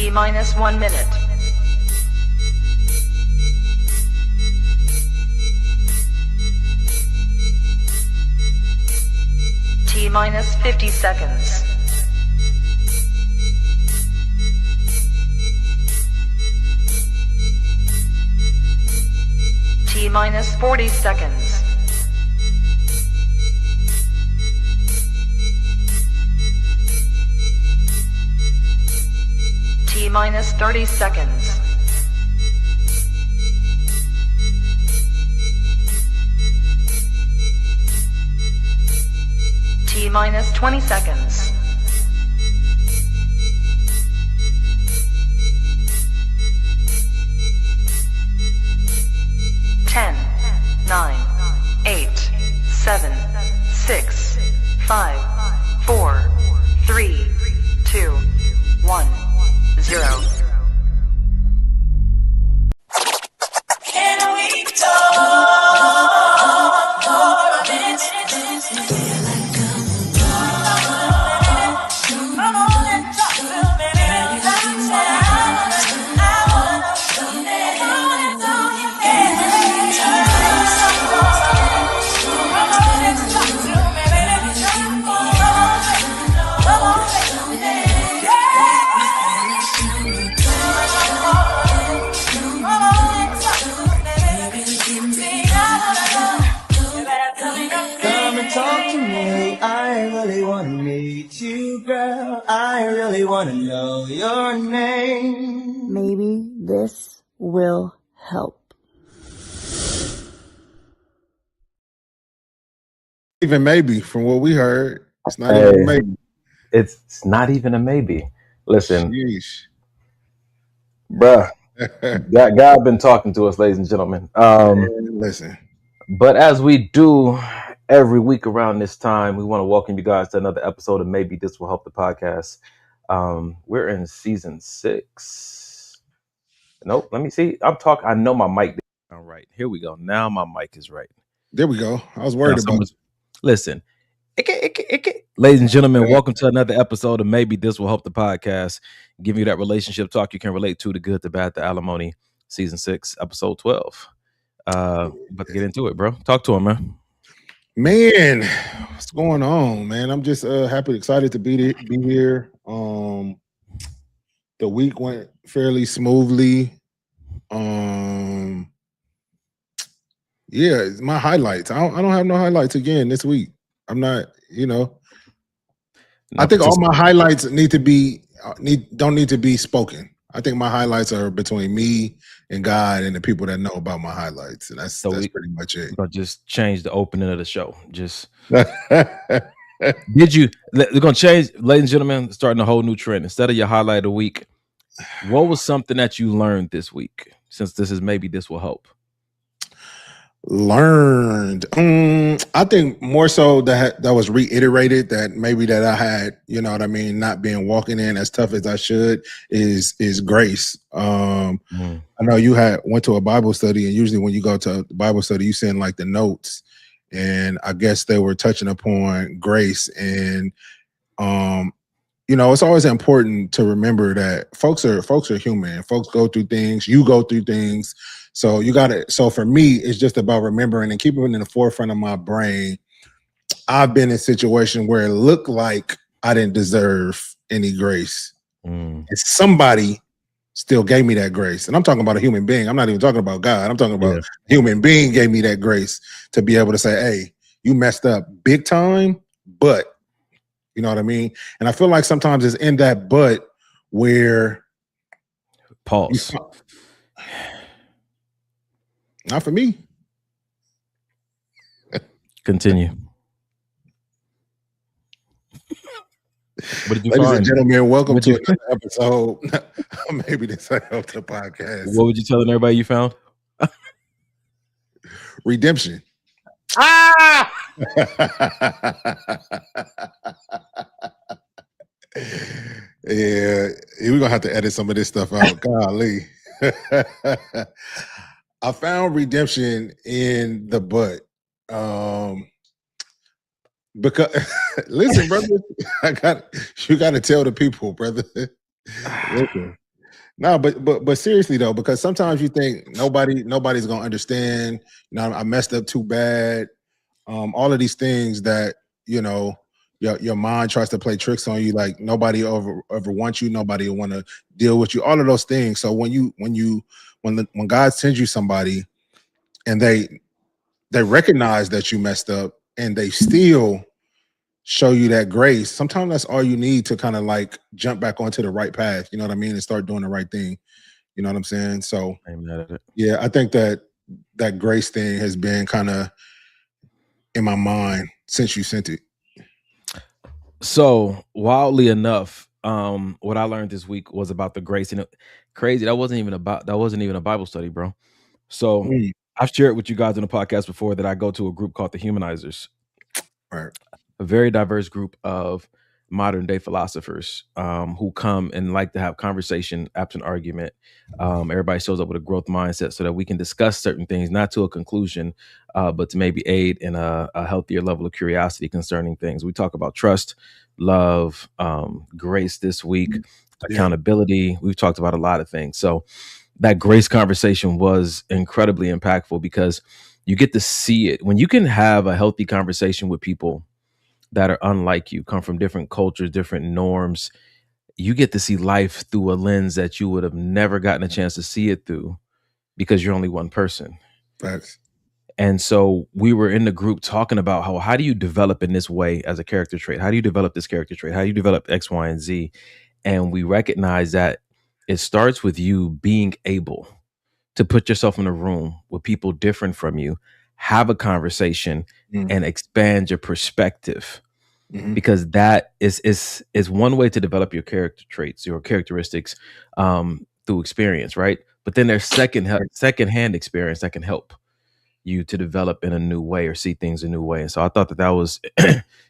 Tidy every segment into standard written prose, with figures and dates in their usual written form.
T minus 1 minute. T minus 50 seconds. T minus 40 seconds. T minus 30 seconds. T minus 20 seconds. Ten, 9, 8, 7, 6, 5, 4, 3, 2, 1, 0. Can we talk for a minute? Come on and talk to me. That's what I wanna do. Come on and talk. Come on and talk to me, baby. Come on and Come and talk to me. I really wanna meet you, girl. I really wanna know your name. Maybe this will help. Even maybe from what we heard, it's not even a maybe. It's not even a maybe. Listen, Sheesh. bruh, God been talking to us, ladies and gentlemen. Listen, But as we do every week around this time, we want to welcome you guys to another episode of Maybe This Will Help the podcast. We're in season 6. Nope, let me see. I know my mic. All right, here we go. Now my mic is right. there we go. I was worried about it. Listen, ladies and gentlemen, welcome to another episode of Maybe This Will Help the podcast. Give you that relationship talk you can relate to, the good, the bad, the alimony. Season 6, episode 12. About to get into it, bro. Talk to him, man. Man, what's going on, man? I'm just happy, excited to be here. The week went fairly smoothly. Yeah, my highlights. I don't have no highlights again this week. I'm not, I think all my highlights don't need to be spoken. I think my highlights are between me and God and the people that know about my highlights, and that's pretty much it. We're gonna just change the opening of the show. Just we're gonna change, ladies and gentlemen, starting a whole new trend. Instead of your highlight of the week, what was something that you learned this week? Since this is Maybe This Will Help. Learned. I think more so that was reiterated, that maybe that I had, not being walking in as tough as I should is grace. I know you went to a Bible study, and usually when you go to the Bible study, you send like the notes, and I guess they were touching upon grace. And it's always important to remember that folks are human. Folks go through things. You go through things. So so for me, it's just about remembering and keeping it in the forefront of my brain. I've been in a situation where it looked like I didn't deserve any grace. And somebody still gave me that grace. And I'm talking about a human being. I'm not even talking about God. I'm talking about a human being gave me that grace to be able to say, hey, you messed up big time, but you know what I mean? And I feel like sometimes it's in that but where pause. Not for me. Continue. What did you Ladies find? and gentlemen, welcome to another episode. Maybe this will help the podcast. What would you telling everybody you found? Redemption. Yeah, we're gonna have to edit some of this stuff out. Golly. I found redemption in the butt. Because listen, brother, you gotta tell the people, brother. Listen, No, but seriously though, because sometimes you think nobody's gonna understand. I messed up too bad. All of these things that you know your mind tries to play tricks on you. Like nobody ever wants you. Nobody will want to deal with you. All of those things. So when God sends you somebody and they recognize that you messed up and they still show you that grace, sometimes that's all you need to kind of like jump back onto the right path. You know what I mean? And start doing the right thing. You know what I'm saying? So I ain't mad at it. yeah, I think that grace thing has been kind of in my mind since you sent it. So wildly enough, what I learned this week was about the grace. And crazy, that wasn't even a Bible study, bro. So Mm, I've shared with you guys on the podcast before that I go to a group called the Humanizers, right. a very diverse group of modern day philosophers who come and like to have conversation, absent argument. Everybody shows up with a growth mindset so that we can discuss certain things, not to a conclusion, but to maybe aid in a healthier level of curiosity concerning things. We talk about trust, love, grace this week, Yeah. accountability. We've talked about a lot of things. So that grace conversation was incredibly impactful because you get to see it when you can have a healthy conversation with people that are unlike you, come from different cultures, different norms. You get to see life through a lens that you would have never gotten a chance to see it through because you're only one person. Facts. And so we were in the group talking about how do you develop in this way as a character trait? How do you develop this character trait? How do you develop X, Y, and Z? And we recognize that it starts with you being able to put yourself in a room with people different from you, have a conversation, Mm, and expand your perspective, mhm. because that is one way to develop your character traits, your characteristics, through experience, right? But then there's secondhand experience that can help you to develop in a new way or see things a new way. And so I thought that was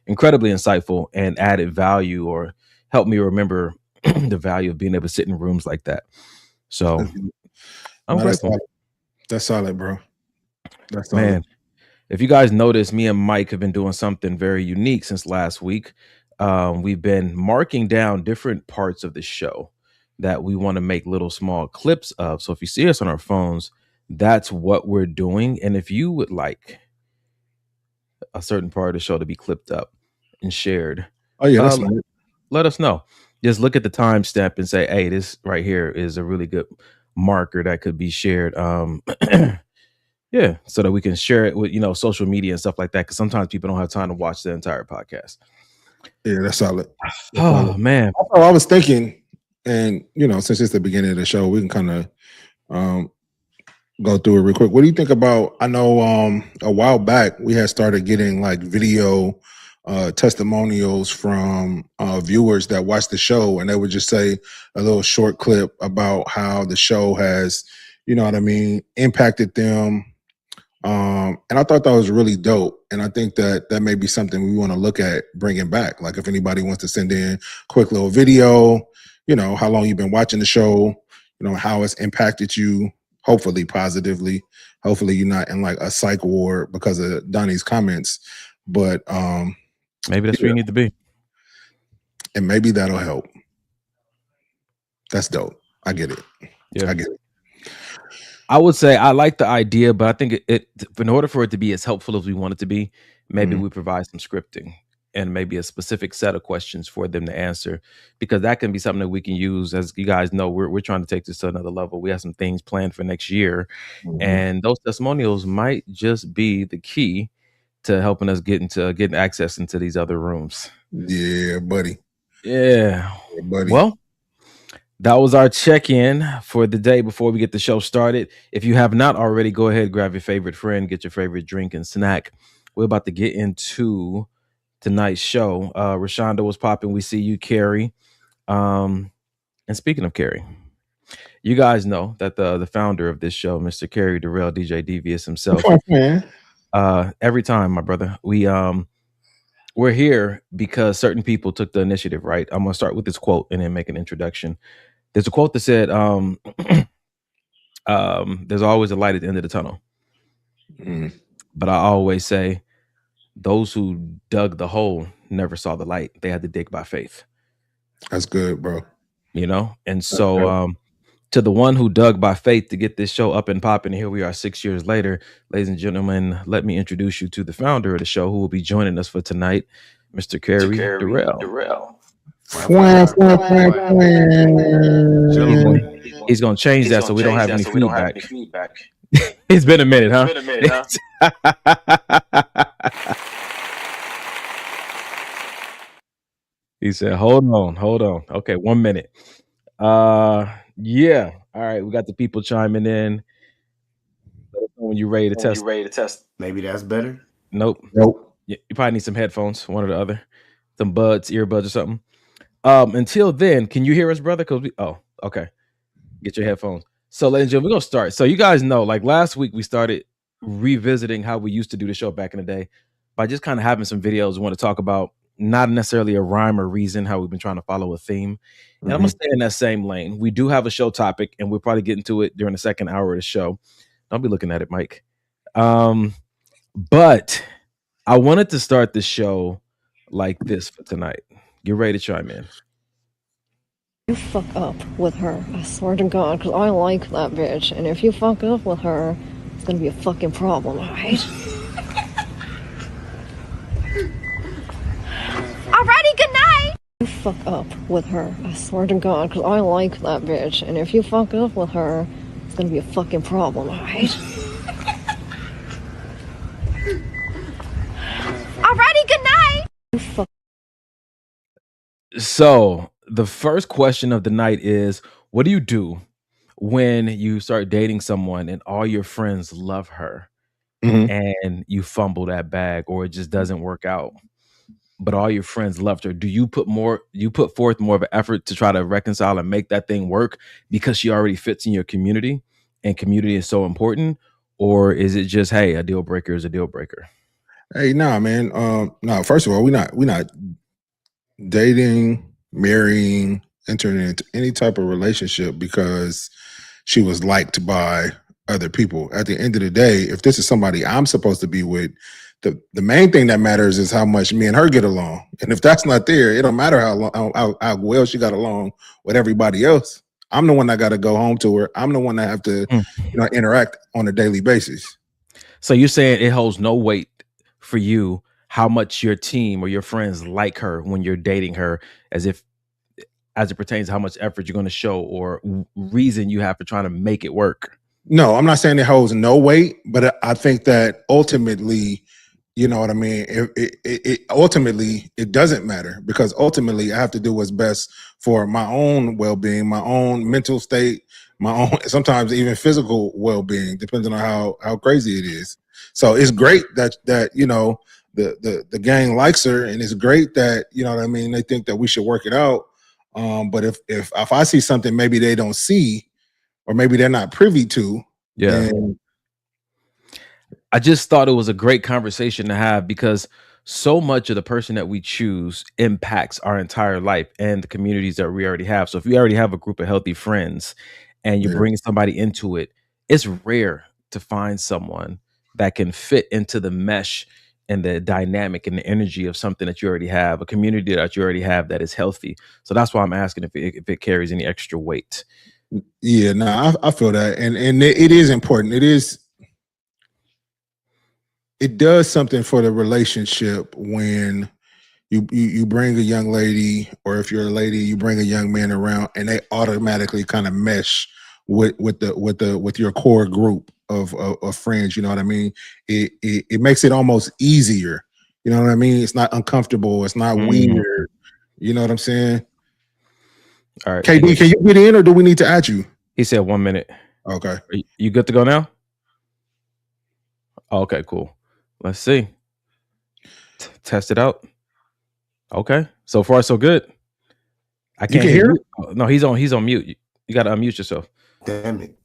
incredibly insightful and added value, or helped me remember the value of being able to sit in rooms like that. So I'm No, that's grateful, solid. That's solid, bro. That's solid. man. If you guys notice, me and Mike have been doing something very unique since last week. We've been marking down different parts of the show that we want to make little small clips of. So if you see us on our phones, that's what we're doing. And if you would like a certain part of the show to be clipped up and shared, Oh yeah, that's uh, solid. let us know. Just look at the timestamp and say, hey, this right here is a really good marker that could be shared. Yeah, so that we can share it with social media and stuff like that. Because sometimes people don't have time to watch the entire podcast. Yeah, that's solid. That's Oh solid. man, Also, I was thinking, and since it's the beginning of the show, we can kind of um, go through it real quick. What do you think about? I know a while back we had started getting like video testimonials from viewers that watched the show, and they would just say a little short clip about how the show has, you know what I mean, impacted them. And I thought that was really dope. And I think that may be something we want to look at bringing back. Like if anybody wants to send in quick little video, how long you've been watching the show, how it's impacted you, hopefully positively. Hopefully you're not in like a psych ward because of Donnie's comments. But maybe that's where yeah, you need to be. and maybe that'll help. That's dope. I get it. Yeah, I get it. I would say I like the idea, but I think it in order for it to be as helpful as we want it to be, maybe Mhm. we provide some scripting and maybe a specific set of questions for them to answer, because that can be something that we can use. As you guys know, we're trying to take this to another level. We have some things planned for next year, Mhm. and those testimonials might just be the key to helping us getting access into these other rooms. Yeah, buddy. Yeah. Yeah, buddy. Well, that was our check-in for the day before we get the show started. If you have not already, go ahead, grab your favorite friend, get your favorite drink and snack. We're about to get into tonight's show. Rashonda was popping. We see you, Carrie. And speaking of Carrie, you guys know that the founder of this show, Mr. Carrie Durrell, DJ Devious himself, Man. every time, my brother, we're here because certain people took the initiative, right? I'm gonna start with this quote and then make an introduction. There's a quote that said, there's always a light at the end of the tunnel. Mhm. But I always say those who dug the hole never saw the light. They had to dig by faith, That's good, bro. And That's so good. To the one who dug by faith to get this show up and popping. Here we are 6 years later. Ladies and gentlemen, let me introduce you to the founder of the show who will be joining us for tonight, Mr. Kerry Durrell. He's gonna change that so we don't have any feedback. It's been a minute, huh? He said, hold on. Okay, 1 minute. Yeah. All right, we got the people chiming in. Let us know when you're ready to test. Maybe that's better. Nope. You probably need some headphones, one or the other. Some earbuds or something. Until then, can you hear us, brother? Okay. Get your headphones. So, ladies and gentlemen, we're gonna start. So, you guys know, like last week, we started revisiting how we used to do the show back in the day by just kind of having some videos we want to talk about, not necessarily a rhyme or reason, how we've been trying to follow a theme. And I'm gonna stay in that same lane. We do have a show topic, and we'll probably get into it during the second hour of the show. Don't be looking at it, Mike. But I wanted to start the show like this for tonight. Get ready to chime in. You fuck up with her, I swear to God, because I like that bitch. And if you fuck up with her, it's gonna be a fucking problem, alright? Alrighty, good night! You fuck up with her, I swear to God, because I like that bitch. And if you fuck up with her, it's gonna be a fucking problem, alright? Alrighty, good night! You fuck. So the first question of the night is, what do you do when you start dating someone and all your friends love her and you fumble that bag or it just doesn't work out, but all your friends loved her? Do you put forth more of an effort to try to reconcile and make that thing work because she already fits in your community and community is so important? Or is it just, hey, a deal breaker is a deal breaker? Hey, nah, man. No, first of all, we're not dating, marrying, entering into any type of relationship because she was liked by other people. At the end of the day, if this is somebody I'm supposed to be with, the main thing that matters is how much me and her get along. And if that's not there, it don't matter how well she got along with everybody else. I'm the one that got to go home to her. I'm the one that have to interact on a daily basis. So you're saying it holds no weight for you how much your team or your friends like her when you're dating her, as it pertains to how much effort you're going to show or reason you have for trying to make it work? No, I'm not saying it holds no weight, but I think that ultimately, you know what I mean? Ultimately, it doesn't matter because ultimately I have to do what's best for my own well-being, my own mental state, my own, sometimes even physical well-being, depending on how crazy it is. So it's great that the gang likes her, and it's great that, you know what I mean, they think that we should work it out. But if I see something maybe they don't see, or maybe they're not privy to, then I just thought it was a great conversation to have because so much of the person that we choose impacts our entire life and the communities that we already have. So if you already have a group of healthy friends and you're bringing somebody into it, it's rare to find someone that can fit into the mesh and the dynamic and the energy of something that you already have, a community that you already have that is healthy. So that's why I'm asking if it carries any extra weight. Yeah, no, I feel that. And it is important. It does something for the relationship when you bring a young lady, or if you're a lady, you bring a young man around, and they automatically kind of mesh with your core group of friends. You know what I mean? It makes it almost easier. You know what I mean? It's not uncomfortable. It's not weird. You know what I'm saying? All right. KD, can you get in, or do we need to add you? He said 1 minute. Okay. You good to go now? Okay, cool. Let's see. Test it out. Okay. So far, so good. I can't hear you. No, he's on mute. You got to unmute yourself. Damn it.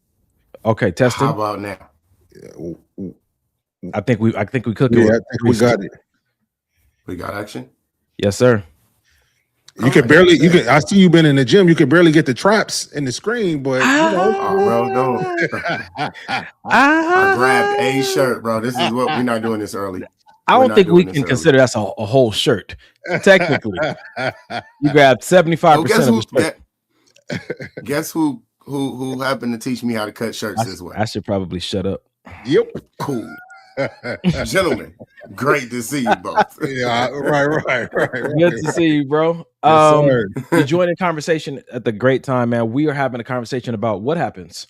Okay, testing. How about now? I think we cook it. Yeah, I think we got it. We got action? Yes, sir. You can barely. I see you been in the gym. You can barely get the traps in the screen, but bro, don't. I grabbed a shirt, bro. This is what we're not doing this early. I don't think we can consider that's a whole shirt. Technically, you grabbed 75% of the shirt. Guess who who happened to teach me how to cut shirts this way? I should probably shut up. Yep. Cool. Gentlemen, great to see you both. Yeah, right. Good to see you, bro. Yes, sir. You joined the conversation at the great time, man. We are having a conversation about what happens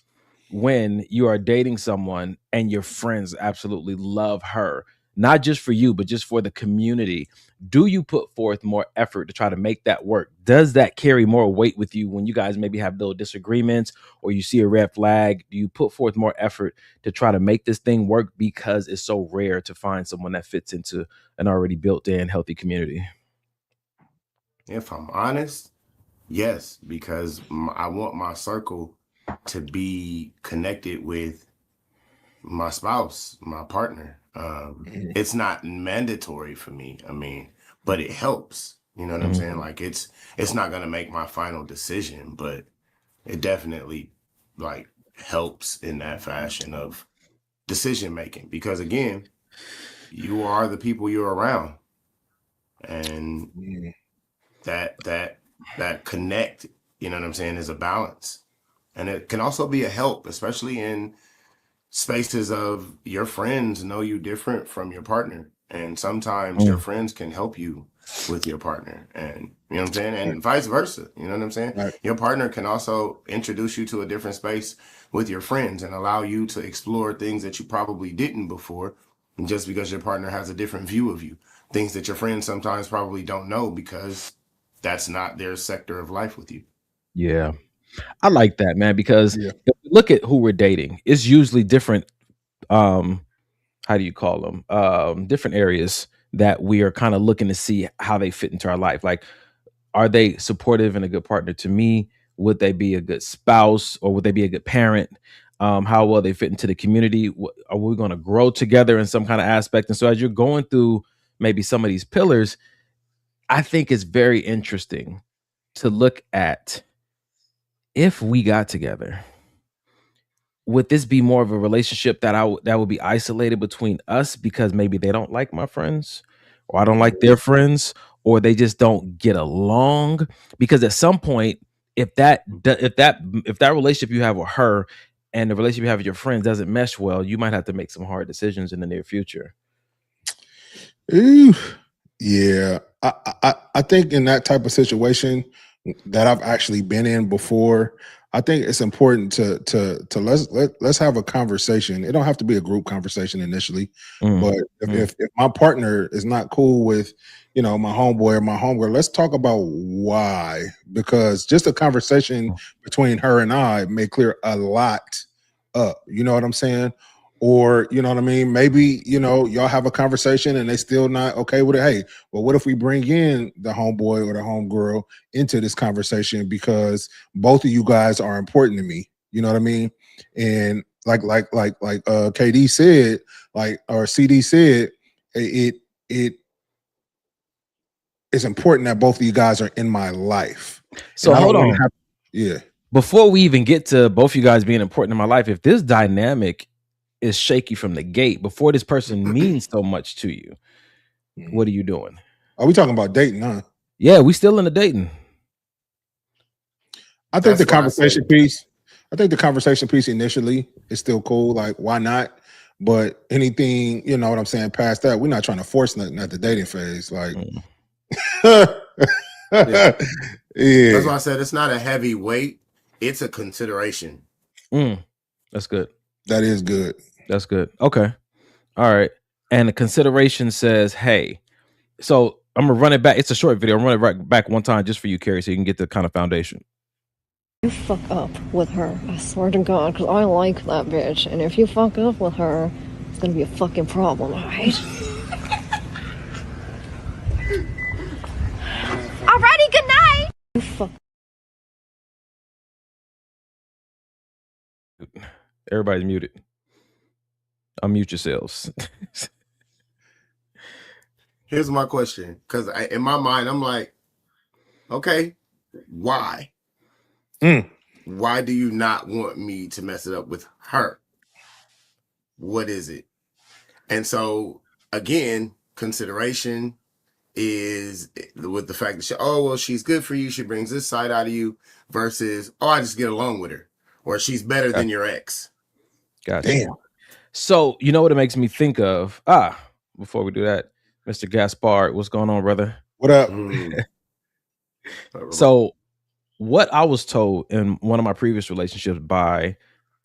when you are dating someone and your friends absolutely love her, not just for you, but just for the community. Do you put forth more effort to try to make that work? Does that carry more weight with you when you guys maybe have little disagreements or you see a red flag? Do you put forth more effort to try to make this thing work because it's so rare to find someone that fits into an already built-in healthy community? If I'm honest, yes, because I want my circle to be connected with my spouse, my partner. It's not mandatory for me. I mean, but it helps. You know what I'm saying? Like it's not gonna make my final decision, but it definitely like helps in that fashion of decision making. Because again, you are the people you're around, and that connect. You know what I'm saying? Is a balance, and it can also be a help, especially in spaces of your friends know you different from your partner, and sometimes your friends can help you with your partner, and you know what I'm saying, and vice versa. You know what I'm saying? Right. Your partner can also introduce you to a different space with your friends and allow you to explore things that you probably didn't before, and just because your partner has a different view of you, things that your friends sometimes probably don't know because that's not their sector of life with you. Yeah. I like that, man, because Yeah. if we look at who we're dating, it's usually different. How do you call them? Different areas that we are kind of looking to see how they fit into our life. Like, are they supportive and a good partner to me? Would they be a good spouse, or would they be a good parent? How well they fit into the community? Are we going to grow together in some kind of aspect? And so, as you're going through maybe some of these pillars, I think it's very interesting to look at, if we got together, would this be more of a relationship that that would be isolated between us because maybe they don't like my friends, or I don't like their friends, or they just don't get along? Because at some point, if that relationship you have with her and the relationship you have with your friends doesn't mesh well, you might have to make some hard decisions in the near future. Ooh, yeah. I think in that type of situation that I've actually been in before, I think it's important to let's have a conversation. It don't have to be a group conversation initially, Mm, but if my partner is not cool with, my homeboy or my homegirl, let's talk about why. Because just a conversation between her and I may clear a lot up. You know what I'm saying? Or, you know what I mean? Maybe, y'all have a conversation and they still not okay with it. Hey, well, what if we bring in the homeboy or the homegirl into this conversation, because both of you guys are important to me. You know what I mean? And like KD said, or CD said, it it's important that both of you guys are in my life. So And I don't hold want on. to have, yeah. Before we even get to both you guys being important in my life, if this dynamic is shaky from the gate, before this person means so much to you, what are you doing? Are we talking about dating, huh? Yeah, we still in the dating. I think That's the why I conversation say piece. I think the conversation piece initially is still cool. Like, why not? But anything, you know what I'm saying, past that, we're not trying to force nothing at the dating phase. Like, Mm. Yeah. That's yeah, why I said it's not a heavy weight, it's a consideration. That's good. that is good. That's good. Okay. All right. And the consideration says, hey, so I'm gonna run it back. It's a short video. I'm gonna run it right back one time just for you, Carrie, so you can get the kind of foundation. You fuck up with her, I swear to God, because I like that bitch. And if you fuck up with her, it's gonna be a fucking problem, alright? Alrighty, good night! You fuck. Everybody's muted. Unmute yourselves. Here's my question, because in my mind, I'm like, okay, why? Why do you not want me to mess it up with her? What is it? And so, again, consideration is with the fact that she's good for you. She brings this side out of you versus, I just get along with her. or she's better than your ex. Gotcha. Damn. So you know what it makes me think of? Before we do that, Mr. Gaspard, what's going on, brother? What up? So what I was told in one of my previous relationships by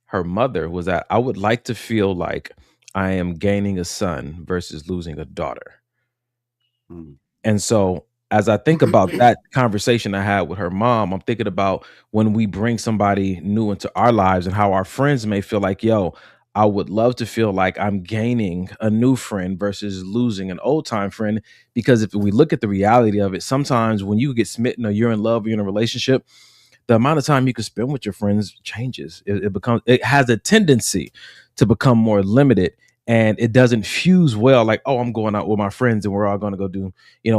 her mother was that I would like to feel like I am gaining a son versus losing a daughter. And so as I think about that conversation I had with her mom, I'm thinking about when we bring somebody new into our lives and how our friends may feel like, yo, I would love to feel like I'm gaining a new friend versus losing an old time friend. Because if we look at the reality of it, sometimes when you get smitten or you're in love or you're in a relationship, the amount of time you can spend with your friends changes. It has a tendency to become more limited, and it doesn't fuse well. Like, oh, I'm going out with my friends and we're all going to go do,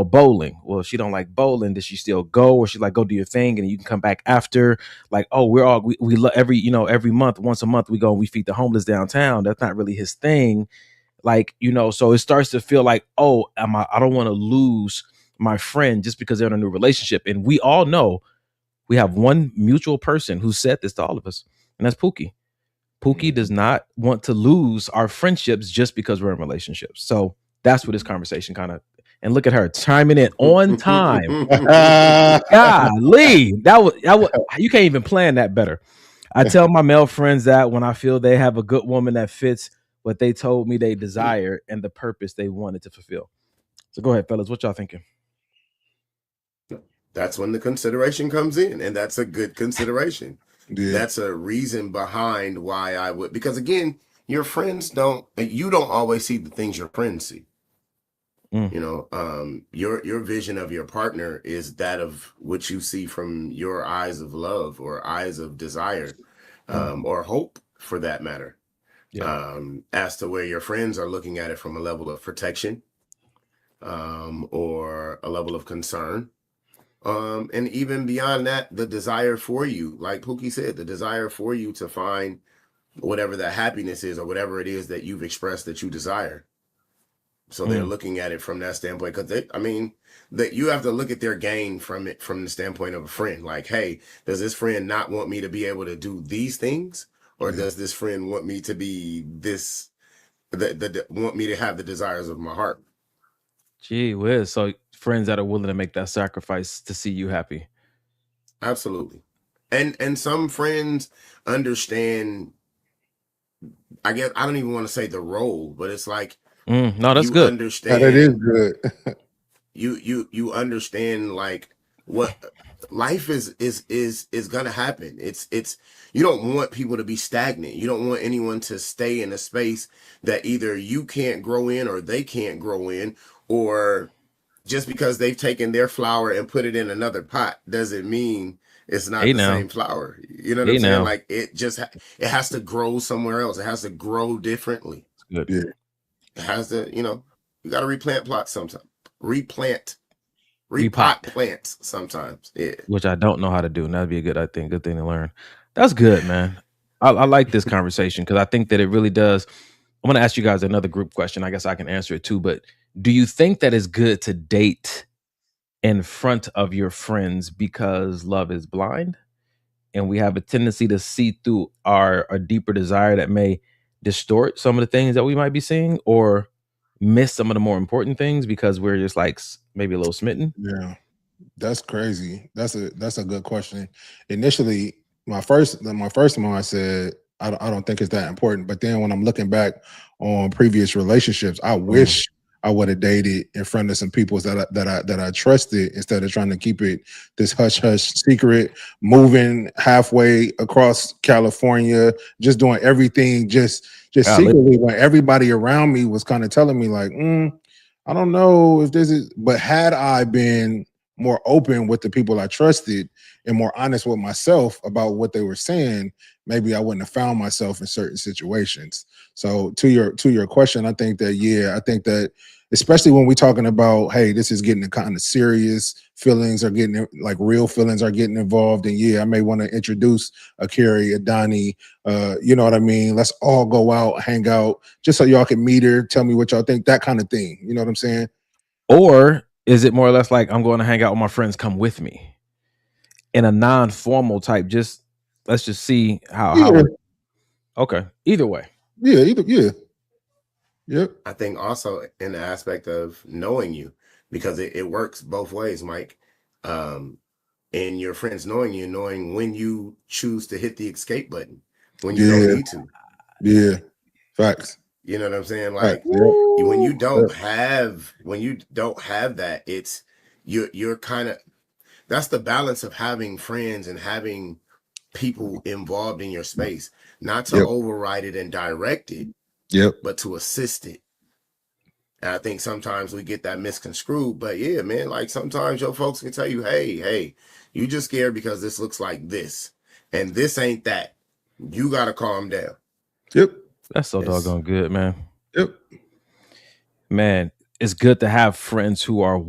bowling. Well, if she don't like bowling, does she still go? Or she like, go do your thing and you can come back after? Like, oh, we love every month, once a month we go and we feed the homeless downtown. That's not really his thing. Like, so it starts to feel like, oh, I don't want to lose my friend just because they're in a new relationship. And we all know we have one mutual person who said this to all of us, and that's Pookie. Pookie does not want to lose our friendships just because we're in relationships. So that's what this conversation kind of, and look at her chiming in on time. Golly, that was you can't even plan that better. I tell my male friends that when I feel they have a good woman that fits what they told me they desire and the purpose they wanted to fulfill. So go ahead, fellas. What y'all thinking? That's when the consideration comes in, and that's a good consideration. Yeah. That's a reason behind why I would, because again, your friends don't always see the things your friends see. Your vision of your partner is that of what you see from your eyes of love or eyes of desire, or hope for that matter. Yeah. As to where your friends are looking at it from a level of protection, or a level of concern. And even beyond that, the desire for you, like Pookie said, the desire for you to find whatever that happiness is or whatever it is that you've expressed that you desire. So they're looking at it from that standpoint, because that you have to look at their gain from it from the standpoint of a friend. Like, hey, does this friend not want me to be able to do these things, or does this friend want me to be this? Want me to have the desires of my heart? Gee whiz. So friends that are willing to make that sacrifice to see you happy. Absolutely. And some friends understand, I guess I don't even want to say the role, but it's like, no, that's you good. understand. That is good. you understand like what life is gonna happen. It's you don't want people to be stagnant. You don't want anyone to stay in a space that either you can't grow in or they can't grow in, or just because they've taken their flower and put it in another pot doesn't mean it's not the same flower. You know what I'm saying? Like it it has to grow somewhere else. It has to grow differently. Good. Yeah. It has to, you got to replant plots sometimes. Repot plants sometimes. Yeah. Which I don't know how to do. And that'd be good thing to learn. That's good, man. I like this conversation because I think that it really does. I'm going to ask you guys another group question. I guess I can answer it too. But do you think that it's good to date in front of your friends because love is blind? And we have a tendency to see through our deeper desire that may distort some of the things that we might be seeing, or miss some of the more important things because we're just like maybe a little smitten. Yeah, that's crazy. That's a good question. Initially, my first one, I said I don't think it's that important. But then when I'm looking back on previous relationships, I wish I would have dated in front of some people that I trusted, instead of trying to keep it this hush hush secret, moving halfway across California, just doing everything just secretly, when everybody around me was kind of telling me like, I don't know if this is. But had I been more open with the people I trusted and more honest with myself about what they were saying, maybe I wouldn't have found myself in certain situations. So to your question, I think that especially when we're talking about, hey, this is getting kind of serious, feelings are getting, like real feelings are getting involved. And I may want to introduce a Carrie, a Donnie, you know what I mean? Let's all go out, hang out, just so y'all can meet her, tell me what y'all think, that kind of thing. You know what I'm saying? Or is it more or less like, I'm going to hang out with my friends, come with me, in a non-formal type, just let's just see how Yeah. okay. Either way. Yeah. Yep. I think also in the aspect of knowing you, because it works both ways, Mike. And your friends knowing you, knowing when you choose to hit the escape button, when you don't Yeah. need to. Yeah. Facts. You know what I'm saying? Facts. Like Yep. when you don't have that, it's you're kind of, that's the balance of having friends and having people involved in your space, not to Yep. override it and direct it, Yep. but to assist it. And I think sometimes we get that misconstrued, but yeah, man, like sometimes your folks can tell you, hey, you just scared because this looks like this, and this ain't that. You got to calm down. Yep. That's so doggone good, man. Yep. Man, it's good to have friends who are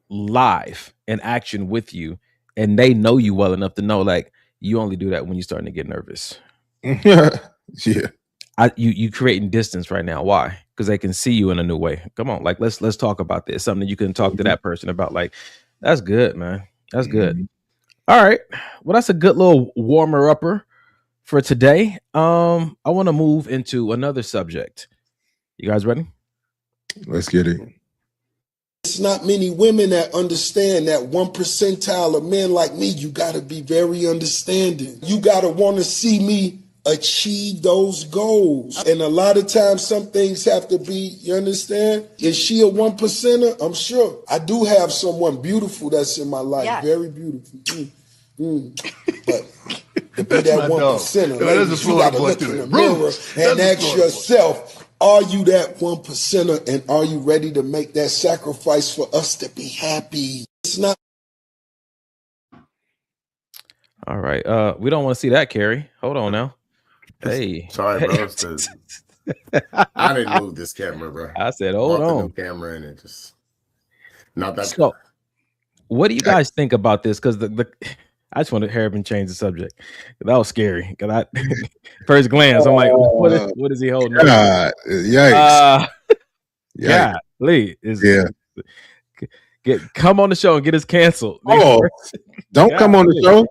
live in action with you, and they know you well enough to know, like, you only do that when you're starting to get nervous. Yeah. You creating distance right now. Why? Because they can see you in a new way. Come on, like let's talk about this. Something you can talk to that person about. Like, that's good, man. That's good. All right. Well, that's a good little warmer upper for today. I want to move into another subject. You guys ready? Let's get it. It's not many women that understand that 1 percentile of men like me. You got to be very understanding. You got to want to see me achieve those goals. And a lot of times some things have to be, you understand? Is she a 1 percenter? I'm sure. I do have someone beautiful that's in my life. Yes. Very beautiful. But to be that 1 percenter, ladies, you got to look in the mirror and ask yourself, are you that 1 percenter, and are you ready to make that sacrifice for us to be happy? It's not. All right. We don't want to see that, Carrie. Hold on now. Hey. Sorry, bro. I didn't move this camera, bro. I said, hold Brought the on. new camera in and just not that. So, what do you guys think about this? Because the I just want to hear him change the subject. That was scary. Cause I first glance, I'm like, what is he holding? Yikes! Yeah, Lee is come on the show and get us canceled. Oh, don't come on the show.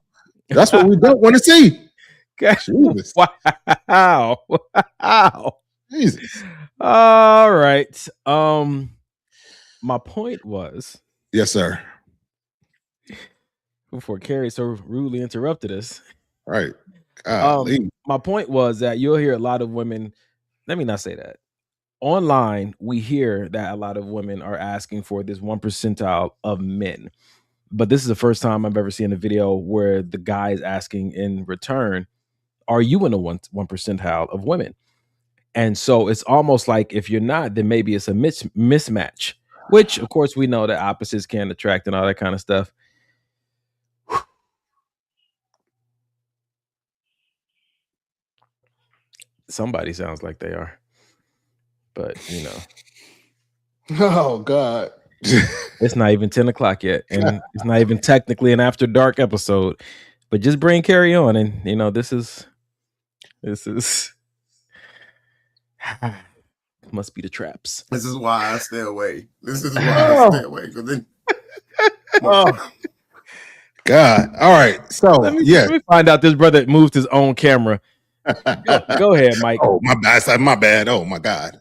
That's what we don't want to see. Jesus. Wow. Jesus. All right. My point was, yes, sir. Before Carrie so rudely interrupted us. Right. My point was that you'll hear a lot of women. Let me not say that. Online, we hear that a lot of women are asking for this 1 percentile of men. But this is the first time I've ever seen a video where the guy is asking in return, are you in a 1 percentile of women? And so it's almost like if you're not, then maybe it's a mismatch, which of course we know that opposites can attract and all that kind of stuff. Somebody sounds like they are, but you know. Oh God. It's not even 10 o'clock yet, and it's not even technically an after dark episode, but just bring Carrie on, and you know, this is must be the traps. This is why I stay away. Cause then oh God. All right. So let me find out this brother moved his own camera. Go ahead, Mike. Oh, my bad. My bad. Oh my God.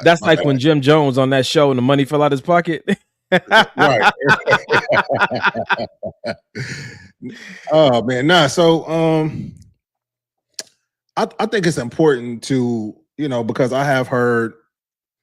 That's like when Jim Jones on that show and the money fell out his pocket. Right. Oh man. Nah. So I think it's important to, you know, because I have heard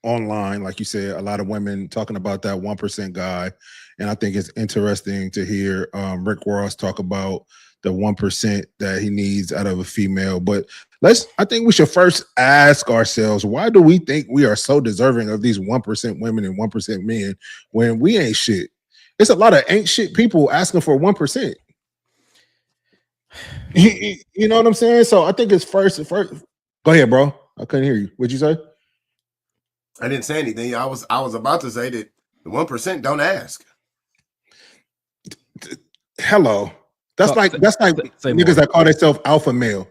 online, like you said, a lot of women talking about that 1% guy. And I think it's interesting to hear Rick Ross talk about the 1% that he needs out of a female. But I think we should first ask ourselves, why do we think we are so deserving of these 1% women and 1% men when we ain't shit? It's a lot of ain't shit people asking for 1%. You know what I'm saying? So I think it's first. Go ahead, bro. I couldn't hear you. What'd you say? I didn't say anything. I was about to say that the 1% don't ask. Hello. That's like niggas more. that call themselves alpha male.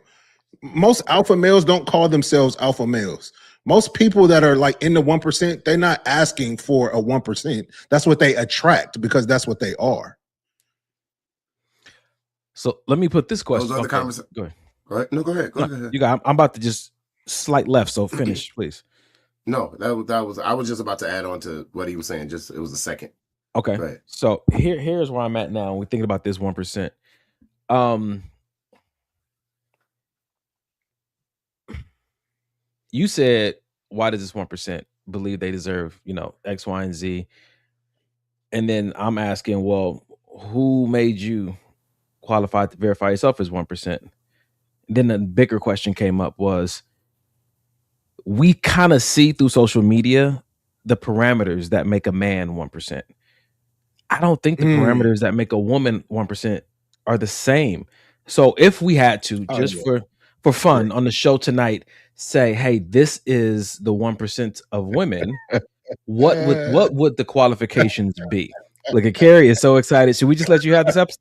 Most alpha males don't call themselves alpha males. Most people that are like in the 1%, they're not asking for a 1%. That's what they attract because that's what they are. So let me put this question. Those other Okay, conversations. go ahead. Go ahead. No, go ahead. Go No, ahead. you got. I'm about to just slight left. So finish, please. No, that was. I was just about to add on to what he was saying. Just it was a second. Okay. Go ahead. So here's where I'm at now. We're thinking about this 1%. You said, why does this 1% believe they deserve, X, Y, and Z? And then I'm asking, well, who made you qualified to verify yourself as 1%? Then the bigger question came up was, we kind of see through social media the parameters that make a man 1%. I don't think the parameters that make a woman 1% are the same. So if we had to, for fun on the show tonight, say, hey, this is the 1% of women, what would the qualifications be? Look at Carrie is so excited. Should we just let you have this episode?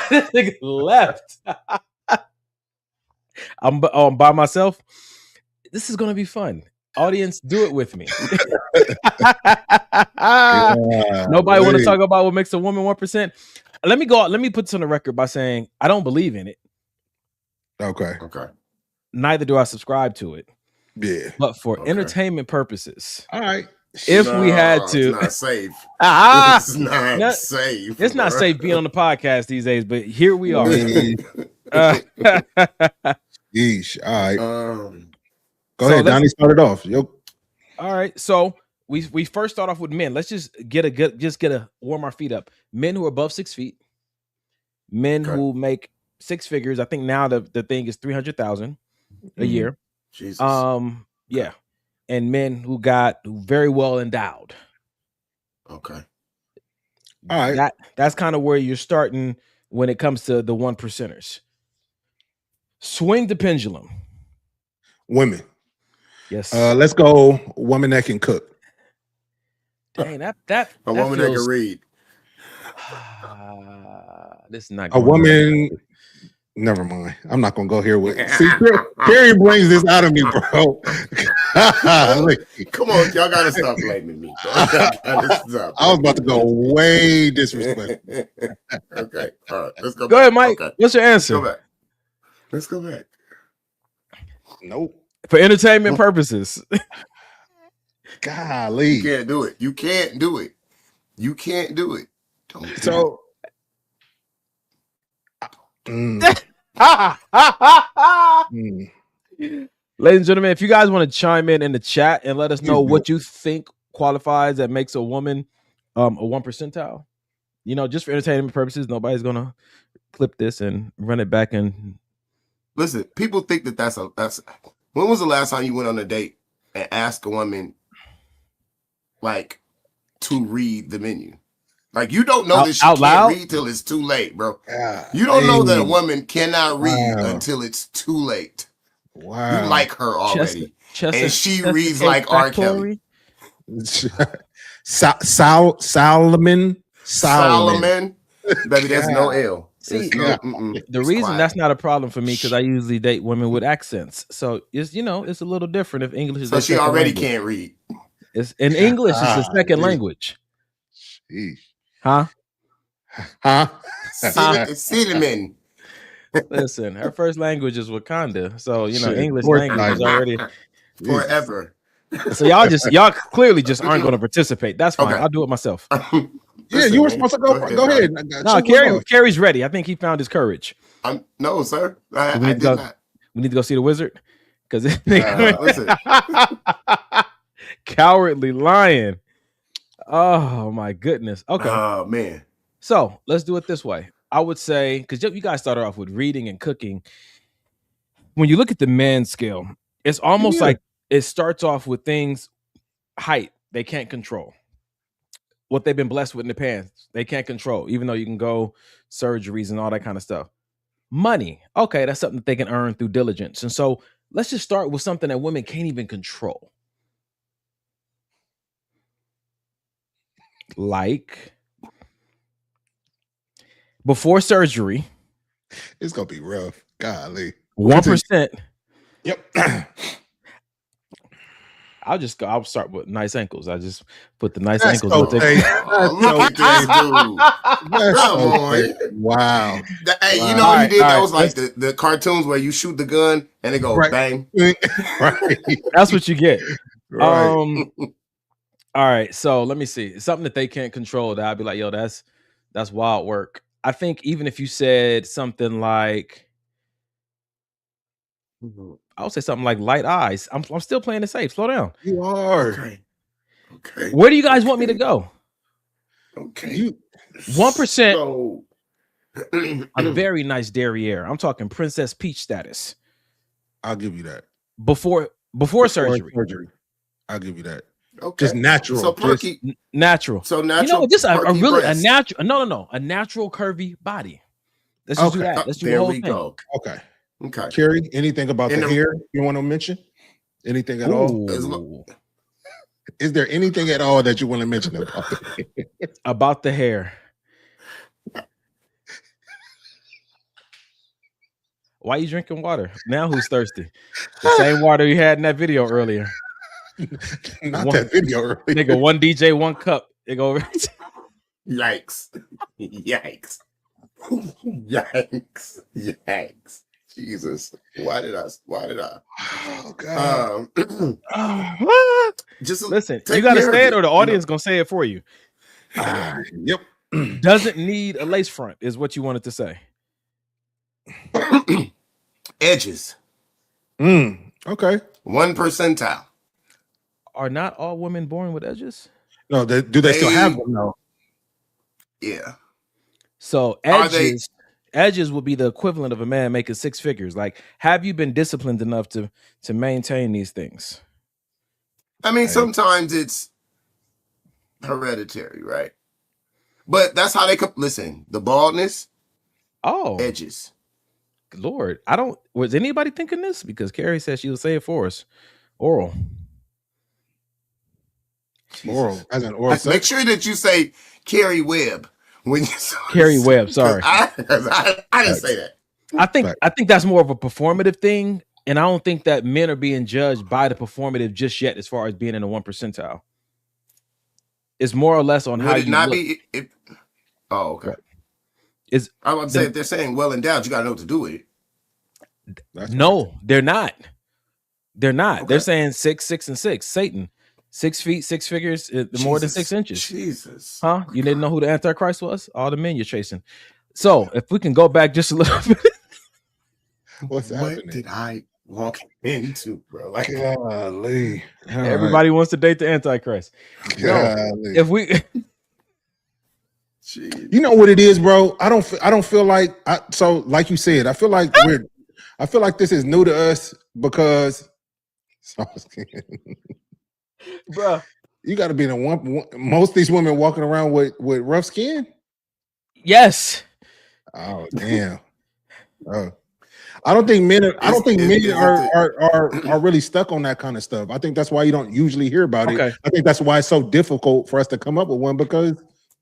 This nigga left. I'm by myself. This is gonna be fun. Audience, do it with me. Nobody want to talk about what makes a woman 1%. Let me put this on the record by saying I don't believe in it. Okay. Neither do I subscribe to it. Yeah. But for entertainment purposes, all right. If we had to, it's not safe. It's not safe. It's not safe being on the podcast these days. But here we are. Yeesh. All right. Go ahead, Donnie. Start it off. Yo. All right. So we first start off with men. Let's just get a warm our feet up. Men who are above 6 feet. Men who make six figures. I think now the thing is 300,000 a year. Jesus. Yeah. And men who got very well endowed. Okay. All right. That's kind of where you're starting when it comes to the 1%ers. Swing the pendulum. Women. Yes. Let's go. Woman that can cook. Dang, that a woman that can read. This is not a woman. Never mind. I'm not gonna go here with. See, Carrie brings this out of me, bro. Come on, y'all gotta stop blaming me. I was about to go way disrespectful. Okay, all right, let's go. Go ahead, Mike. Okay. What's your answer? Let's go back. Nope. For entertainment purposes. Golly, you can't do it. You can't do it. You can't do it. Don't do Ladies and gentlemen, if you guys want to chime in the chat and let us know what you think qualifies that makes a woman a 1%, just for entertainment purposes, nobody's gonna clip this and run it back and listen. People think that's when was the last time you went on a date and asked a woman like to read the menu? Like, you don't know that she can't read till it's too late, bro. You don't know that a woman cannot read until it's too late. Wow. You like her already. And she reads like R. Kelly. Solomon. Baby, there's no L. See, the reason that's not a problem for me because I usually date women with accents. So it's it's a little different if English is. So she already can't read. It's in English. It's a second language. Jeez. Huh? Cinnamon. Listen, her first language is Wakanda, so English language is already forever. So y'all clearly just aren't going to participate. That's fine. Okay. I'll do it myself. Yeah, you were supposed to go. Go ahead. No, Carrie's ready. I think he found his courage. No, sir. I did not. We need to go see the wizard because listen. Cowardly lion. Oh my goodness. Okay. Oh man. So let's do it this way. I would say, because you guys started off with reading and cooking. When you look at the man scale, it's almost like it starts off with things, height, they can't control. What they've been blessed with in the past, they can't control, even though you can go surgeries and all that kind of stuff. Money, okay, that's something that they can earn through diligence. And so let's just start with something that women can't even control. Like before surgery, it's gonna be rough. Golly, 1%. Yep. I'll start with nice ankles. I just put the nice That's ankles so on the fake. Oh, That's look so at this fake. dude. That's Come so fake. on. Wow. Hey, you Wow. know what he did? All That right, was like let's- the cartoons where you shoot the gun and it go Right. bang. Right. That's what you get. Right. All right, so let me see. Something that they can't control that I'd be like, yo, that's wild work. I think even if you said something like, I would say something like light eyes. I'm still playing it safe. Slow down. You are. Okay. Where do you guys want me to go? Okay. You 1%. So, A very nice derriere. I'm talking Princess Peach status. I'll give you that. Before surgery. I'll give you that. okay. Just natural. So perky. Just natural. So You natural. know, just a perky really breast. a natural. No. A natural curvy body. Let's just do Okay. that. Let's do the There whole we thing. go. Okay. Okay. Carrie, anything about In the the- hair you want to mention? Anything at all? Ooh. Is there anything at all that you want to mention about About the hair. Why you drinking water? Now who's thirsty? The same water you had in that video earlier. Not that video earlier. Nigga, one DJ, one cup. It go Yikes. Yikes. Yikes. Yikes. Jesus. Why did I? Oh God. Just Listen, take you gotta care of say it or the you audience gonna say it for you. Yep. Doesn't need a lace front, is what you wanted to say. Edges. Okay. 1 percentile. Are not all women born with edges? No, do they still have them? No. Yeah. So Are they- edges would be the equivalent of a man making 6 figures. Like, have you been disciplined enough to maintain these things? I mean, sometimes it's hereditary, right? But that's how they listen. The baldness, Oh, edges. Lord. Was anybody thinking this? Because Carrie said she would say it for us. Oral. Oral. As an oral Make sex? sure that you say Carrie Webb when you Carrie Webb, sorry. I didn't say that. I think that's more of a performative thing, and I don't think that men are being judged by the performative just yet as far as being in the 1 percentile. It's more or less on Would how it you not look. be if okay. Right. Is I was say if they're saying well endowed, you gotta know what to do with it. no, they're not. They're not. Okay. They're saying 6, 6, and 6. Satan. 6 feet, 6 figures, more than 6 inches. Jesus. Huh? You didn't know who the Antichrist was? All the men you're chasing. So if we can go back just a little bit. What's What happening? did I walk into, bro? Like Golly. All Everybody wants to date the Antichrist. right. No, Golly. if we You know what it is, bro? I don't feel like so like you said, I feel like this is new to us because bro. you got to be in one. Most of these women walking around with rough skin. Yes. Oh damn. I don't think men are really stuck on that kind of stuff. I think that's why you don't usually hear about Okay. it. I think that's why it's so difficult for us to come up with one because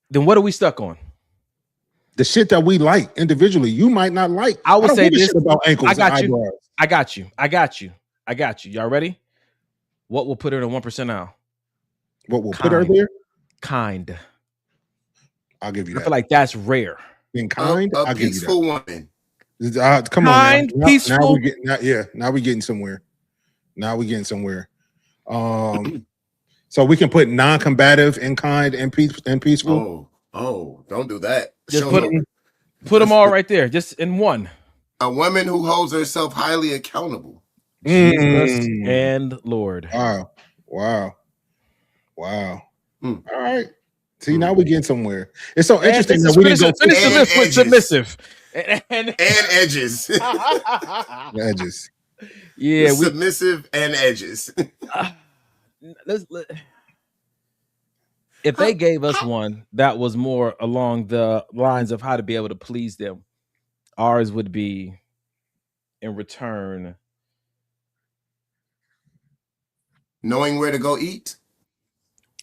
Then what are we stuck on? the shit that we like individually, you might not like. I would don't say give a this. shit about ankles. I got and you. eyebrows. I got you. Y'all ready? What will put her in a 1 percentile? What will put her there? Kind. I'll give you I that. feel like that's rare. Being kind, a I'll give you peaceful woman. that. Come Kind, on now. peaceful. Now we're getting somewhere. Now we're getting somewhere. So we can put non-combative and kind and peaceful. Oh, don't do that. Just Show put them all right there, just in one. a woman who holds herself highly accountable. Jesus and Lord. Wow. Mm. All right. See, now we're getting somewhere. It's so interesting that we didn't go finish the list with edges. submissive. And edges. edges. Yeah, we submissive and edges. if they gave us one that was more along the lines of how to be able to please them, ours would be in return. Knowing where to go eat.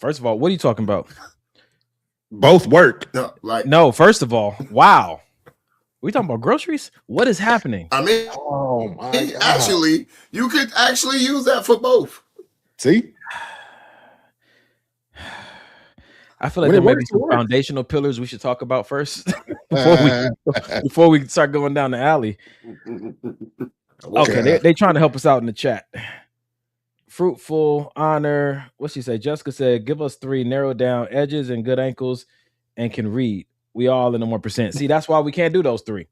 First of all, what are you talking about? Both work. No, first of all, wow. We talking about groceries? What is happening? I mean, oh my God. actually, you could actually use that for both. See? I feel like When there it may works, be it some works. foundational pillars we should talk about first before we start going down the alley. Okay, they trying to help us out in the chat. Fruitful, honor. What's she say? Jessica said, "Give us 3, narrow down edges and good ankles, and can read. We all in the 1%. See, that's why we can't do those 3.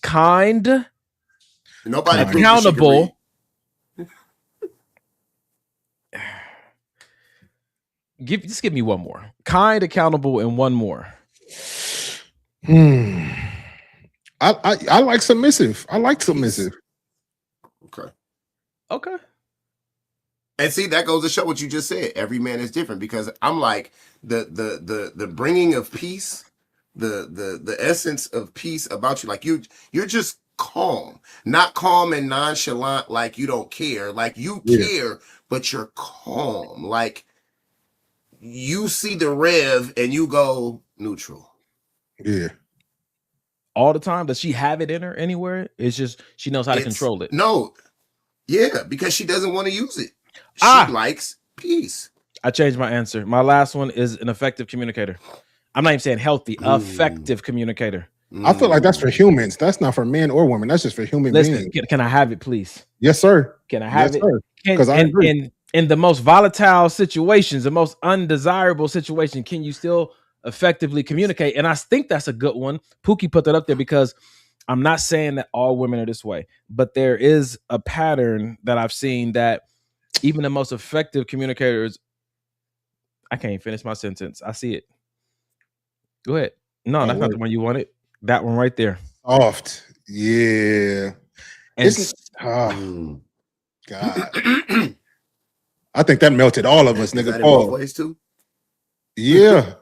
Kind, Nobody proved that she could accountable." Just give me one more. Kind, accountable, and one more. I like submissive. I like submissive. Okay. And see, that goes to show what you just said. Every man is different, because I'm like the bringing of peace, the essence of peace about you. Like you're just calm, not calm and nonchalant, like you don't care. Like you care, but you're calm. Like you see the rev and you go neutral. Yeah. All the time. Does she have it in her anywhere? It's just she knows how to control it. No. Yeah, because she doesn't want to use it. She likes peace. I changed my answer. My last one is an effective communicator. I'm not even saying healthy, effective communicator. I feel like that's for humans. That's not for men or women. That's just for human beings. Can I have it, please? Yes, sir. Can I have it? Because I agree. In the most volatile situations, the most undesirable situation, can you still effectively communicate? And I think that's a good one. Pookie put that up there because I'm not saying that all women are this way, but there is a pattern that I've seen that even the most effective communicators. I can't finish my sentence. I see it. Go ahead. No, that's not the one you wanted. That one right there. Soft. Yeah. And God. I think that melted all of us, nigga. Both ways too? Yeah.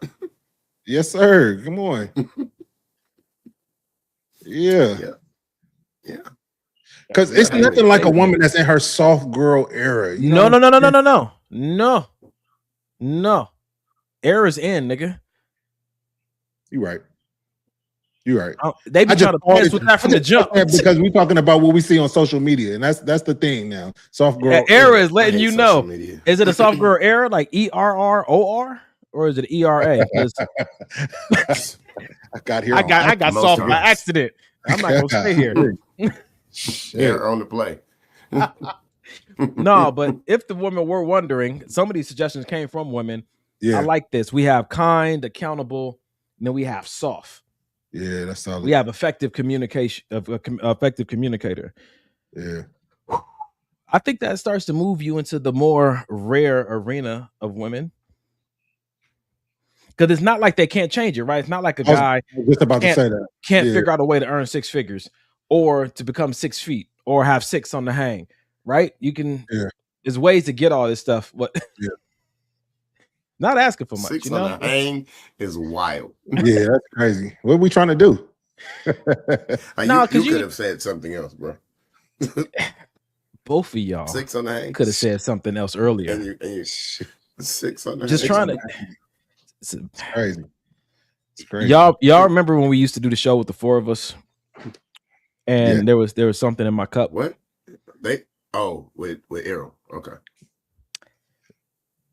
Yes, sir. Come on. Yeah. Because it's nothing like a woman that's in her soft girl era. You know No. Era's in, nigga. You right. You're right. They be trying to pass with that from the jump because we're talking about what we see on social media, and that's the thing now. Soft girl era is letting you know. Media. Is it a soft girl era like ERROR or is it ERA? I got here. I got soft by accident. I'm not gonna stay here. Error on the play. No, but if the women were wondering, some of these suggestions came from women. Yeah. I like this. We have kind, accountable, and then we have soft. Yeah, that's solid. We have effective communication, effective communicator. Yeah. I think that starts to move you into the more rare arena of women. Because it's not like they can't change it, right? It's not like a guy just about to say that can't figure out a way to earn 6 figures or to become 6 feet or have 6 on the hang, right? You can. Yeah. There's ways to get all this stuff, but not asking for much. 6 on the hang is wild. Yeah, that's crazy. What are we trying to do? You could have said something else, bro. Both of y'all 6 on the hang could have said something else earlier. And you 6 on the just hang. Trying to. It's crazy. It's crazy. Y'all remember when we used to do the show with the 4 of us, and there was something in my cup. What? With Arrow. Okay.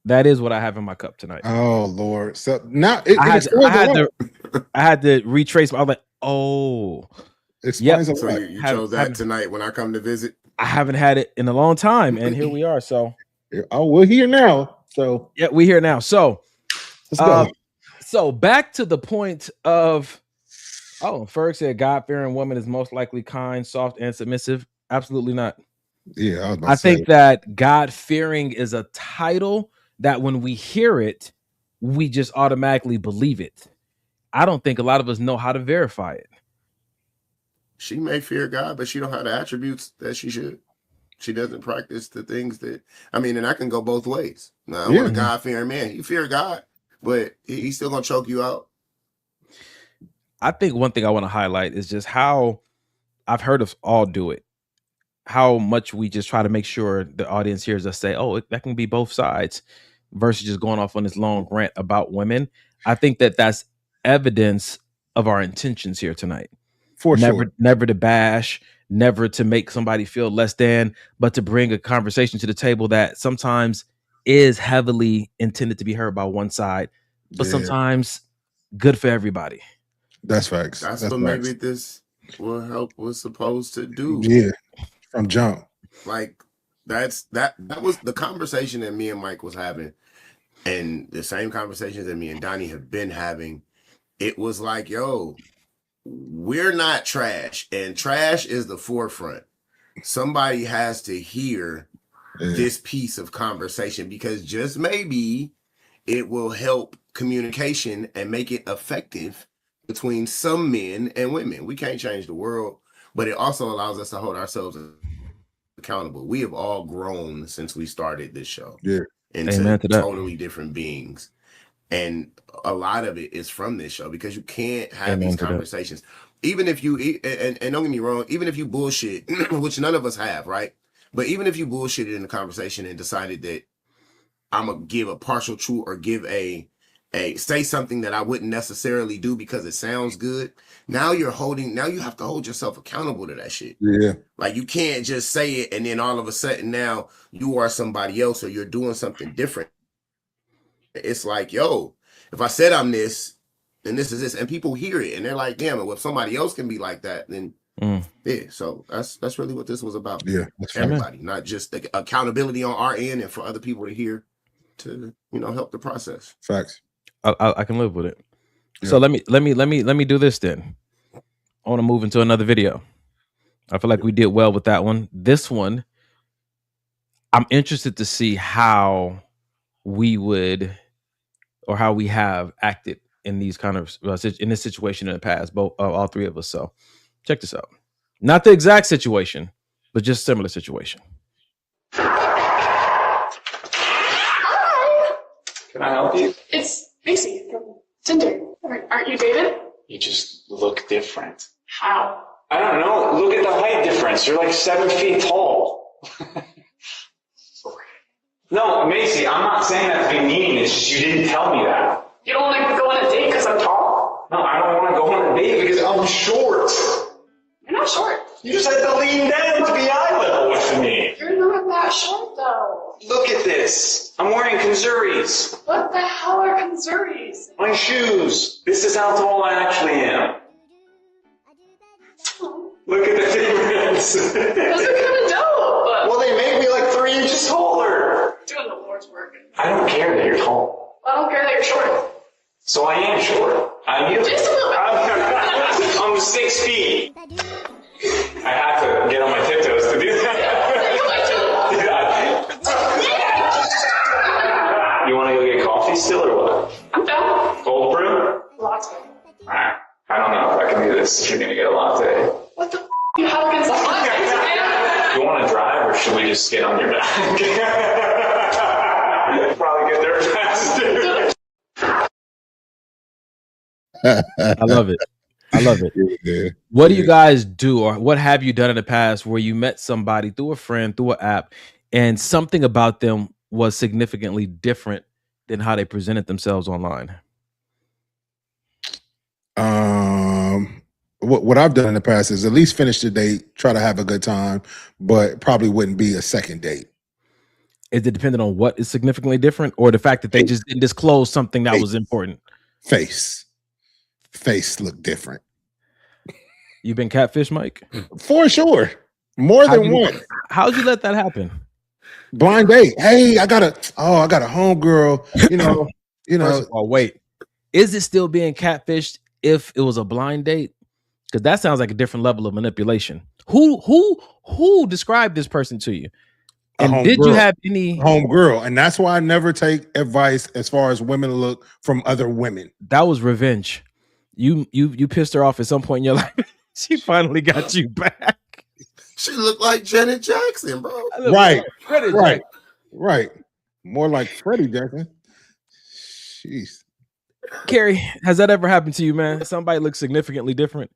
That is what I have in my cup tonight. Oh Lord! So now I had to retrace. I was like, oh, explains a lot. So you chose that tonight when I come to visit. I haven't had it in a long time, and here we are. So, we're here now. So yeah, we're here now. So, let's go. So back to the point of, Ferg said God-fearing woman is most likely kind, soft, and submissive. Absolutely not. Yeah, I think that God-fearing is a title that when we hear it, we just automatically believe it. I don't think a lot of us know how to verify it. She may fear God, but she don't have the attributes that she should. She doesn't practice the things that, and I can go both ways. Now, I want a God-fearing man. He fear God, but he's still going to choke you out. I think one thing I want to highlight is just how I've heard us all do it. How much we just try to make sure the audience hears us say, that can be both sides versus just going off on this long rant about women. I think that that's evidence of our intentions here tonight. For sure. Never to bash, never to make somebody feel less than, but to bring a conversation to the table that sometimes is heavily intended to be heard by one side, but Yeah. sometimes good for everybody. That's facts. That's That's what facts. maybe this will help was supposed to do. Yeah, from jump. Like that was the conversation that me and Mike was having, and the same conversations that me and Donnie have been having. It was like, yo, we're not trash, and trash is the forefront. Somebody has to hear this piece of conversation, because just maybe it will help communication and make it effective between some men and women. We can't change the world, but it also allows us to hold ourselves accountable. We have all grown since we started this show into Amen to that. totally different beings. And a lot of it is from this show, because you can't have these conversations. Even if you, and don't get me wrong, even if you bullshit, which none of us have, right? But even if you bullshitted in the conversation and decided that I'm going to give a partial truth or give say something that I wouldn't necessarily do because it sounds good. Now you have to hold yourself accountable to that shit. Yeah. Like, you can't just say it and then all of a sudden now you are somebody else or you're doing something different. It's like, yo, if I said I'm this, then this is this, and people hear it and they're like, damn, if somebody else can be like that, then yeah. So that's really what this was about. Yeah, everybody, not just the accountability on our end, and for other people to hear, to help the process. Facts. I can live with it. Yeah. So let me do this then. I want to move into another video. I feel like we did well with that one. This one, I'm interested to see how we would, or how we have acted in these kind of in this situation in the past, both all three of us. So check this out. Not the exact situation, but just similar situation. Hi. Can I help you? It's Macy from Tinder. Aren't you David? You just look different. How? I don't know. Look at the height difference. You're like 7 feet tall. No, Macy, I'm not saying that to be mean. It's just you didn't tell me that. You don't want to go on a date because I'm tall? No, I don't want to go on a date because I'm short. You're not short. You just had to lean down to be eye level with me. You're not that short, though. Look at this. I'm wearing Kanzuris. What the hell are Kanzuris? My shoes. This is how tall I actually am. Look at the difference. Those are kind of dope. Well, they make me like 3 inches taller. Doing the Lord's work. I don't care that you're tall. I don't care that you're short. So I am short. I'm you. I'm 6 feet. I have to get on my tiptoes to do that. You want to go get coffee still or what? I'm down. Cold brew? Latte. I don't know if I can do this if you're going to get a latte. What the f*** you have against lattes, man? You want to drive or should we just get on your back? Probably get there fast. I love it. I love it. Yeah. What do you guys do, or what have you done in the past where you met somebody through a friend, through an app, and something about them was significantly different than how they presented themselves online? What I've done in the past is at least finish the date, try to have a good time, but probably wouldn't be a second date. Is it dependent on what is significantly different, or the fact that they just didn't disclose something that was important? Face look different. You've been catfish, Mike? For sure. More than one. How'd you let that happen? Blind date. Hey, I got a homegirl, First of all, wait. Is it still being catfished if it was a blind date? Because that sounds like a different level of manipulation. Who described this person to you? And did you have any homegirl? And that's why I never take advice as far as women look from other women. That was revenge. You pissed her off at some point in your life. She finally got you back. She looked like Janet Jackson, bro. Right. More like Freddie Jackson. Jeez. Carrie, has that ever happened to you, man? Somebody looks significantly different?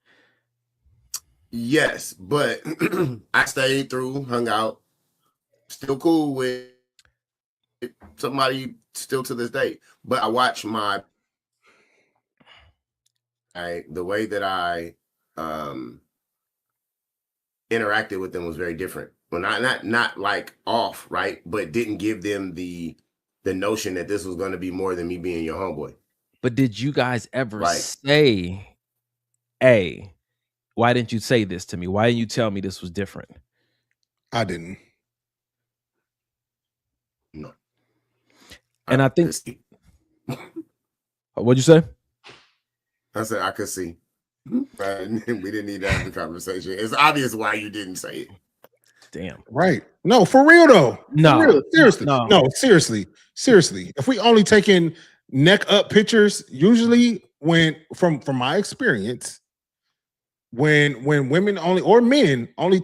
Yes, but I stayed through, hung out, still cool with somebody still to this day. But I watch the way that I interacted with them was very different. Well, not like off, right? But didn't give them the the notion that this was going to be more than me being your homeboy. But did you guys ever Like, say, hey, why didn't you say this to me? Why didn't you tell me this was different? I didn't. no. And I think, could see. what'd you say? I said I could see. Right? We didn't need to have the conversation. It's obvious why you didn't say it. Damn. Right. No, for real though. No, for real. Seriously. no. No, seriously. Seriously. If we only taking neck up pictures, usually when from my experience, when women only or men only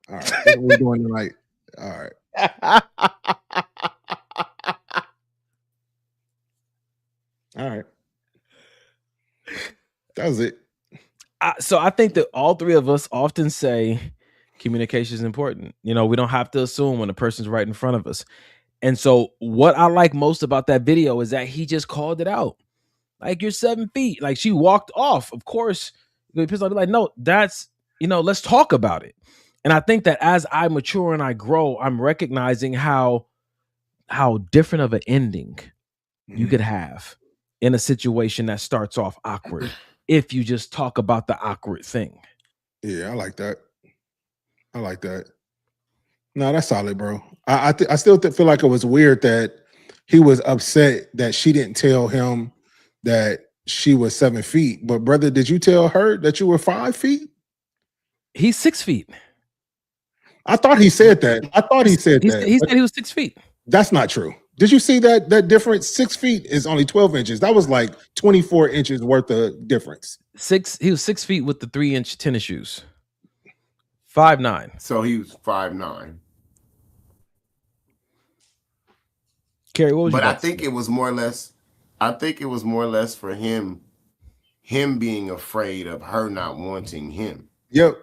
all right, that's what we're doing tonight. All right. All right. That was it. So I think that all three of us often say communication is important. You know, we don't have to assume when a person's right in front of us. And so what I like most about that video is that he just called it out. Like, you're 7 feet. Like, she walked off. Of course, the person will be like, no, that's, let's talk about it. And I think that as I mature and I grow, I'm recognizing how different of an ending you could have in a situation that starts off awkward if you just talk about the awkward thing. Yeah, I like that. I like that. No, that's solid, bro. I still feel like it was weird that he was upset that she didn't tell him that she was 7 feet. But brother, did you tell her that you were 5 feet? He's 6 feet. I thought he said that. He said he was 6 feet. That's not true. Did you see that difference? 6 feet is only 12 inches. That was like 24 inches worth of difference. He was 6 feet with the 3-inch tennis shoes. 5'9". So he was 5'9". Kerry, what was but you I think it was more or less. I think it was more or less for him being afraid of her not wanting him. Yep.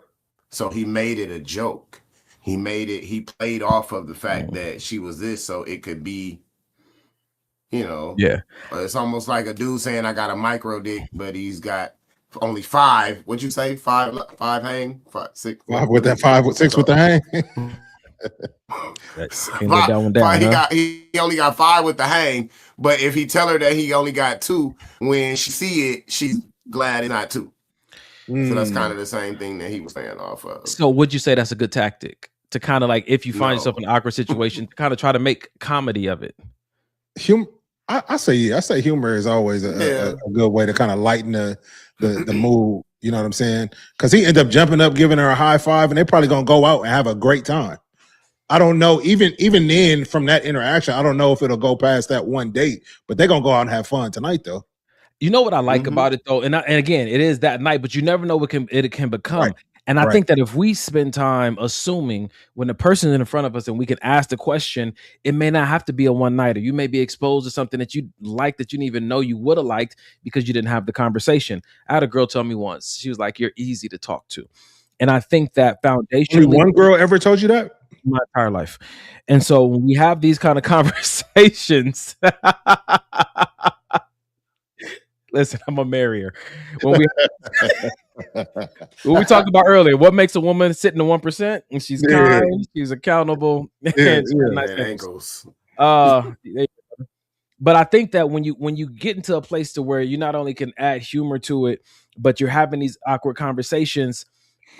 So he made it a joke. He played off of the fact that she was this, so it could be, yeah. It's almost like a dude saying I got a micro dick, but he's got only 5. What'd you say? 5 hang? 5, 6. 5 with that 5 with 6 with the hang. He only got 5 with the hang, but if he tell her that he only got 2, when she see it, she's glad it's not 2. So that's kind of the same thing that he was saying off of. So would you say that's a good tactic to kind of like, if you find yourself in an awkward situation, to kind of try to make comedy of it? I say humor is always a good way to kind of lighten the mood. You know what I'm saying? Because he ended up jumping up, giving her a high five, and they're probably gonna go out and have a great time. I don't know. Even then, from that interaction, I don't know if it'll go past that one date, but they're gonna go out and have fun tonight, though. You know what I like about it, though, and again, it is that night, but you never know what it can become. Right. And I think that if we spend time assuming when the person is in front of us and we can ask the question, it may not have to be a one-nighter. You may be exposed to something that you like that you didn't even know you would have liked because you didn't have the conversation. I had a girl tell me once, she was like, "You're easy to talk to," and I think that foundationally, only one girl ever told you that? My entire life. And so when we have these kind of conversations. Listen, I'm a marrier. When we talked about earlier, what makes a woman sit in the 1%? And she's kind, she's accountable, and nice ankles. But I think that when you get into a place to where you not only can add humor to it, but you're having these awkward conversations,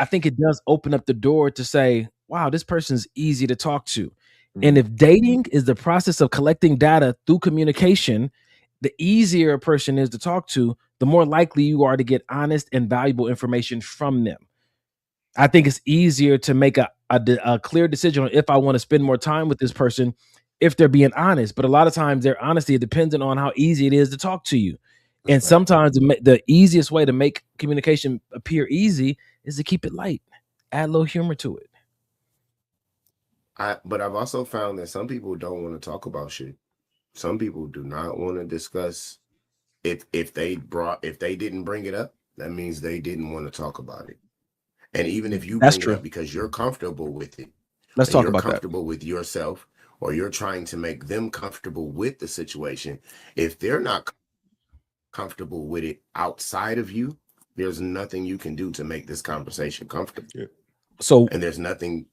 I think it does open up the door to say, wow, this person's easy to talk to. And if dating is the process of collecting data through communication, the easier a person is to talk to, the more likely you are to get honest and valuable information from them. I think it's easier to make a clear decision on if I want to spend more time with this person if they're being honest. But a lot of times their honesty is dependent on how easy it is to talk to you. And sometimes the easiest way to make communication appear easy is to keep it light, add a little humor to it. But I've also found that some people don't want to talk about shit. Some people do not want to discuss if they didn't bring it up, that means they didn't want to talk about it. And even if you bring it up because you're comfortable with it, let's talk about that. You're comfortable with yourself, or you're trying to make them comfortable with the situation. If they're not comfortable with it outside of you, there's nothing you can do to make this conversation comfortable. So, and there's nothing.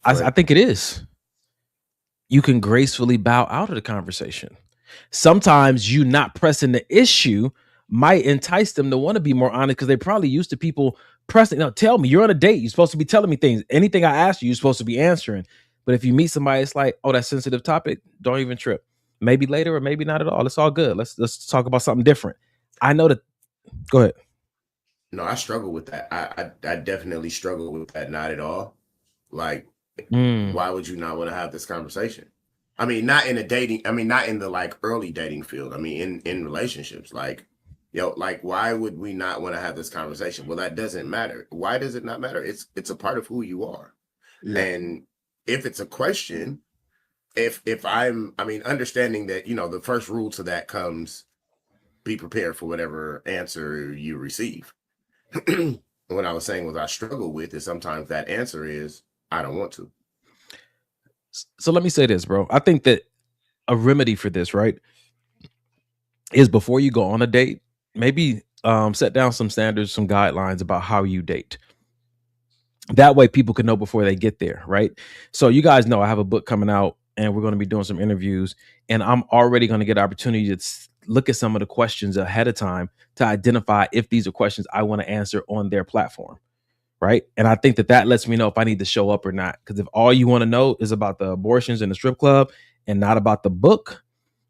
I think it is. you can gracefully bow out of the conversation. Sometimes you not pressing the issue might entice them to want to be more honest because they're probably used to people pressing. No, tell me, you're on a date. You're supposed to be telling me things. Anything I ask you, you're supposed to be answering. But if you meet somebody, it's like, oh, that sensitive topic, don't even trip. Maybe later or maybe not at all. It's all good. Let's talk about something different. I know that. Go ahead. No, I struggle with that. I definitely struggle with that. Not at all. Like, why would you not want to have this conversation? I mean, not in a dating. I mean, not in the like early dating field. I mean, in relationships, like, like why would we not want to have this conversation? Well, that doesn't matter. Why does it not matter? It's a part of who you are. Yeah. And if it's a question, if I'm, I mean, understanding that, the first rule to that comes, be prepared for whatever answer you receive. What I was saying was I struggle with is sometimes that answer is, I don't want to. So let me say this, bro. I think that a remedy for this, right, is before you go on a date, maybe set down some standards, some guidelines about how you date. That way people can know before they get there, right? So you guys know I have a book coming out and we're going to be doing some interviews, and I'm already going to get opportunity to look at some of the questions ahead of time to identify if these are questions I want to answer on their platform. Right. And I think that lets me know if I need to show up or not. Because if all you want to know is about the abortions in the strip club and not about the book,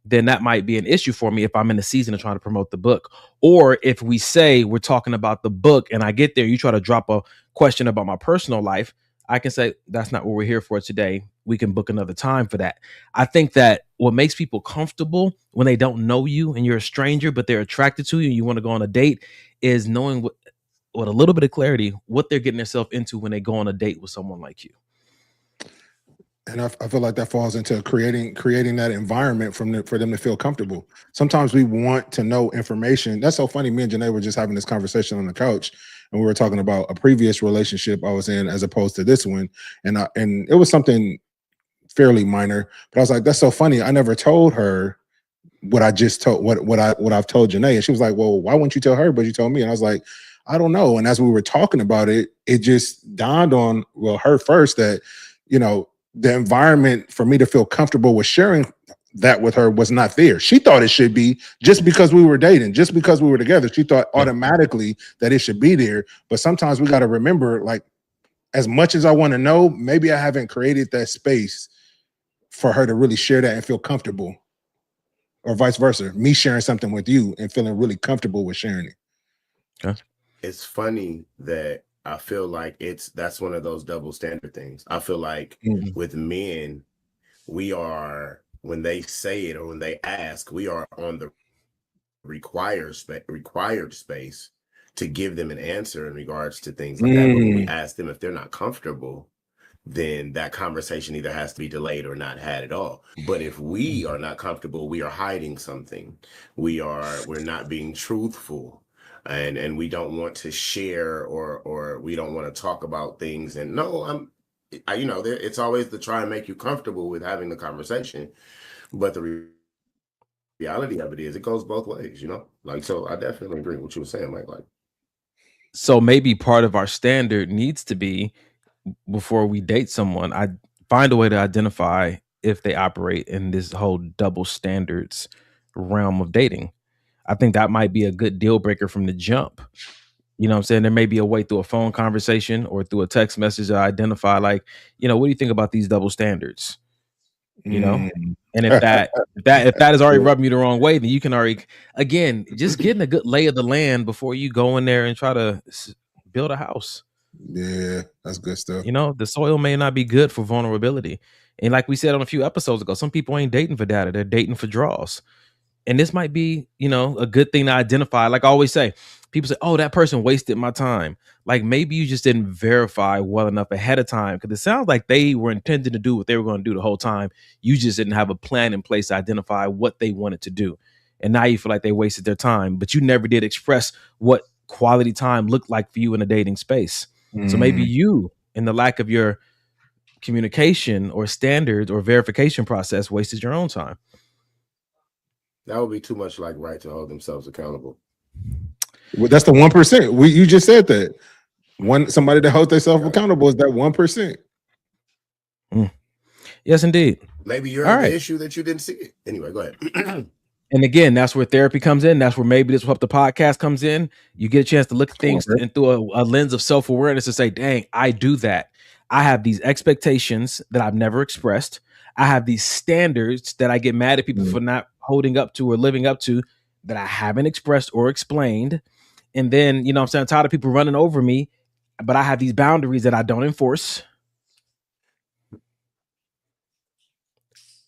then that might be an issue for me if I'm in the season of trying to promote the book. Or if we say we're talking about the book and I get there, you try to drop a question about my personal life, I can say, that's not what we're here for today. We can book another time for that. I think that what makes people comfortable when they don't know you and you're a stranger, but they're attracted to you and you want to go on a date is knowing with a little bit of clarity what they're getting themselves into when they go on a date with someone like you. And I feel like that falls into creating that environment for them to feel comfortable. Sometimes we want to know information. That's so funny. Me and Janae were just having this conversation on the couch, and we were talking about a previous relationship I was in as opposed to this one, and it was something fairly minor. But I was like, that's so funny. I never told her what I just told what I've told Janae, and she was like, well, why wouldn't you tell her? But you told me, and I was like, I don't know. And as we were talking about it, it just dawned on her first that the environment for me to feel comfortable with sharing that with her was not there. She thought it should be just because we were dating, just because we were together. She thought automatically that it should be there. But sometimes we got to remember, like, as much as I want to know, maybe I haven't created that space for her to really share that and feel comfortable, or vice versa. Me sharing something with you and feeling really comfortable with sharing it. Okay. It's funny that I feel like that's one of those double standard things. I feel like with men, we are, when they say it or when they ask, we are on the required space to give them an answer in regards to things like that. But when we ask them if they're not comfortable, then that conversation either has to be delayed or not had at all. But if we are not comfortable, we are hiding something. We're not being truthful. And we don't want to share or we don't want to talk about things. And no, it's always to try and make you comfortable with having the conversation. But the reality of it is it goes both ways, like, so I definitely agree with what you were saying, Mike. Like, so maybe part of our standard needs to be, before we date someone, I find a way to identify if they operate in this whole double standards realm of dating. I think that might be a good deal breaker from the jump. You know what I'm saying? There may be a way through a phone conversation or through a text message to identify, like, what do you think about these double standards? And if that is already rubbing you the wrong way, then you can already, again, just getting a good lay of the land before you go in there and try to build a house. Yeah, that's good stuff. The soil may not be good for vulnerability. And like we said on a few episodes ago, some people ain't dating for data, they're dating for draws. And this might be, a good thing to identify. Like I always say, people say, oh, that person wasted my time. Like maybe you just didn't verify well enough ahead of time, because it sounds like they were intending to do what they were going to do the whole time. You just didn't have a plan in place to identify what they wanted to do. And now you feel like they wasted their time, but you never did express what quality time looked like for you in a dating space. So maybe you, in the lack of your communication or standards or verification process, wasted your own time. That would be too much like right to hold themselves accountable. Well, that's the 1%. You just said that. Somebody that holds themselves accountable is that 1%. Yes, indeed. Maybe you're All the right. issue that you didn't see it. Anyway, go ahead. And again, that's where therapy comes in. That's where maybe this what the podcast comes in. You get a chance to look at things and through a lens of self-awareness and say, dang, I do that. I have these expectations that I've never expressed. I have these standards that I get mad at people for not holding up to or living up to that I haven't expressed or explained. And then, you know what I'm saying, I'm tired of people running over me, but I have these boundaries that I don't enforce.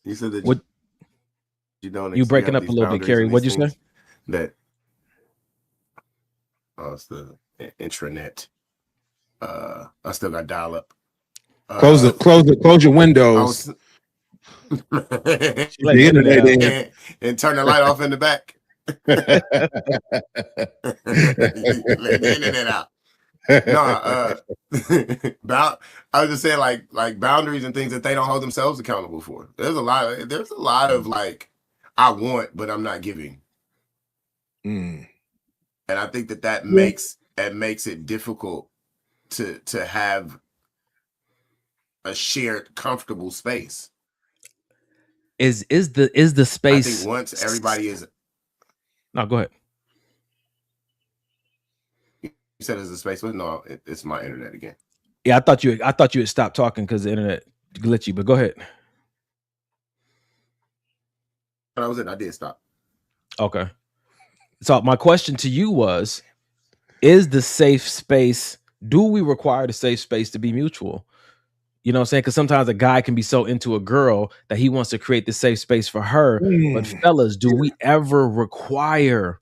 You said that What you don't. you breaking up a little bit, Carrie. What'd you say? That it's the intranet. I still got dial up. Close your windows. The internet and turn the light off in the back. Let the internet out. No, I was just saying like boundaries and things that they don't hold themselves accountable for. There's a lot of like I want, but I'm not giving. And I think that makes it difficult to have a shared comfortable space. Is the space? I think once everybody is. No, go ahead. You said it's a space, but no, it's my internet again. Yeah, I thought you had stopped talking because the internet glitchy. But go ahead. That was it. I did stop. Okay. So my question to you was: is the safe space? Do we require the safe space to be mutual? You know what I'm saying? Because sometimes a guy can be so into a girl that he wants to create the safe space for her. But fellas, do we ever require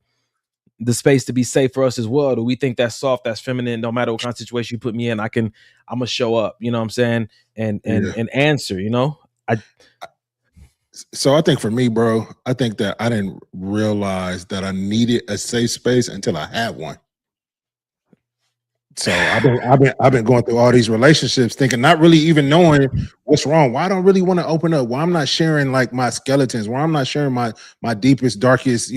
the space to be safe for us as well? Do we think that's soft, that's feminine, no matter what kind of situation you put me in, I'm gonna show up, you know what I'm saying? And answer, you know? So I think for me, bro, I think that I didn't realize that I needed a safe space until I had one. So I've been going through all these relationships thinking, not really even knowing what's wrong. Why I don't really want to open up? Why I'm not sharing like my skeletons? Why I'm not sharing my deepest, darkest,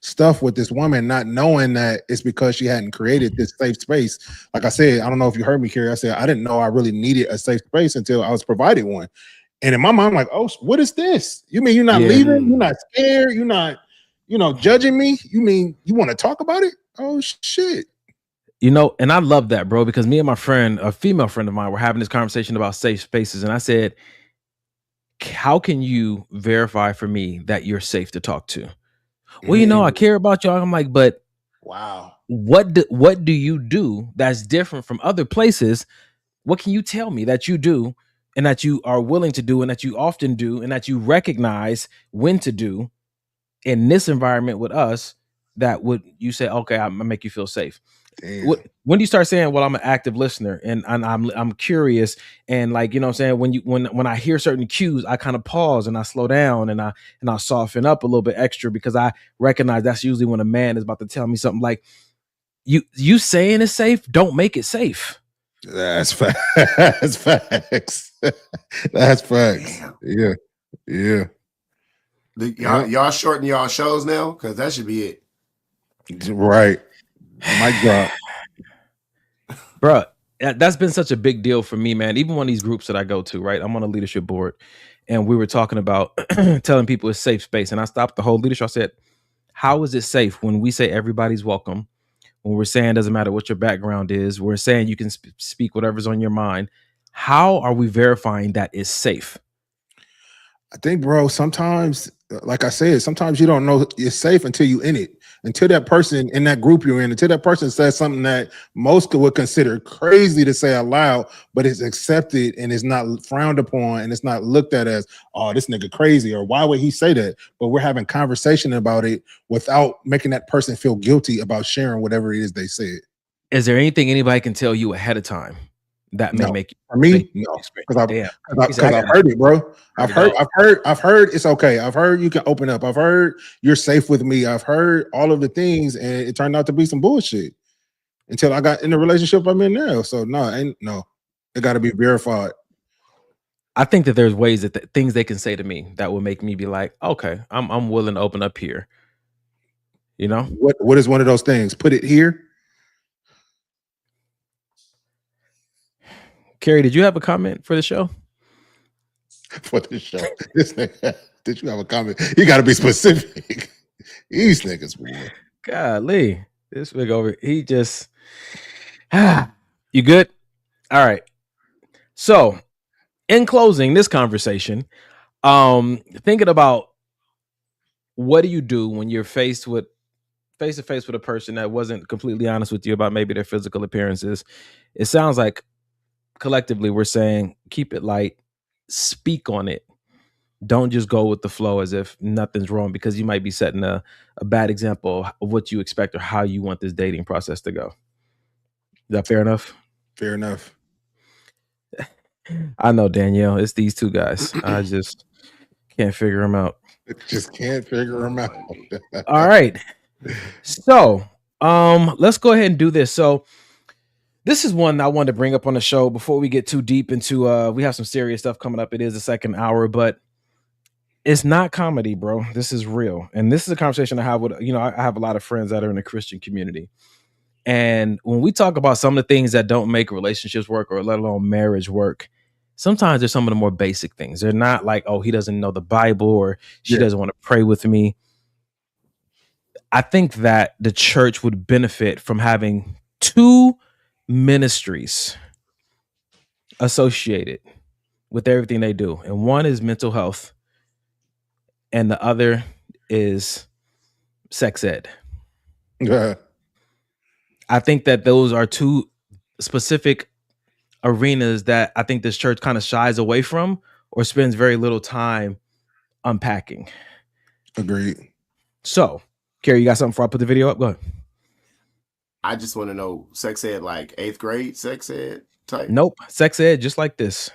stuff with this woman, not knowing that it's because she hadn't created this safe space. Like I said, I don't know if you heard me, Carrie. I said I didn't know I really needed a safe space until I was provided one. And in my mind, I'm like, oh, what is this? You mean you're not leaving? You're not scared? You're not, judging me? You mean you want to talk about it? Oh shit. And I love that, bro, because me and my friend, a female friend of mine, were having this conversation about safe spaces. And I said, how can you verify for me that you're safe to talk to? Well, I care about y'all. I'm like, but wow, what do you do that's different from other places? What can you tell me that you do and that you are willing to do and that you often do and that you recognize when to do in this environment with us that would you say, okay, I'm gonna make you feel safe? When do you start saying, well, I'm an active listener and I'm curious, and like, you know what I'm saying, when I hear certain cues, I kind of pause and I slow down and I soften up a little bit extra because I recognize that's usually when a man is about to tell me something. Like you saying it's safe, don't make it safe. That's facts. That's facts. That's facts. Damn. Yeah. Y'all shorten y'all shows now, because that should be it. Right. Mic drop. Bro, that's been such a big deal for me, man. Even one of these groups that I go to, right? I'm on a leadership board, and we were talking about telling people it's safe space. And I stopped the whole leadership. I said, how is it safe when we say everybody's welcome? When we're saying doesn't matter what your background is, we're saying you can speak whatever's on your mind. How are we verifying that it's safe? I think, bro, sometimes, like I said, sometimes you don't know it's safe until you in it. Until that person in that group you're in, until that person says something that most would consider crazy to say aloud, but it's accepted and it's not frowned upon and it's not looked at as, oh, this nigga crazy, or why would he say that? But we're having conversation about it without making that person feel guilty about sharing whatever it is they said. Is there anything anybody can tell you ahead of time that may make you? For me, no, because I've heard it, bro. I've heard it's okay. I've heard you can open up. I've heard you're safe with me. I've heard all of the things, and it turned out to be some bullshit until I got in the relationship I'm in now. So no, it got to be verified. I think that there's ways that things they can say to me that will make me be like, okay, I'm willing to open up here. You know, what is one of those things? Put it here. Carrie, did you have a comment for the show? for the show. This nigga, did you have a comment? You got to be specific. These niggas, boy. Golly, this big over. He just. You good? All right. So, in closing this conversation, thinking about what do you do when you're face to face with a person that wasn't completely honest with you about maybe their physical appearances. It sounds like collectively we're saying keep it light, speak on it. Don't just go with the flow as if nothing's wrong, because you might be setting a bad example of what you expect or how you want this dating process to go. Is that fair enough? Fair enough. I know, Danielle. It's these two guys. I just can't figure them out. Just can't figure them out. All right. So, let's go ahead and do this. So, this is one I wanted to bring up on the show before we get too deep into. We have some serious stuff coming up. It is the second hour, but it's not comedy, bro. This is real, and this is a conversation I have with I have a lot of friends that are in the Christian community, and when we talk about some of the things that don't make relationships work, or let alone marriage work, sometimes they're some of the more basic things. They're not like, oh, he doesn't know the Bible, or she doesn't want to pray with me. I think that the church would benefit from having two ministries associated with everything they do. And one is mental health, and the other is sex ed. Yeah. I think that those are two specific arenas that I think this church kind of shies away from or spends very little time unpacking. Agreed. So, Kerry, you got something before I put the video up? Go ahead. I just want to know, sex ed, like 8th grade sex ed type? Nope. Sex ed, just like this.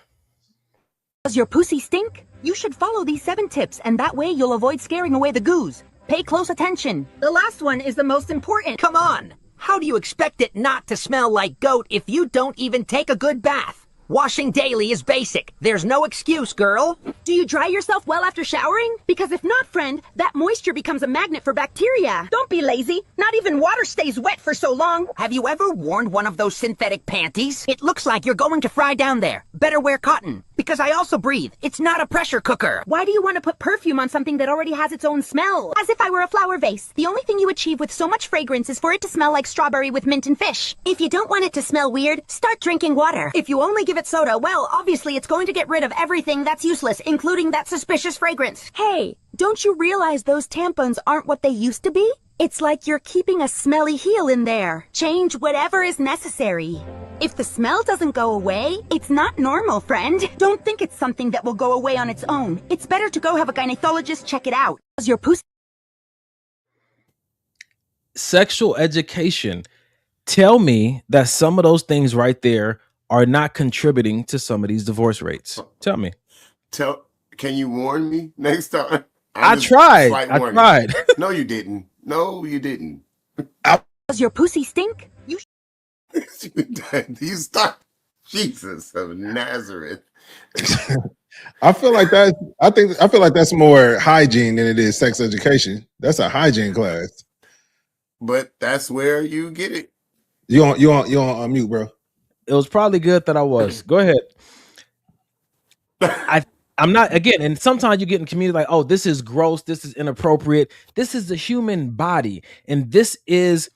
Does your pussy stink? You should follow these 7 tips, and that way you'll avoid scaring away the goose. Pay close attention. The last one is the most important. Come on! How do you expect it not to smell like goat if you don't even take a good bath? Washing daily is basic. There's no excuse, girl. Do you dry yourself well after showering? Because if not, friend, that moisture becomes a magnet for bacteria. Don't be lazy. Not even water stays wet for so long. Have you ever worn one of those synthetic panties? It looks like you're going to fry down there. Better wear cotton. Because I also breathe. It's not a pressure cooker. Why do you want to put perfume on something that already has its own smell? As if I were a flower vase. The only thing you achieve with so much fragrance is for it to smell like strawberry with mint and fish. If you don't want it to smell weird, start drinking water. If you only give it soda, well, obviously it's going to get rid of everything that's useless, including that suspicious fragrance. Hey, don't you realize those tampons aren't what they used to be? It's like you're keeping a smelly heel in there. Change whatever is necessary. If the smell doesn't go away, it's not normal, friend. Don't think it's something that will go away on its own. It's better to go have a gynecologist check it out. Does your pussy... Sexual education. Tell me that some of those things right there are not contributing to some of these divorce rates. Tell me. Can you warn me next time? I tried. No, you didn't. No, you didn't. Does your pussy stink? You stop. Jesus of Nazareth. I feel like that's more hygiene than it is sex education. That's a hygiene class. But that's where you get it. You on mute, bro. It was probably good that I was. Go ahead. I'm not, again, and sometimes you get in community like, oh, this is gross, this is inappropriate. This is the human body. And this is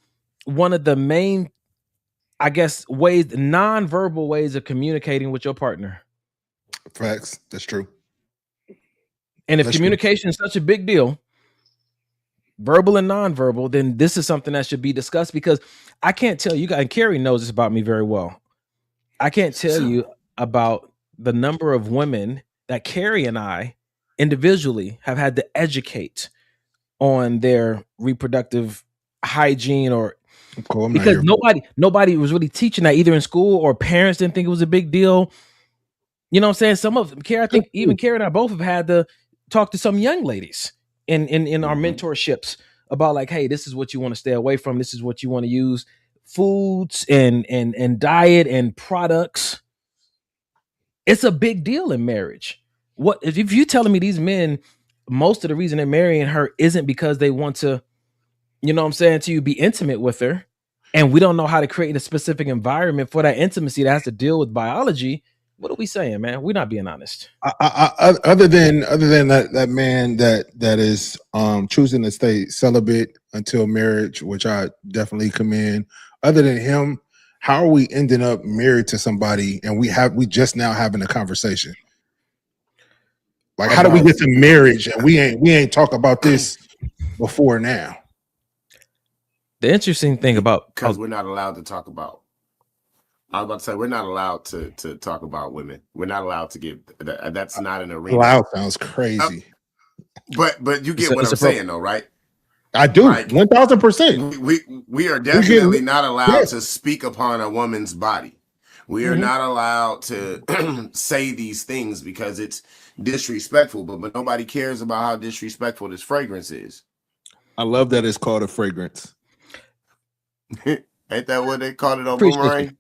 one of the main, I guess, ways, non-verbal ways of communicating with your partner. Facts. That's true. And if communication is such a big deal, verbal and non-verbal, then this is something that should be discussed, because I can't tell you guys, and Carrie knows this about me very well. I can't tell you about the number of women that Carrie and I individually have had to educate on their reproductive hygiene, or because nobody was really teaching that either in school, or parents didn't think it was a big deal. You know what I'm saying? Some of them, I think even Carrie and I both have had to talk to some young ladies in our mentorships about like, hey, this is what you want to stay away from. This is what you want to use. Foods and diet and products. It's a big deal in marriage. What if you're telling me these men, most of the reason they're marrying her isn't because they want to, you know what I'm saying, to be intimate with her, and we don't know how to create a specific environment for that intimacy that has to deal with biology, What are we saying, man? We're not being honest. Other than that man that is choosing to stay celibate until marriage, which I definitely commend. Other than him, how are we ending up married to somebody and we just now having a conversation? Like, how do we get to marriage and we ain't talk about this before now? The interesting thing about because we're not allowed to talk about. I was about to say we're not allowed to talk about women. We're not allowed to give that's not an arena. Loud sounds crazy. But you get what I'm saying though, right? I do. Like, 1000%. We are definitely not allowed to speak upon a woman's body. We are not allowed to say these things because it's disrespectful, but nobody cares about how disrespectful this fragrance is. I love that it's called a fragrance. Ain't that what they called it on Boomerang?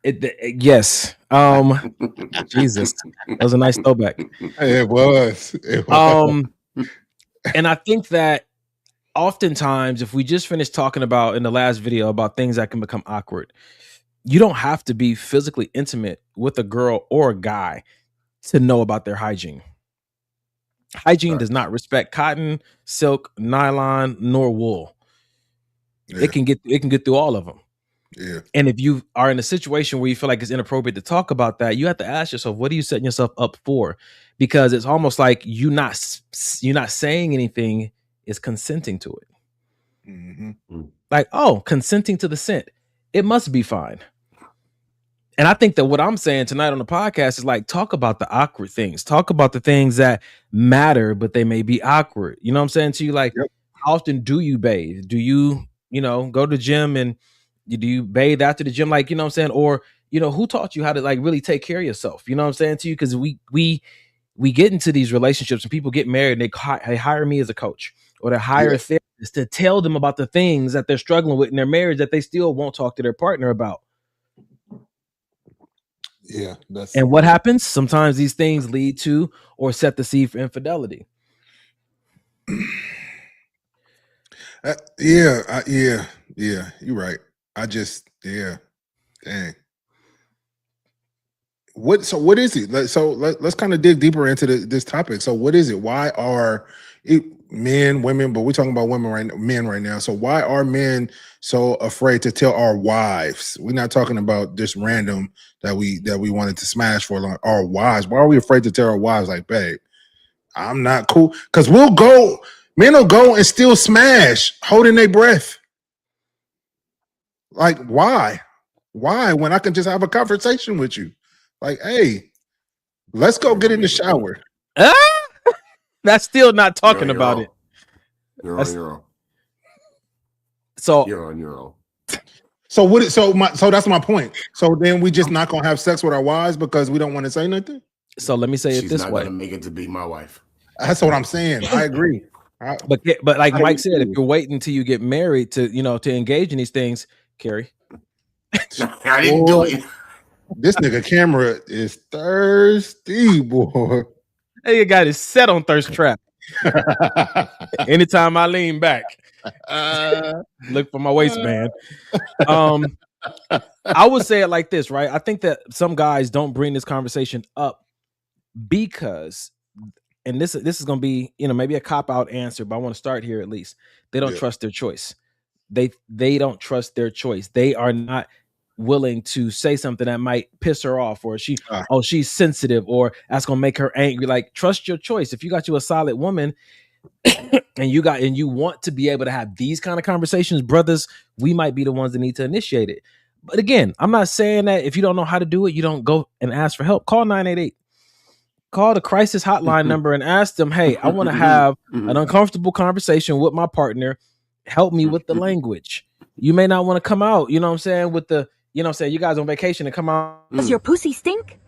Yes. Jesus. That was a nice throwback. It was. And I think that oftentimes if we just finished talking about in the last video about things that can become awkward, you don't have to be physically intimate with a girl or a guy to know about their hygiene. Hygiene does not respect cotton, silk, nylon, nor wool. Yeah. It can get through all of them. Yeah. And if you are in a situation where you feel like it's inappropriate to talk about that, you have to ask yourself, what are you setting yourself up for? Because it's almost like you're not saying anything is consenting to it. Mm-hmm. Like, oh, consenting to the scent. It must be fine. And I think that what I'm saying tonight on the podcast is like, talk about the awkward things. Talk about the things that matter, but they may be awkward. You know what I'm saying to you? Like, how often do you bathe? Do you, go to the gym and do you bathe after the gym? Like, you know what I'm saying? Or, who taught you how to like really take care of yourself? You know what I'm saying to you? Because we get into these relationships and people get married and they hire me as a coach or they hire a therapist to tell them about the things that they're struggling with in their marriage that they still won't talk to their partner about. Yeah. And what happens? Sometimes these things lead to or set the seed for infidelity. Yeah. You're right. Dang. What is it? So let's kind of dig deeper into this topic. So what is it? Why are men, women, but we're talking about men right now. So why are men so afraid to tell our wives? We're not talking about just random that we wanted to smash for long. Our wives. Why are we afraid to tell our wives like, babe, I'm not cool? Because men will go and still smash holding their breath. Like, why? Why when I can just have a conversation with you? Like, hey, let's go get in the shower. That's still not talking about it. You're on your own. So you're on your own. So so that's my point. So then we just not gonna have sex with our wives because we don't want to say nothing. So let me say it this way. She's not gonna make it to be my wife. That's what I'm saying. I agree. But like Mike said, if you're waiting until you get married to to engage in these things, Carrie. I didn't do it. This nigga camera is thirsty, boy. Hey, you got it set on thirst trap. Anytime I lean back, look for my waistband. I would say it like this, right? I think that some guys don't bring this conversation up because, and this is going to be, maybe a cop-out answer, but I want to start here at least. They don't trust their choice. They don't trust their choice. They are not willing to say something that might piss her off, or she's sensitive, or that's gonna make her angry. Like, trust your choice. If you got you a solid woman and you want to be able to have these kind of conversations, brothers, we might be the ones that need to initiate it. But again, I'm not saying that if you don't know how to do it, you don't go and ask for help. Call 988. Call the crisis hotline number and ask them, hey, I want to have an uncomfortable conversation with my partner. Help me with the language. You may not want to come out, you know what I'm saying, with the, you know what I'm saying, you guys on vacation and come out. Does your pussy stink?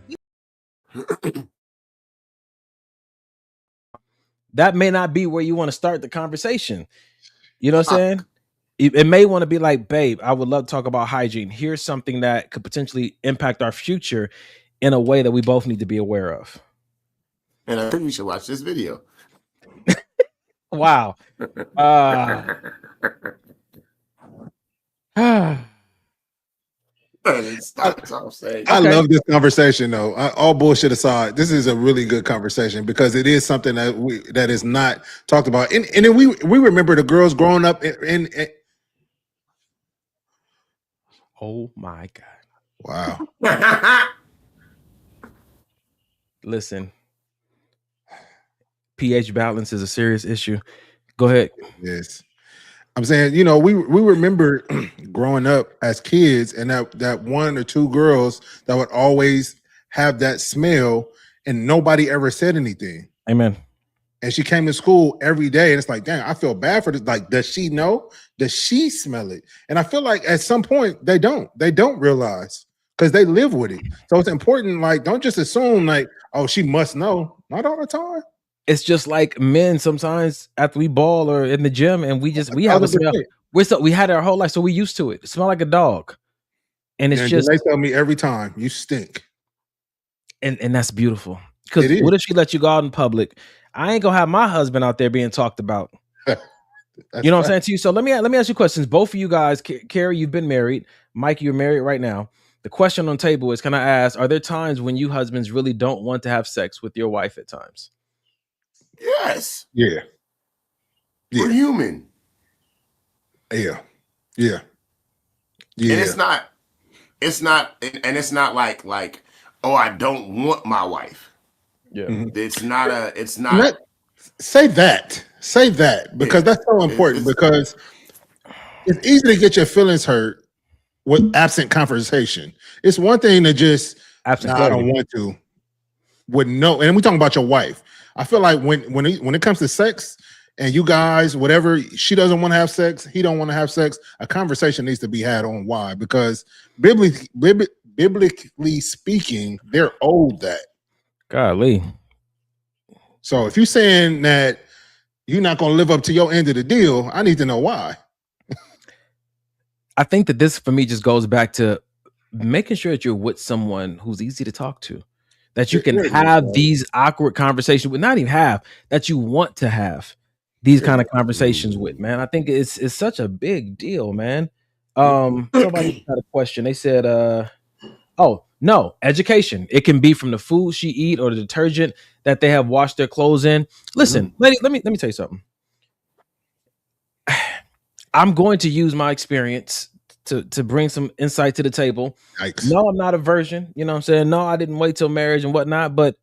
That may not be where you want to start the conversation. You know what I'm saying? It may want to be like, babe, I would love to talk about hygiene. Here's something that could potentially impact our future in a way that we both need to be aware of. And I think you should watch this video. Wow. Stop what I'm saying. I love this conversation, though. All bullshit aside, this is a really good conversation because it is something that is not talked about. And then we remember the girls growing up in Oh my God! wow. Listen, pH balance is a serious issue. Go ahead. Yes. I'm saying, you know, we remember growing up as kids and that one or two girls that would always have that smell and nobody ever said anything. Amen. And she came to school every day and it's like, dang, I feel bad for this. Like, does she know? Does she smell it? And I feel like at some point they don't realize because they live with it. So it's important, like, don't just assume like, oh, she must know. Not all the time. It's just like men sometimes after we ball or in the gym and we have a smell. We had it our whole life, so we used to it. It smell like a dog. And it's just they tell me every time you stink. And that's beautiful. Because what if she let you go out in public? I ain't gonna have my husband out there being talked about. You know what I'm saying to you? So let me ask you questions. Both of you guys, Carrie, you've been married. Mike, you're married right now. The question on the table is, can I ask, are there times when you husbands really don't want to have sex with your wife at times? Yes. Yeah. We're human. Yeah. And it's not like, oh, I don't want my wife. Yeah. It's not say that because that's so important because it's easy to get your feelings hurt with absent conversation. It's one thing to just I don't want to with no, and we're talking about your wife. I feel like when it comes to sex and you guys, whatever, she doesn't want to have sex, he don't want to have sex, a conversation needs to be had on why, because biblically speaking, they're owed that. Golly. So if you're saying that you're not going to live up to your end of the deal, I need to know why. I think that this for me just goes back to making sure that you're with someone who's easy to talk to, that you can have these awkward conversations with, not even have, that you want to have these kind of conversations with, man. I think it's such a big deal, man. Somebody had a question. They said, oh, no, education. It can be from the food she eat or the detergent that they have washed their clothes in. Listen, lady, let me tell you something. I'm going to use my experience to bring some insight to the table. Yikes. No, I'm not a virgin. You know what I'm saying? No, I didn't wait till marriage and whatnot. But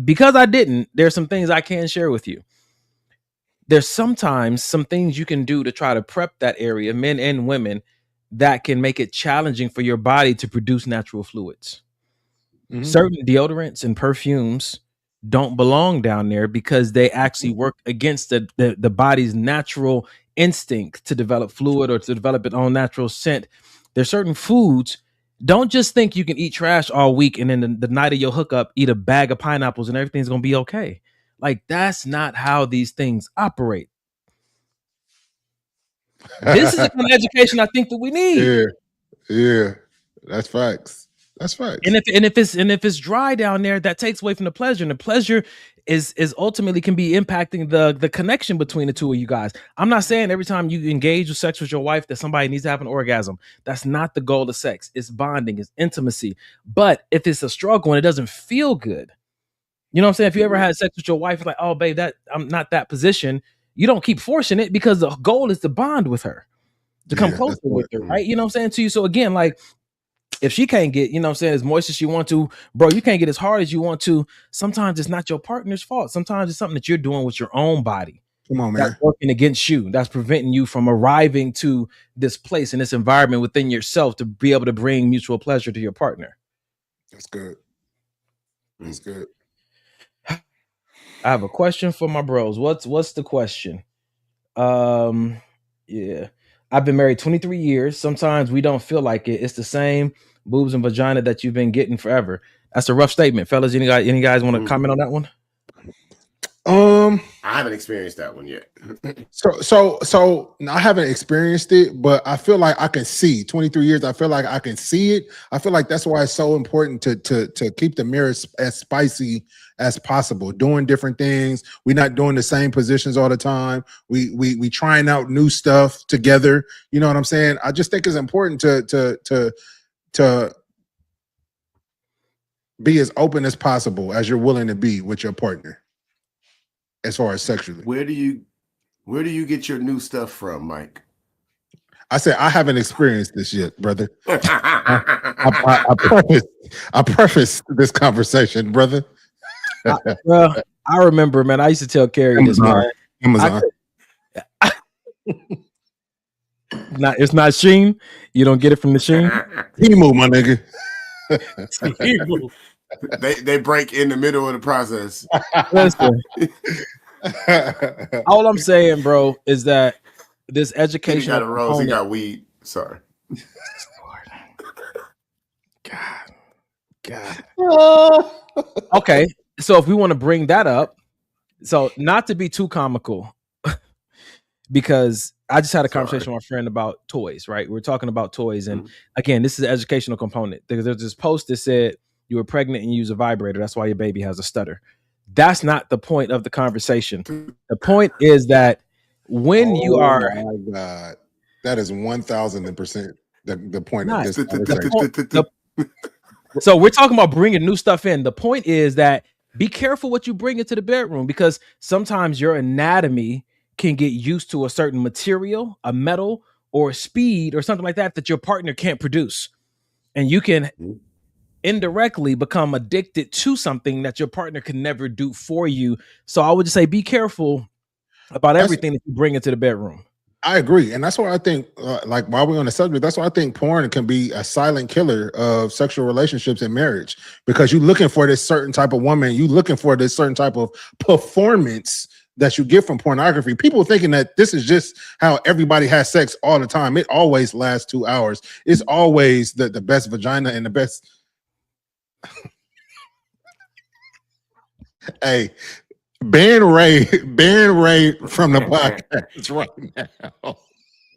because I didn't, there's some things I can share with you. There's sometimes some things you can do to try to prep that area, men and women, that can make it challenging for your body to produce natural fluids. Mm-hmm. Certain deodorants and perfumes don't belong down there because they actually work against the body's natural instinct to develop fluid or to develop its own natural scent. There's certain foods. Don't just think you can eat trash all week and then the night of your hookup, eat a bag of pineapples and everything's going to be okay. Like, that's not how these things operate. This is the kind of education I think that we need. Yeah, that's facts. That's facts. And if it's dry down there, that takes away from the pleasure. And the pleasure is ultimately can be impacting the connection between the two of you guys. I'm not saying every time you engage with sex with your wife that somebody needs to have an orgasm. That's not the goal of sex. It's bonding, it's intimacy. But if it's a struggle and it doesn't feel good, you know what I'm saying? If you ever had sex with your wife, like, oh, babe, that I'm not that position. You don't keep forcing it because the goal is to bond with her, to come closer with her, right? You know what I'm saying to you? So again, like, if she can't get, you know what I'm saying, as moist as she want to, bro, you can't get as hard as you want to. Sometimes it's not your partner's fault. Sometimes it's something that you're doing with your own body. Come on, man. That's working against you. That's preventing you from arriving to this place and this environment within yourself to be able to bring mutual pleasure to your partner. That's good. That's good. I have a question for my bros. What's the question? Yeah. I've been married 23 years. Sometimes we don't feel like it. It's the same boobs and vagina that you've been getting forever. That's a rough statement, fellas. Any guys want to comment on that one? I haven't experienced that one yet. So I haven't experienced it, but I feel like I can see 23 years. I feel like I can see it. I feel like that's why it's so important to keep the marriage as spicy as possible, doing different things. We're not doing the same positions all the time. We trying out new stuff together. You know what I'm saying? I just think it's important to to be as open as possible as you're willing to be with your partner, as far as sexually. Where do you get your new stuff from, Mike? I said I haven't experienced this yet, brother. I prefaced this conversation, brother. Well, I remember, man. I used to tell Carrie this, man. Amazon. It's not Sheen. You don't get it from the Sheen. Temu, my nigga. They break in the middle of the process. Listen, all I'm saying, bro, is that this education. He got a rose. He got weed. Sorry. God. Okay, so if we want to bring that up, so not to be too comical, because I just had a conversation with my friend about toys, right? We're talking about toys, and again, this is an educational component. There's this post that said you were pregnant and you use a vibrator. That's why your baby has a stutter. That's not the point of the conversation. The point is that when you are, oh my God, that is 1,000% the point of this conversation. So we're talking about bringing new stuff in. The point is that be careful what you bring into the bedroom, because sometimes your anatomy can get used to a certain material, a metal, or a speed, or something like that your partner can't produce, and you can indirectly become addicted to something that your partner can never do for you. So I would just say be careful about everything that you bring into the bedroom. I agree, and that's why I think, like, while we're on the subject, that's why I think porn can be a silent killer of sexual relationships and marriage, because you're looking for this certain type of woman, you looking for this certain type of performance that you get from pornography. People thinking that this is just how everybody has sex all the time. It always lasts 2 hours. It's always the best vagina and the best. Hey, ban Ray from the podcast right now.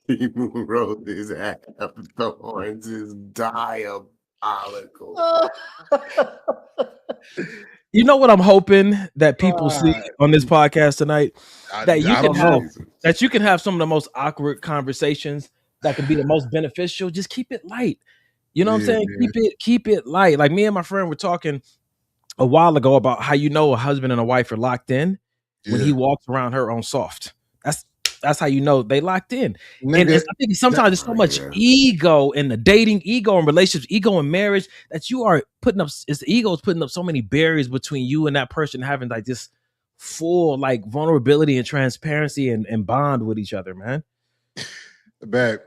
He wrote his ass. The horns is diabolical. You know what I'm hoping that people see on this podcast tonight? That you can have some of the most awkward conversations that can be the most beneficial. Just keep it light. You know what I'm saying? Keep it light. Like me and my friend were talking a while ago about how a husband and a wife are locked in when he walks around her on soft. That's how you know they locked in. And I think sometimes there's so much ego in the dating, ego in relationships, ego in marriage, that you are putting up. The ego is putting up so many barriers between you and that person, having like this full like vulnerability and transparency and bond with each other, man. Bad.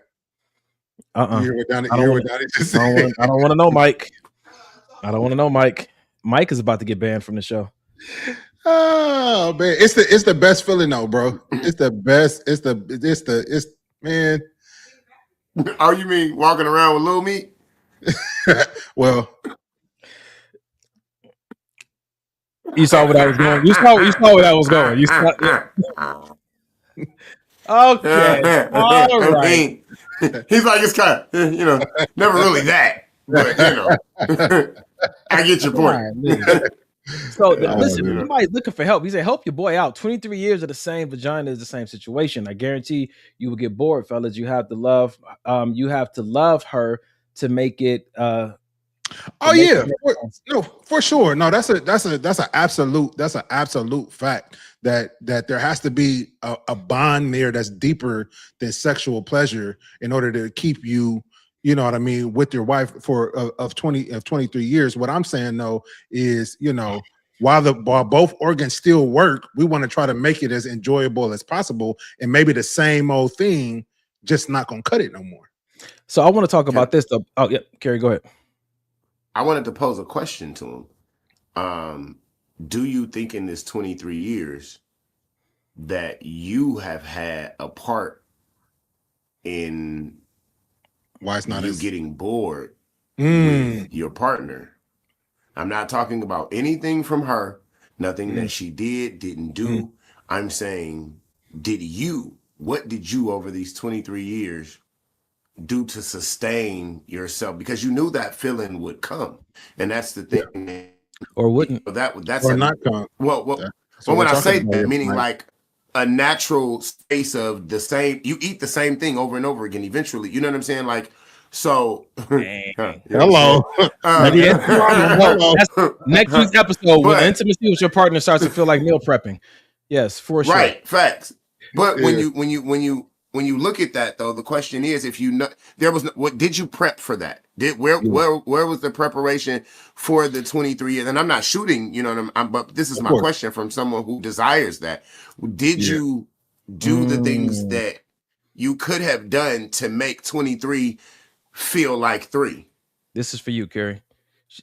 I don't want to know, Mike. I don't want to know, Mike. Mike is about to get banned from the show. Oh man, it's the best feeling though, bro. It's the best. It's man. Oh, you mean walking around with little meat? Well, you saw where that was going. You saw where that was going. You saw, yeah. Okay, all right. He's like, it's kind of, never really that, but I get your point. So listen, somebody's looking for help. He said, help your boy out. 23 years of the same vagina is the same situation. I guarantee you will get bored, fellas. You have to love her to make it for sure. No, that's an absolute fact that there has to be a bond there that's deeper than sexual pleasure in order to keep you, you know what I mean, with your wife for 23 years. What I'm saying though is, while both organs still work, we want to try to make it as enjoyable as possible, and maybe the same old thing just not gonna cut it no more. So I want to talk about this though. Oh yeah, Carrie, go ahead. I wanted to pose a question to him. Do you think in this 23 years that you have had a part in why it's not you getting bored with your partner? I'm not talking about anything from her, nothing that she didn't do. I'm saying, what did you over these 23 years do to sustain yourself? Because you knew that feeling would come. And that's the thing. Or wouldn't. That's or not come. Well, when I say that, meaning like a natural space of the same, you eat the same thing over and over again eventually. You know what I'm saying? Like, So, Dang. Hello. Maybe Maybe that's no, that's next week's episode. When But intimacy with your partner starts to feel like meal prepping. Yes, for sure. right, facts. But when Yeah. you look at that though, the question is, if you know there was what did you prep for that? Where was the preparation for the 23 years? And I'm not shooting, you know what but this is Of my course. question from someone who desires that. Did Yeah. you do the things that you could have done to make 23 feel like 3? This is for you, Carrie.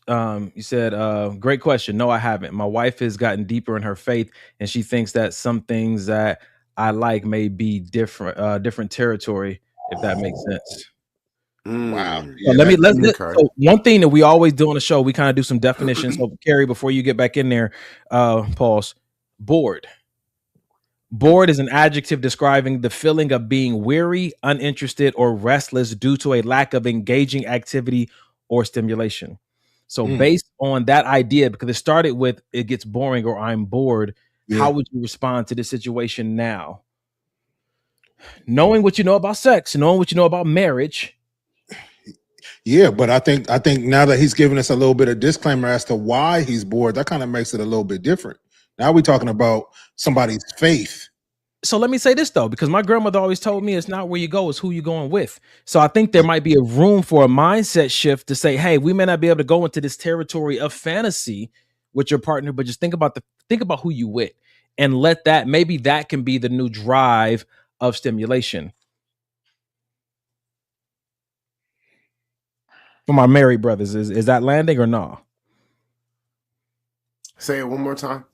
You said, great question. No, I haven't. My wife has gotten deeper in her faith, and she thinks that some things that I like may be different territory, if that makes sense. Wow. Mm. Yeah, So one thing that we always do on the show, we kind of do some definitions. So, Carrie, before you get back in there, pause. Bored. Bored is an adjective describing the feeling of being weary, uninterested, or restless due to a lack of engaging activity or stimulation. So based on that idea, because it started with it gets boring or I'm bored, how would you respond to this situation now? Knowing what you know about sex, knowing what you know about marriage. Yeah, but I think now that he's giving us a little bit of disclaimer as to why he's bored, that kind of makes it a little bit different. Now we're talking about somebody's faith. So let me say this though, because my grandmother always told me it's not where you go, it's who you're going with. So I think there might be a room for a mindset shift to say, hey, we may not be able to go into this territory of fantasy with your partner, but just think about who you with, and let that maybe that can be the new drive of stimulation. For my married brothers, is that landing or no? Say it one more time.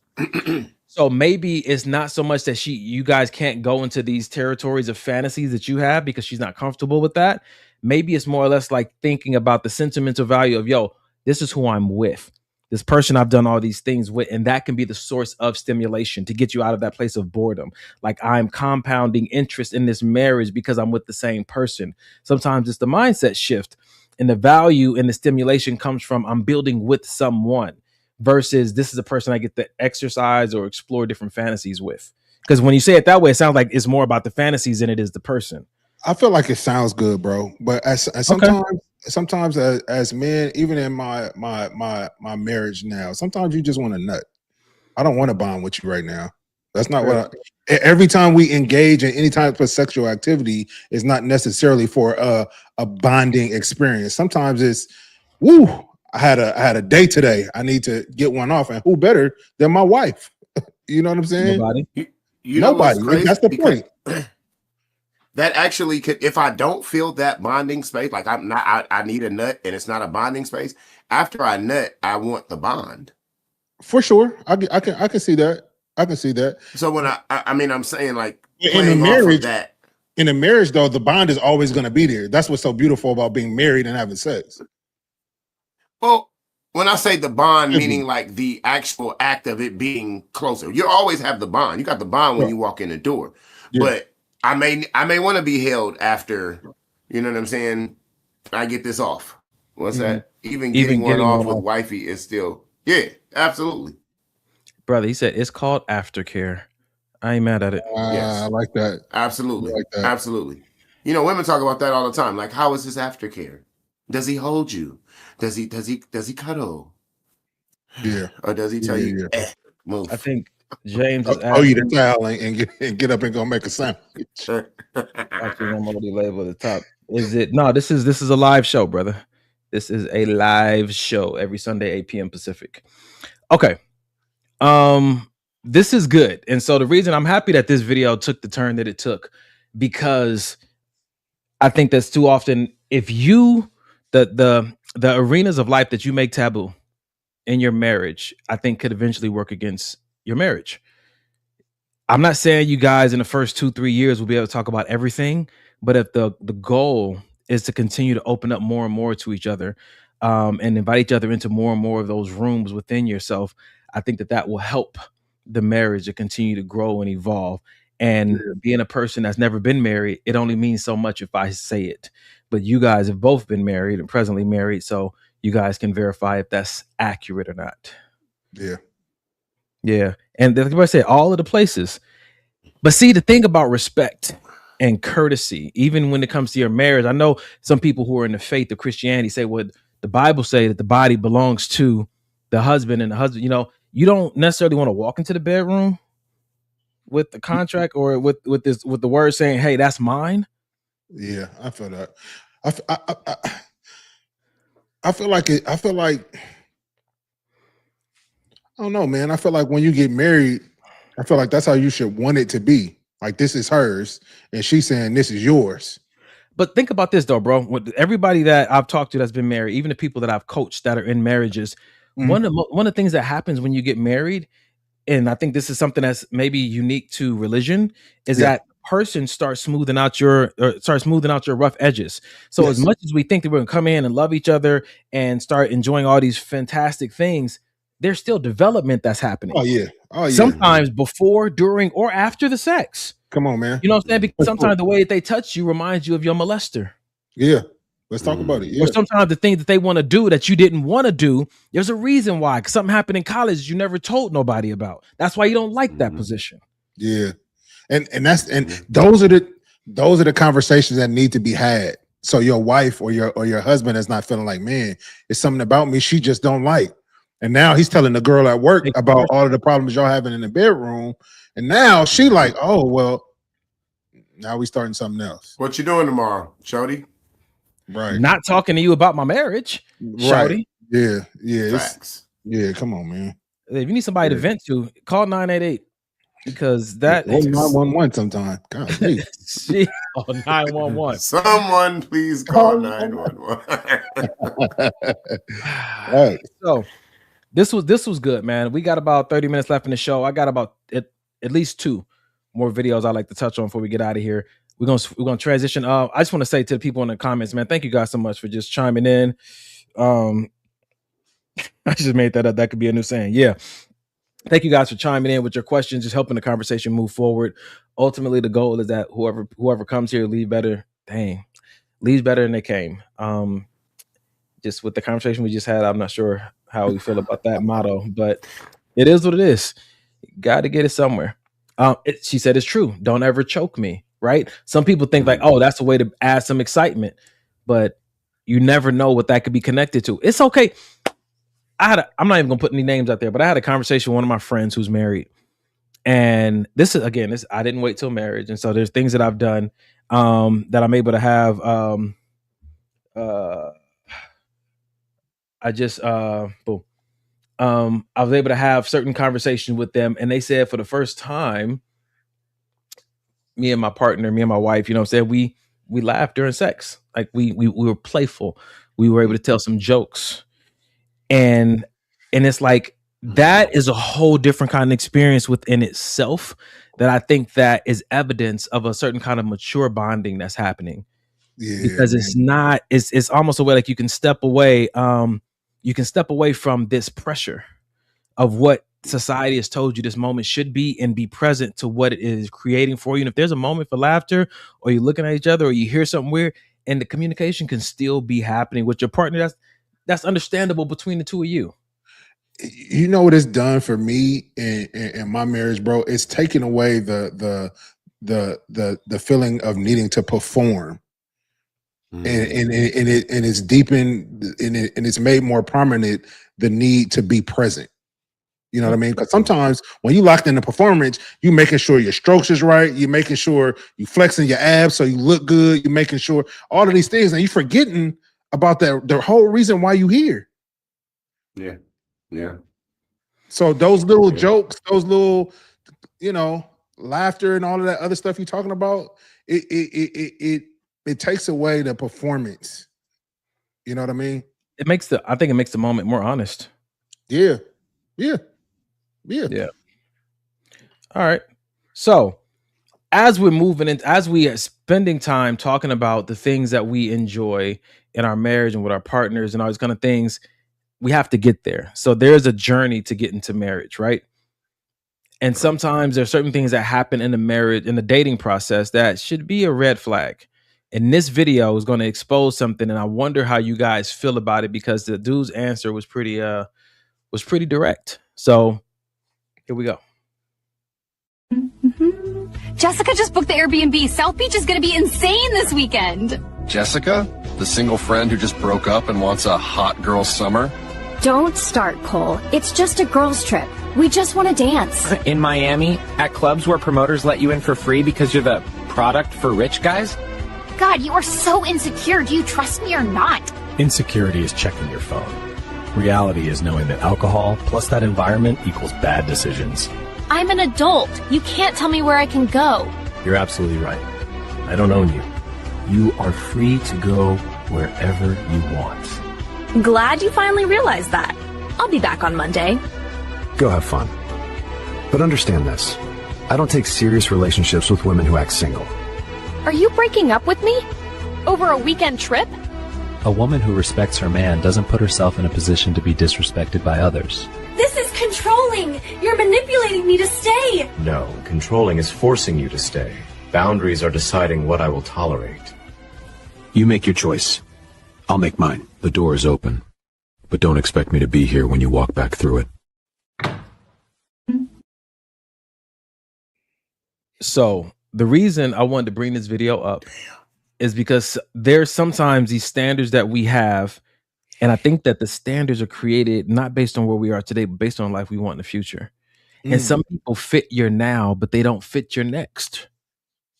So maybe it's not so much that you guys can't go into these territories of fantasies that you have because she's not comfortable with that. Maybe it's more or less like thinking about the sentimental value of, yo, this is who I'm with. This person I've done all these things with, and that can be the source of stimulation to get you out of that place of boredom. Like I'm compounding interest in this marriage because I'm with the same person. Sometimes it's the mindset shift, and the value and the stimulation comes from I'm building with someone versus this is a person I get to exercise or explore different fantasies with. Because when you say it that way, it sounds like it's more about the fantasies than it is the person. I feel like it sounds good, bro. But as sometimes as men, even in my marriage now, sometimes you just want to nut. I don't want to bond with you right now. That's not what every time we engage in any type of sexual activity is not necessarily for a bonding experience. Sometimes it's, woo, I had a day today. I need to get one off, and who better than my wife? You know what I'm saying? Nobody. You know what's Nobody. crazy? That's the point. That actually could, if I don't feel that bonding space, like I need a nut and it's not a bonding space. After I nut, I want the bond. For sure, I can see that. I can see that. So when I'm saying like in a marriage, that. In a marriage though, the bond is always going to be there. That's what's so beautiful about being married and having sex. Well, when I say the bond, meaning like the actual act of it being closer, you always have the bond. You got the bond when you walk in the door, but I may want to be held after, you know what I'm saying? I get this off. What's that? Even getting one off with wifey is still, absolutely. Brother, he said it's called aftercare. I ain't mad at it. I like that. Absolutely. Like that. Absolutely. You know, women talk about that all the time. Like, how is his aftercare? Does he hold you? Does he cuddle? Yeah. Or does he tell you, move? I think James is asking you the towel and get up and go make a sandwich. Actually, one more label at the top. Is it? No, this is a live show, brother. This is a live show every Sunday, 8 p.m. Pacific. Okay. This is good. And so the reason I'm happy that this video took the turn that it took, because I think that's too often, if you the arenas of life that you make taboo in your marriage, I think could eventually work against your marriage. I'm not saying you guys in the first 2-3 years will be able to talk about everything, but if the goal is to continue to open up more and more to each other, and invite each other into more and more of those rooms within yourself, I think that will help the marriage to continue to grow and evolve. And being a person that's never been married, it only means so much if I say it. But you guys have both been married and presently married, so you guys can verify if that's accurate or not. Yeah. Yeah. And like I said, all of the places. But see, the thing about respect and courtesy, even when it comes to your marriage. I know some people who are in the faith of Christianity say what the Bible say, that the body belongs to the husband, and the husband, you don't necessarily want to walk into the bedroom with the contract or with the word saying, "Hey, that's mine." Yeah, I feel that. I feel like it. I feel like, I don't know, man. I feel like when you get married, I feel like that's how you should want it to be. Like, this is hers, and she's saying this is yours. But think about this though, bro. With everybody that I've talked to that's been married, even the people that I've coached that are in marriages, one of the things that happens when you get married, and I think this is something that's maybe unique to religion, is Yeah. that person starts smoothing out your rough edges. So as Yes. much as we think that we're gonna come in and love each other and start enjoying all these fantastic things, there's still development that's happening. Oh yeah. Oh yeah. Sometimes before, during, or after the sex. Come on, man. You know what I'm saying? Because sometimes the way that they touch you reminds you of your molester. Yeah. Let's talk about it. Yeah. Or sometimes the things that they want to do that you didn't want to do, there's a reason why. 'Cause something happened in college you never told nobody about. That's why you don't like that position. Yeah. And those are the conversations that need to be had. So your wife or your husband is not feeling like, man, it's something about me she just don't like. And now he's telling the girl at work about all of the problems y'all having in the bedroom. And now she like, oh, well, now we starting something else. What you doing tomorrow, Shorty? Right. Not talking to you about my marriage, Right. shouty. Yeah. Yeah. Facts. Yeah. Come on, man. If you need somebody to vent to, call 988 because that is 911 sometime. God, hey. 911. Someone please call 911. Right. So this was good, man. We got about 30 minutes left in the show. I got about at least 2 more videos I'd like to touch on before we get out of here. We're gonna transition. I just want to say to the people in the comments, man, thank you guys so much for just chiming in. I just made that up. That could be a new saying. Yeah. Thank you guys for chiming in with your questions, just helping the conversation move forward. Ultimately, the goal is that whoever comes here leaves better than they came. Just with the conversation we just had, I'm not sure how we feel about that motto, but it is what it is. Got to get it somewhere. She said it's true. Don't ever choke me, right? Some people think like, oh, that's a way to add some excitement, but you never know what that could be connected to. It's okay. I'm not even gonna put any names out there, but I had a conversation with one of my friends who's married, and this is again, I didn't wait till marriage, and so there's things that I've done that I'm able to have. I was able to have certain conversations with them, and they said for the first time, me and my partner, me and my wife, you know what I'm saying, we laughed during sex. Like we were playful. We were able to tell some jokes. And it's like that is a whole different kind of experience within itself that I think that is evidence of a certain kind of mature bonding that's happening. Yeah, because it's almost a way like you can step away from this pressure of what society has told you this moment should be, and be present to what it is creating for you. And if there's a moment for laughter, or you're looking at each other, or you hear something weird, and the communication can still be happening with your partner, that's understandable between the two of you. You know what it's done for me in my marriage, bro? It's taken away the feeling of needing to perform. And it's deepened and it's made more prominent the need to be present. You know what I mean? Because sometimes when you locked in the performance, you making sure your strokes is right, you're making sure you flexing your abs so you look good, you're making sure all of these things, and you forgetting about the whole reason why you here. Yeah. Yeah. So those little jokes, those little, laughter and all of that other stuff you're talking about, it takes away the performance. You know what I mean? I think it makes the moment more honest. Yeah. All right. So as we're moving in, as we are spending time talking about the things that we enjoy in our marriage and with our partners and all these kind of things, we have to get there. So there's a journey to get into marriage, right? And sometimes there's certain things that happen in the marriage, in the dating process, that should be a red flag. And this video is going to expose something, and I wonder how you guys feel about it, because the dude's answer was pretty direct. So here we go. Jessica just booked the Airbnb. South Beach is gonna be insane this weekend. Jessica? The single friend who just broke up and wants a hot girl summer? Don't start, Cole. It's just a girls' trip. We just want to dance. In Miami, at clubs where promoters let you in for free because you're the product for rich guys? God, you are so insecure. Do you trust me or not? Insecurity is checking your phone. Reality is knowing that alcohol plus that environment equals bad decisions. I'm an adult. You can't tell me where I can go. You're absolutely right. I don't own you. You are free to go wherever you want. Glad you finally realized that. I'll be back on Monday. Go have fun. But understand this. I don't take serious relationships with women who act single. Are you breaking up with me? Over a weekend trip? A woman who respects her man doesn't put herself in a position to be disrespected by others. This is controlling. You're manipulating me to stay. No, controlling is forcing you to stay. Boundaries are deciding what I will tolerate. You make your choice. I'll make mine. The door is open. But don't expect me to be here when you walk back through it. So the reason I wanted to bring this video up is because there's sometimes these standards that we have, and I think that the standards are created not based on where we are today, but based on life we want in the future. And some people fit your now, but they don't fit your next.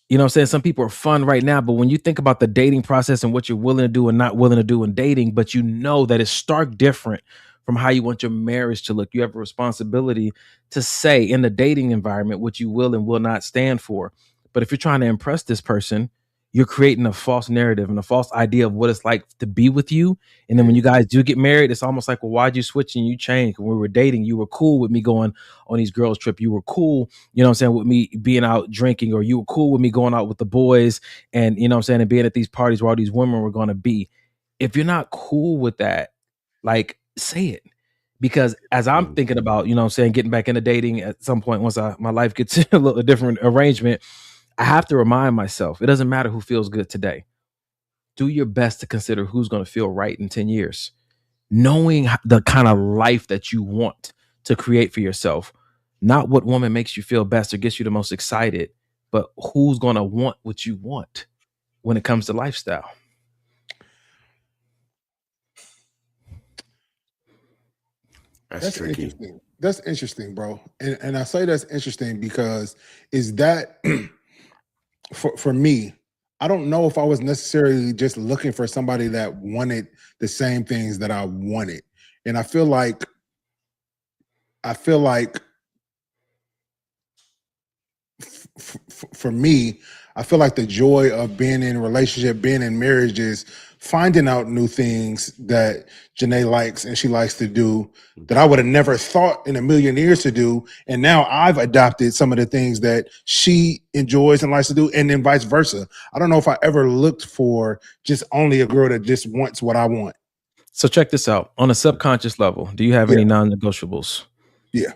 You know what I'm saying? Some people are fun right now, but when you think about the dating process and what you're willing to do and not willing to do in dating, but you know that it's stark different from how you want your marriage to look. You have a responsibility to say in the dating environment what you will and will not stand for. But if you're trying to impress this person, you're creating a false narrative and a false idea of what it's like to be with you. And then when you guys do get married, it's almost like, well, why'd you switch and you changed? When we were dating, you were cool with me going on these girls' trip. You were cool, you know what I'm saying, with me being out drinking, or you were cool with me going out with the boys and, you know what I'm saying, and being at these parties where all these women were going to be. If you're not cool with that, like, say it. Because as I'm thinking about, you know what I'm saying, getting back into dating at some point, once my life gets a little different arrangement, I have to remind myself, it doesn't matter who feels good today. Do your best to consider who's going to feel right in 10 years. Knowing the kind of life that you want to create for yourself, not what woman makes you feel best or gets you the most excited, but who's going to want what you want when it comes to lifestyle. That's tricky. Interesting. That's interesting, bro. And I say that's interesting because is that for me, I don't know if I was necessarily just looking for somebody that wanted the same things that I wanted. And I feel like for me, I feel like the joy of being in a relationship, being in marriage is finding out new things that Janae likes and she likes to do that I would have never thought in a million years to do. And now I've adopted some of the things that she enjoys and likes to do, and then vice versa. I don't know if I ever looked for just only a girl that just wants what I want. So check this out. On a subconscious level, do you have any non-negotiables? Yeah.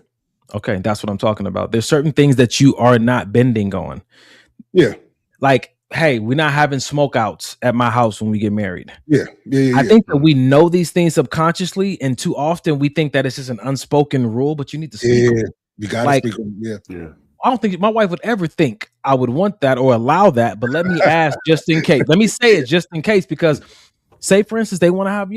Okay, that's what I'm talking about. There's certain things that you are not bending on. Yeah. Like, hey, we're not having smoke outs at my house when we get married. Yeah. I think that we know these things subconsciously, and too often we think that it's just an unspoken rule, but you need to speak. Yeah. You got to speak. Yeah. I don't think my wife would ever think I would want that or allow that, but let me ask just in case. Let me say it just in case, because say, for instance, they want to have,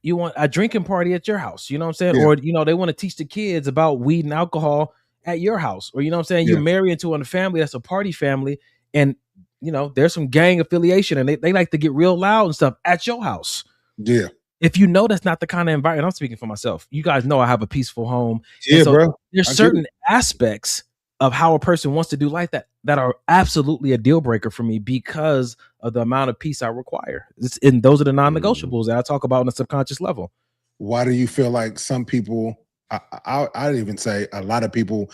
you want a drinking party at your house, you know what I'm saying? Yeah. Or, they want to teach the kids about weed and alcohol at your house, or, you know what I'm saying? You're married into a family that's a party family, and, there's some gang affiliation, and they like to get real loud and stuff at your house. Yeah. If you know that's not the kind of environment, I'm speaking for myself. You guys know I have a peaceful home. Yeah, so bro. There's certain aspects of how a person wants to do life that are absolutely a deal breaker for me because of the amount of peace I require. And those are the non-negotiables that I talk about on a subconscious level. Why do you feel like some people, I'd even say a lot of people,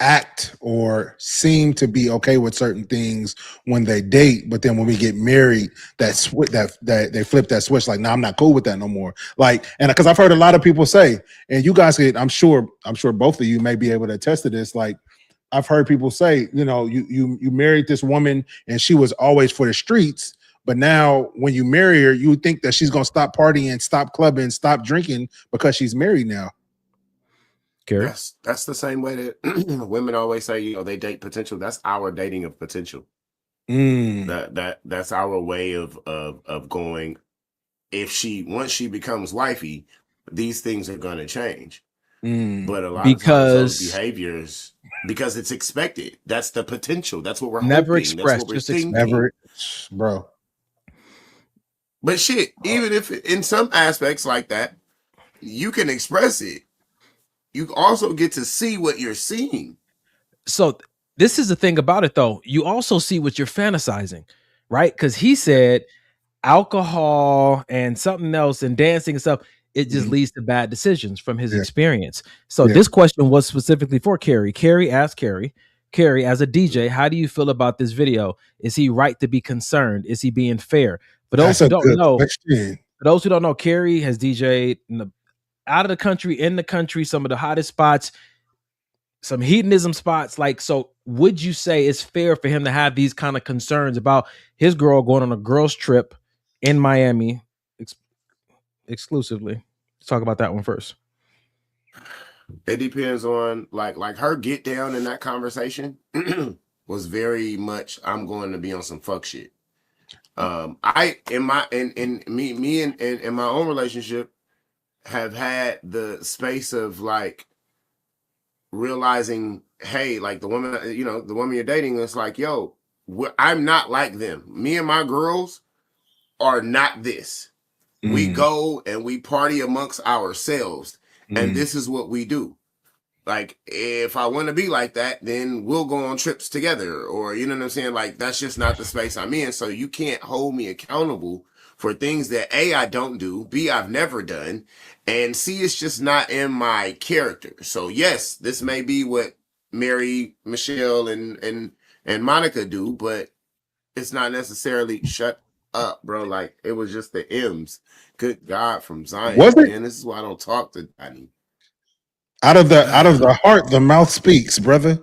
act or seem to be okay with certain things when they date, but then when we get married, that they flip that switch, like, no, I'm not cool with that no more. Like, and because I've heard a lot of people say, and you guys could, I'm sure both of you may be able to attest to this, like, I've heard people say, you married this woman and she was always for the streets, but now when you marry her, you think that she's gonna stop partying, stop clubbing, stop drinking because she's married now. Carrie? That's the same way that women always say, you know, they date potential. That's our dating of potential. That's our way of going. If once she becomes wifey, these things are gonna change. But a lot of times those behaviors, because it's expected. That's the potential. That's what we're never hoping. That's expressed, what we're just thinking. never, bro. But shit, even if in some aspects like that, you can express it. You also get to see what you're seeing. So this is the thing about it, though. You also see what you're fantasizing, right? Because he said alcohol and something else and dancing and stuff, it just leads to bad decisions from his experience. So this question was specifically for Carrie. Carrie asked Carrie, as a DJ, how do you feel about this video? Is he right to be concerned? Is he being fair? For those who don't know, Carrie has DJ'd out of the country, in the country, some of the hottest spots, some hedonism spots. Like, so would you say it's fair for him to have these kind of concerns about his girl going on a girls trip in Miami exclusively? Let's talk about that one first. It depends on like her get down in that conversation was very much, I'm going to be on some fuck shit. I in my own relationship have had the space of like realizing, hey, like the woman you're dating, it's like, yo, I'm not like them. Me and my girls are not this. We go and we party amongst ourselves, and this is what we do. Like, if I want to be like that, then we'll go on trips together, or you know what I'm saying? Like, that's just not the space I'm in. So you can't hold me accountable for things that A, I don't do, B, I've never done, and C, it's just not in my character. So yes, this may be what Mary, Michelle, and Monica do, but it's not necessarily shut up, bro. Like, it was just the M's. Good God, from Zion. Was it? Man, this is why I don't talk to Donnie. Out of the heart, the mouth speaks, brother.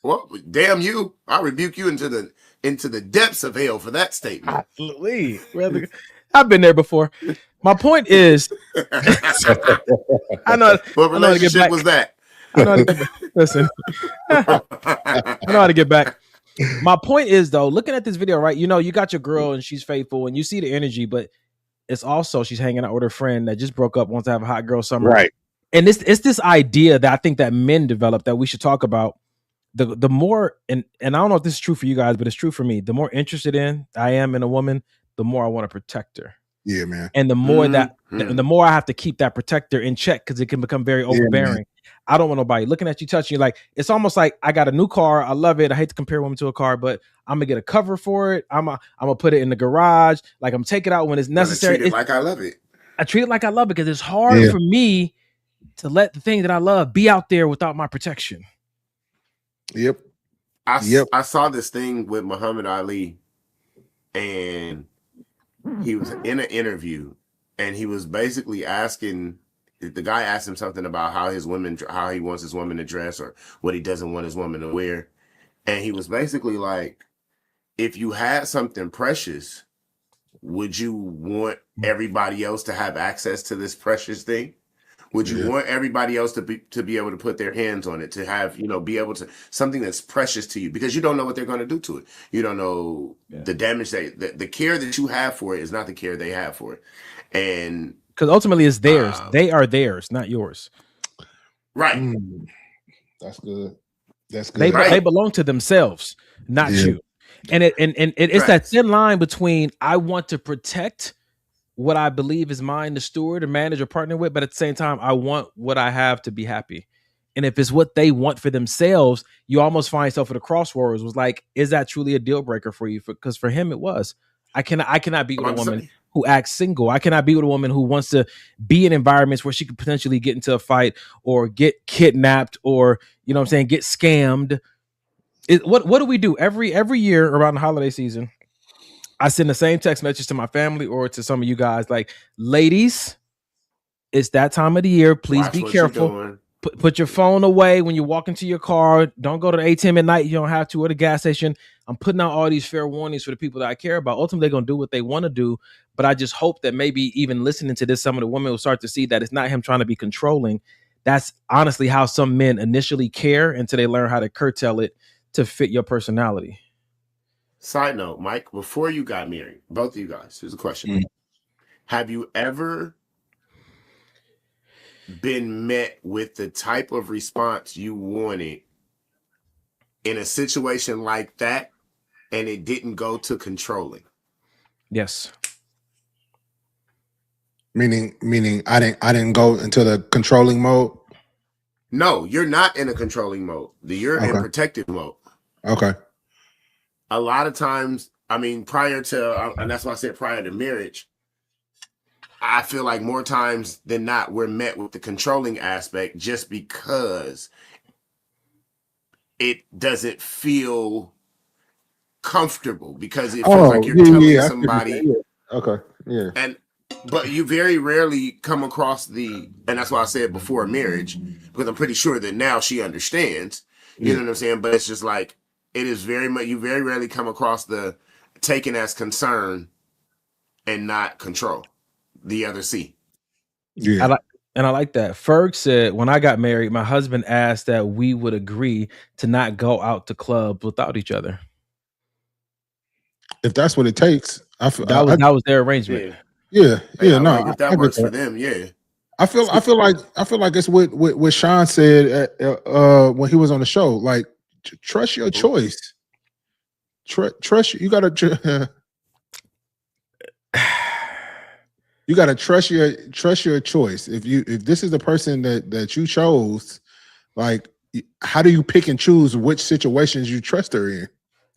Well, damn you! I rebuke you into the depths of hell for that statement. Absolutely, brother. I've been there before. My point is, I know what relationship was that? I know how to get back. Listen, I know how to get back. My point is, though, looking at this video, right? You know, you got your girl and she's faithful, and you see the energy, but it's also she's hanging out with her friend that just broke up, wants to have a hot girl summer, right? And it's this idea that I think that men develop that we should talk about. The more, and I don't know if this is true for you guys, but it's true for me. The more interested I am in a woman, the more I want to protect her. Yeah, man. And the more the more I have to keep that protector in check, because it can become very overbearing. I don't want nobody looking at you, touching you. Like, it's almost like I got a new car. I love it. I hate to compare women to a car, but I'm gonna get a cover for it. I'm gonna put it in the garage. Like, I'm taking it out when it's necessary. Treat it like I love it. I treat it like I love it because it's hard for me to let the thing that I love be out there without my protection. Yep. I saw this thing with Muhammad Ali, and he was in an interview, and he was basically asking, the guy asked him something about how he wants his woman to dress or what he doesn't want his woman to wear. And he was basically like, if you had something precious, would you want everybody else to have access to this precious thing? Would you want everybody else to be able to put their hands on it, to have, be able to, something that's precious to you, because you don't know what they're going to do to it. You don't know the damage the care that you have for it is not the care they have for it. And because ultimately it's theirs. They are theirs, not yours. Right. That's good. That's good. They belong to themselves, not you. And it's that thin line between I want to protect what I believe is mine to steward or manage or partner with, but at the same time, I want what I have to be happy. And if it's what they want for themselves, you almost find yourself at a crossroads. Was like, is that truly a deal breaker for you? Because for him, it was. I cannot be with a woman who acts single. I cannot be with a woman who wants to be in environments where she could potentially get into a fight or get kidnapped or, get scammed. What do we do every year around the holiday season? I send the same text message to my family or to some of you guys, like, ladies, it's that time of the year. Please be careful. Put your phone away when you walk into your car. Don't go to the ATM at night. You don't have to, or the gas station. I'm putting out all these fair warnings for the people that I care about. Ultimately, they're going to do what they want to do. But I just hope that maybe even listening to this, some of the women will start to see that it's not him trying to be controlling, that's honestly how some men initially care until they learn how to curtail it to fit your personality. Side note, Mike, before you got married, both of you guys, here's a question. Have you ever been met with the type of response you wanted in a situation like that and it didn't go to controlling? Yes. Meaning I didn't go into the controlling mode. No, you're not in a controlling mode. You're in protective mode. Okay. A lot of times, I mean, prior to, and that's why I said prior to marriage, I feel like more times than not, we're met with the controlling aspect just because it doesn't feel comfortable, because it feels like you're telling somebody. Okay. Yeah. But you very rarely come across and that's why I said before marriage, because I'm pretty sure that now she understands. You know what I'm saying? But it's just like, it is very much, you very rarely come across the taken as concern and not control, the other C. Yeah. I like that. Ferg said, when I got married, my husband asked that we would agree to not go out to clubs without each other. If that's what it takes, that was their arrangement. Yeah. No, like if that works for them, yeah. I feel like it's what Sean said when he was on the show. Like, trust your choice. Trust you gotta. You gotta trust your choice. If this is the person that you chose, like, how do you pick and choose which situations you trust her in?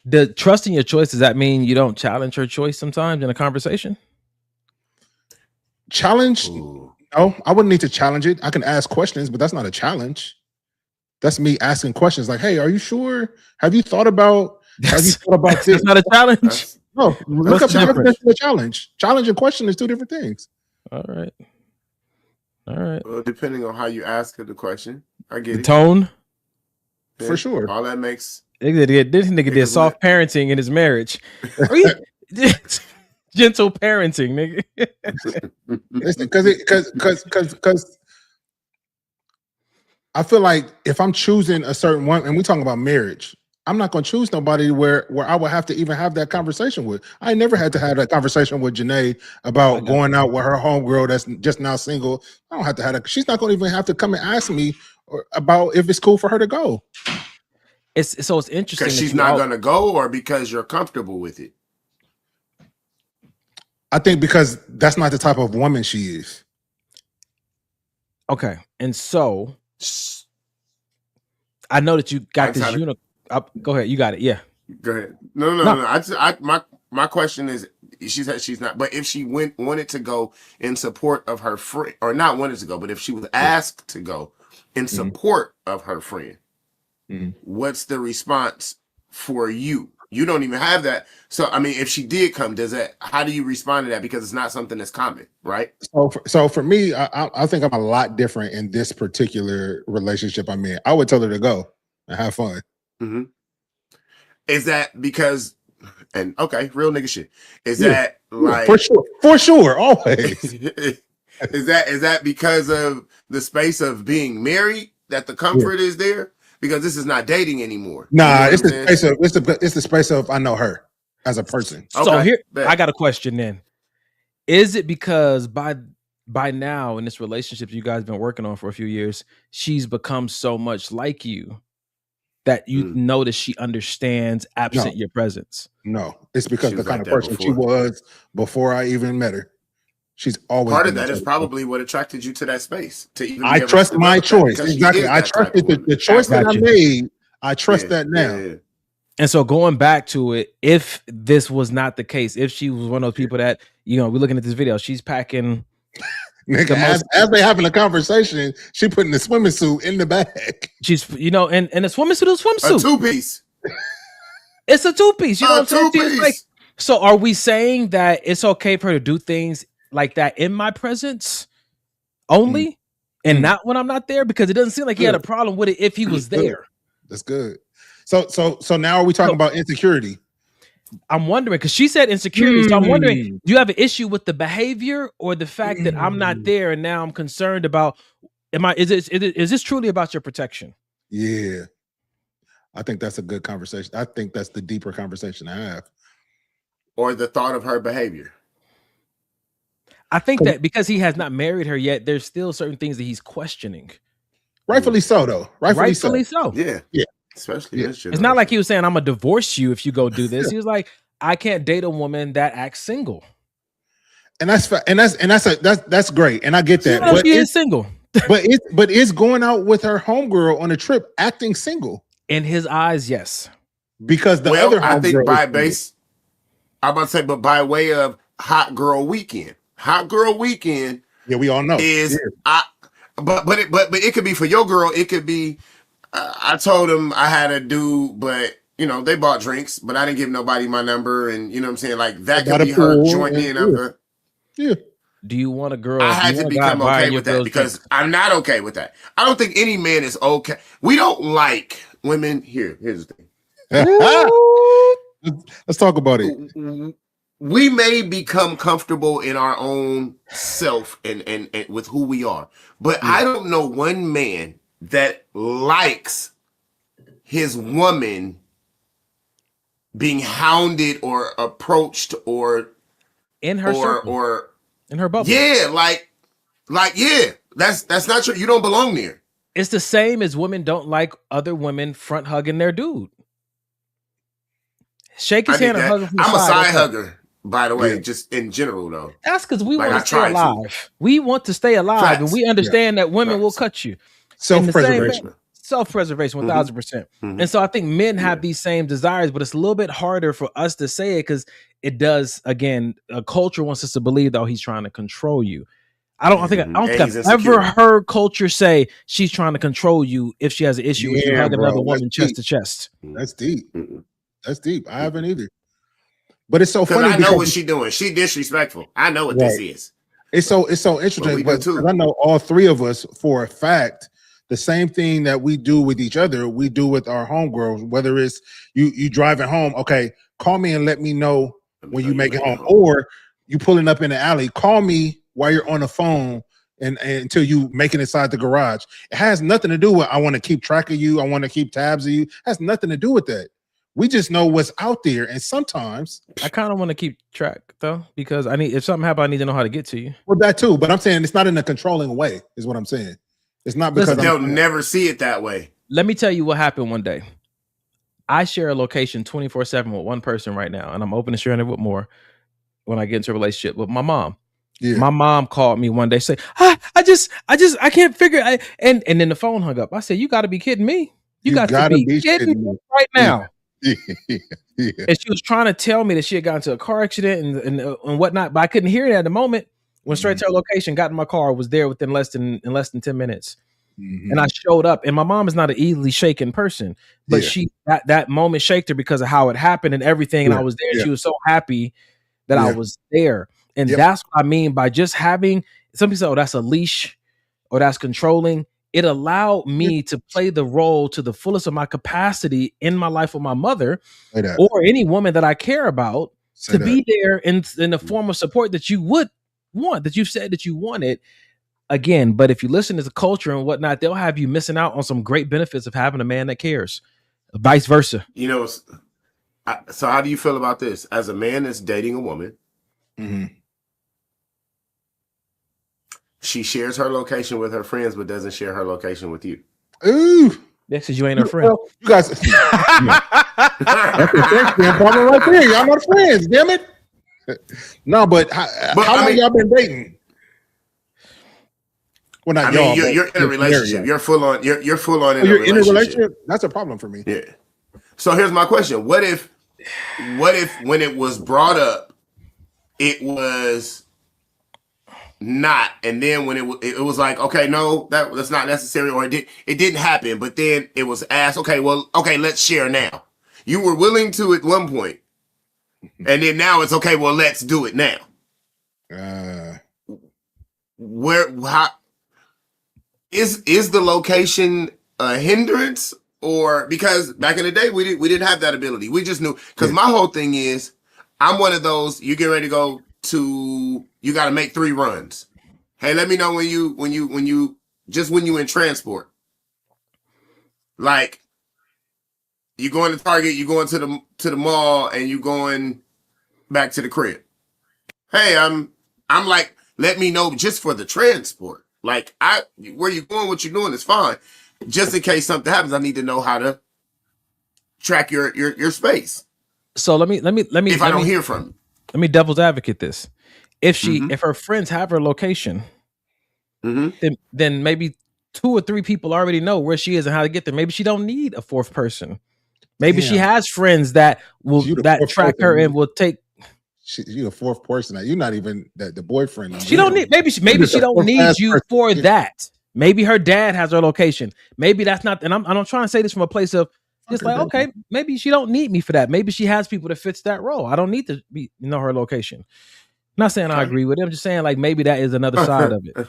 The trusting your choice, does that mean you don't challenge her choice sometimes in a conversation? Challenge? No, I wouldn't need to challenge it. I can ask questions, but that's not a challenge. That's me asking questions like, "Hey, are you sure? Have you thought about? Have you thought about this?" That's not a challenge. No, look up a challenge. Challenge and question is two different things. All right. Well, depending on how you ask her the question, I get the tone. Yeah, for sure. All that makes. This nigga did soft parenting in his marriage. Gentle parenting, nigga. Listen, because I feel like if I'm choosing a certain one, and we talking about marriage, I'm not going to choose nobody where I would have to even have that conversation with. I never had to have that conversation with Janae about going out with her homegirl that's just now single. I don't have to have that. She's not going to even have to come and ask me about if it's cool for her to go. It's interesting because she's not going to go, or because you're comfortable with it. I think because that's not the type of woman she is. Okay, and so I know that you got this go ahead, you got it. Yeah, go ahead. No. My question is, she said she's not. But if she wanted to go in support of her friend, or not wanted to go, but if she was asked to go in support of her friend, what's the response for you? You don't even have that. So, I mean, if she did come, how do you respond to that? Because it's not something that's common, right? So for me, I think I'm a lot different in this particular relationship I'm in. I would tell her to go and have fun. Mm-hmm. Is that because, and okay, real nigga shit. Is that like for sure, always? Is that because of the space of being married that the comfort is there? Because this is not dating anymore. Nah, it's the space of I know her as a person. So here, I got a question then. Is it because by now in this relationship you guys been working on for a few years, she's become so much like you that you notice she understands absent your presence? No, it's because the kind of person she was before I even met her. She's always part of that is probably what attracted you to that space. To even I trust my choice. Exactly. I trusted the choice that I made. I trust that now. Yeah. And so going back to it, if this was not the case, if she was one of those people that, we're looking at this video, she's packing. Nigga, as they having a conversation, she putting the swimming suit in the bag. She's, and a swimming suit is a swimsuit. A two-piece. It's a two-piece. You know what I'm saying? Like, so are we saying that it's okay for her to do things like that in my presence only and not when I'm not there? Because it doesn't seem like he had a problem with it if he was there. That's good. So now are we talking about insecurity? I'm wondering, because she said insecurity. So I'm wondering, do you have an issue with the behavior or the fact that I'm not there and now I'm concerned about Is this truly about your protection? Yeah. I think that's a good conversation. I think that's the deeper conversation to have. Or the thought of her behavior. I think that because he has not married her yet, there's still certain things that he's questioning. Rightfully so, though. Rightfully so. Yeah. Yeah. Especially this It's not like he was saying, I'm gonna divorce you if you go do this. He was like, I can't date a woman that acts single. And that's great. And I get that. But she is single. but is going out with her homegirl on a trip acting single? In his eyes, yes. Because the other I think by is base, I'm about to say, but by way of Hot Girl Weekend. Hot Girl Weekend. Yeah, we all know. Is but it could be for your girl. It could be I told him I had a dude, but you know, they bought drinks, but I didn't give nobody my number, and you know what I'm saying? Like that could be her joining of the. Yeah. Do you want a girl? I had to become okay with that because I'm not okay with that. I don't think any man is okay. We don't like women. Here's the thing. Let's talk about it. We may become comfortable in our own self and with who we are, but I don't know one man that likes his woman being hounded or approached or in her circle. or in her bubble. Yeah, like yeah, that's not true. You don't belong there. It's the same as women don't like other women front hugging their dude. Shake his hand and hug him from the I'm a side. side hugger, by the way, just in general though. That's because we want to stay alive. We want to stay alive, and we understand that women will cut you. Self-preservation. Self-preservation, 1000%. And so I think men have these same desires, but it's a little bit harder for us to say it because it does. Again, a culture wants us to believe that he's trying to control you. I don't think I've ever heard culture say she's trying to control you if she has an issue with you hugging another woman chest to chest. That's deep. That's deep. I haven't either. But it's so funny. I know what she's doing. She disrespectful. I know what this is. It's so interesting. But I know all three of us for a fact. The same thing that we do with each other, we do with our homegirls. Whether it's you driving home, okay, call me and let me know when you make it home, or you pulling up in the alley, call me while you're on the phone and until you make it inside the garage. It has nothing to do with I want to keep track of you, I want to keep tabs of you. It has nothing to do with that. We just know what's out there, and sometimes I kind of want to keep track though, because if something happens, I need to know how to get to you. Well, that too, but I'm saying it's not in a controlling way, is what I'm saying. It's not because they'll never see it that way. Let me tell you what happened one day. I share a location 24/7 with one person right now, and I'm open to sharing it with more when I get into a relationship with my mom. Yeah. My mom called me one day, say, I can't figure it. And then the phone hung up. I said, you got to be kidding me. You got to be kidding me right now. Yeah. And she was trying to tell me that she had gotten into a car accident and whatnot, but I couldn't hear it at the moment. Went straight to her location, got in my car, was there within less than 10 minutes. And I showed up, and my mom is not an easily shaken person, but she that moment shaked her because of how it happened and everything. And I was there. She was so happy that I was there. And that's what I mean by just having, some people say, oh, that's a leash or that's controlling. It allowed me to play the role to the fullest of my capacity in my life with my mother or any woman that I care about be there in the form of support that you would want, that you said that you wanted. Again, but if you listen to the culture and whatnot, they'll have you missing out on some great benefits of having a man that cares. Vice versa. You know, so how do you feel about this? As a man that's dating a woman, she shares her location with her friends, but doesn't share her location with you. Ooh. That's because you ain't her friend. Well, you guys. That's the problem right there. Y'all not friends, damn it. No, but how long y'all been dating? Well, not y'all. You're in a relationship. You're full on. You're full on in a relationship. That's a problem for me. Yeah. So here's my question: What if when it was brought up, it was not, and then when it was like, okay, no, that's not necessary, or it didn't happen, but then it was asked, okay, let's share now. You were willing to at one point, and then now it's okay, well, let's do it now. How is the location a hindrance, or because back in the day we didn't have that ability, we just knew, because my whole thing is, I'm one of those, you get ready to go to, you got to make 3 runs. Hey, let me know when you just when you in transport. Like, you going to Target, you going to the mall, and you going back to the crib. Hey, I'm like, let me know just for the transport. Like, where you going, what you doing is fine. Just in case something happens, I need to know how to track your space. So let me if I don't hear from you. Let me devil's advocate this. If her friends have her location, then maybe 2 or 3 people already know where she is and how to get there. Maybe she don't need a fourth person. Maybe she has friends that will track her and will take. You're the fourth person. You're not even the boyfriend. She don't need. Maybe she don't need you for that. Maybe her dad has her location. Maybe that's not. And I'm trying to say this from a place of just like, okay, maybe she don't need me for that. Maybe she has people that fits that role. I don't need to know her location. Not saying I agree with it. I'm just saying like maybe that is another side of it.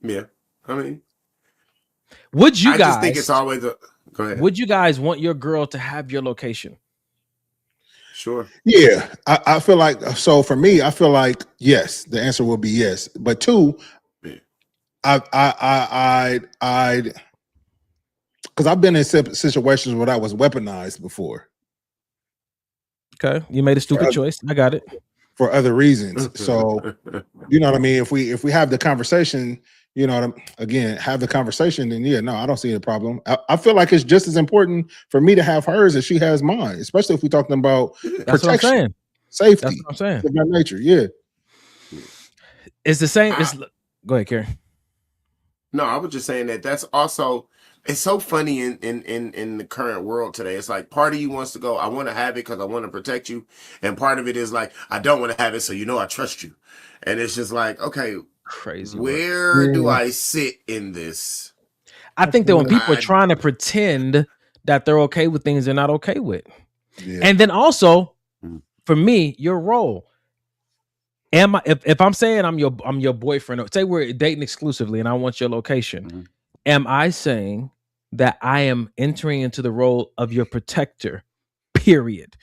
Yeah, I mean, would you guys? I just think it's always a. Go ahead. Would you guys want your girl to have your location? Sure. Yeah, I feel like so. For me, I feel like yes. The answer will be yes. But 2, I'd because I've been in situations where that was weaponized before. Okay, you made a stupid choice. I got it. For other reasons. So, you know what I mean? If we have the conversation, you know, again, have the conversation, then yeah, no, I don't see a problem. I feel like it's just as important for me to have hers as she has mine, especially if we're talking about protection, safety. That's what I'm saying. Of that nature, yeah. It's the same. Go ahead, Kerry. No, I was just saying that's also. It's so funny in the current world today. It's like part of you wants to go, I want to have it because I want to protect you. And part of it is like, I don't want to have it so you know I trust you. And it's just like, okay, crazy. Where do I sit in this? I think that when people are trying to pretend that they're okay with things they're not okay with. Yeah. And then also, for me, your role. Am I if I'm saying I'm your boyfriend, or say we're dating exclusively and I want your location, am I saying that I am entering into the role of your protector, period?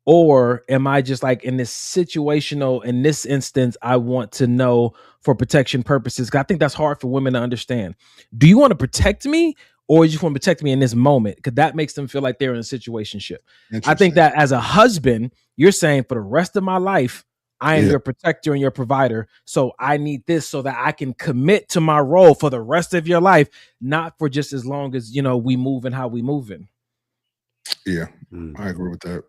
Or am I just like in this situational, in this instance, I want to know for protection purposes? I think that's hard for women to understand. Do you want to protect me or you just want to protect me in this moment? Because that makes them feel like they're in a situationship. I think that as a husband, you're saying for the rest of my life, I am your protector and your provider. So I need this so that I can commit to my role for the rest of your life, not for just as long as, you know, we move and how we moving. Yeah, I agree with that.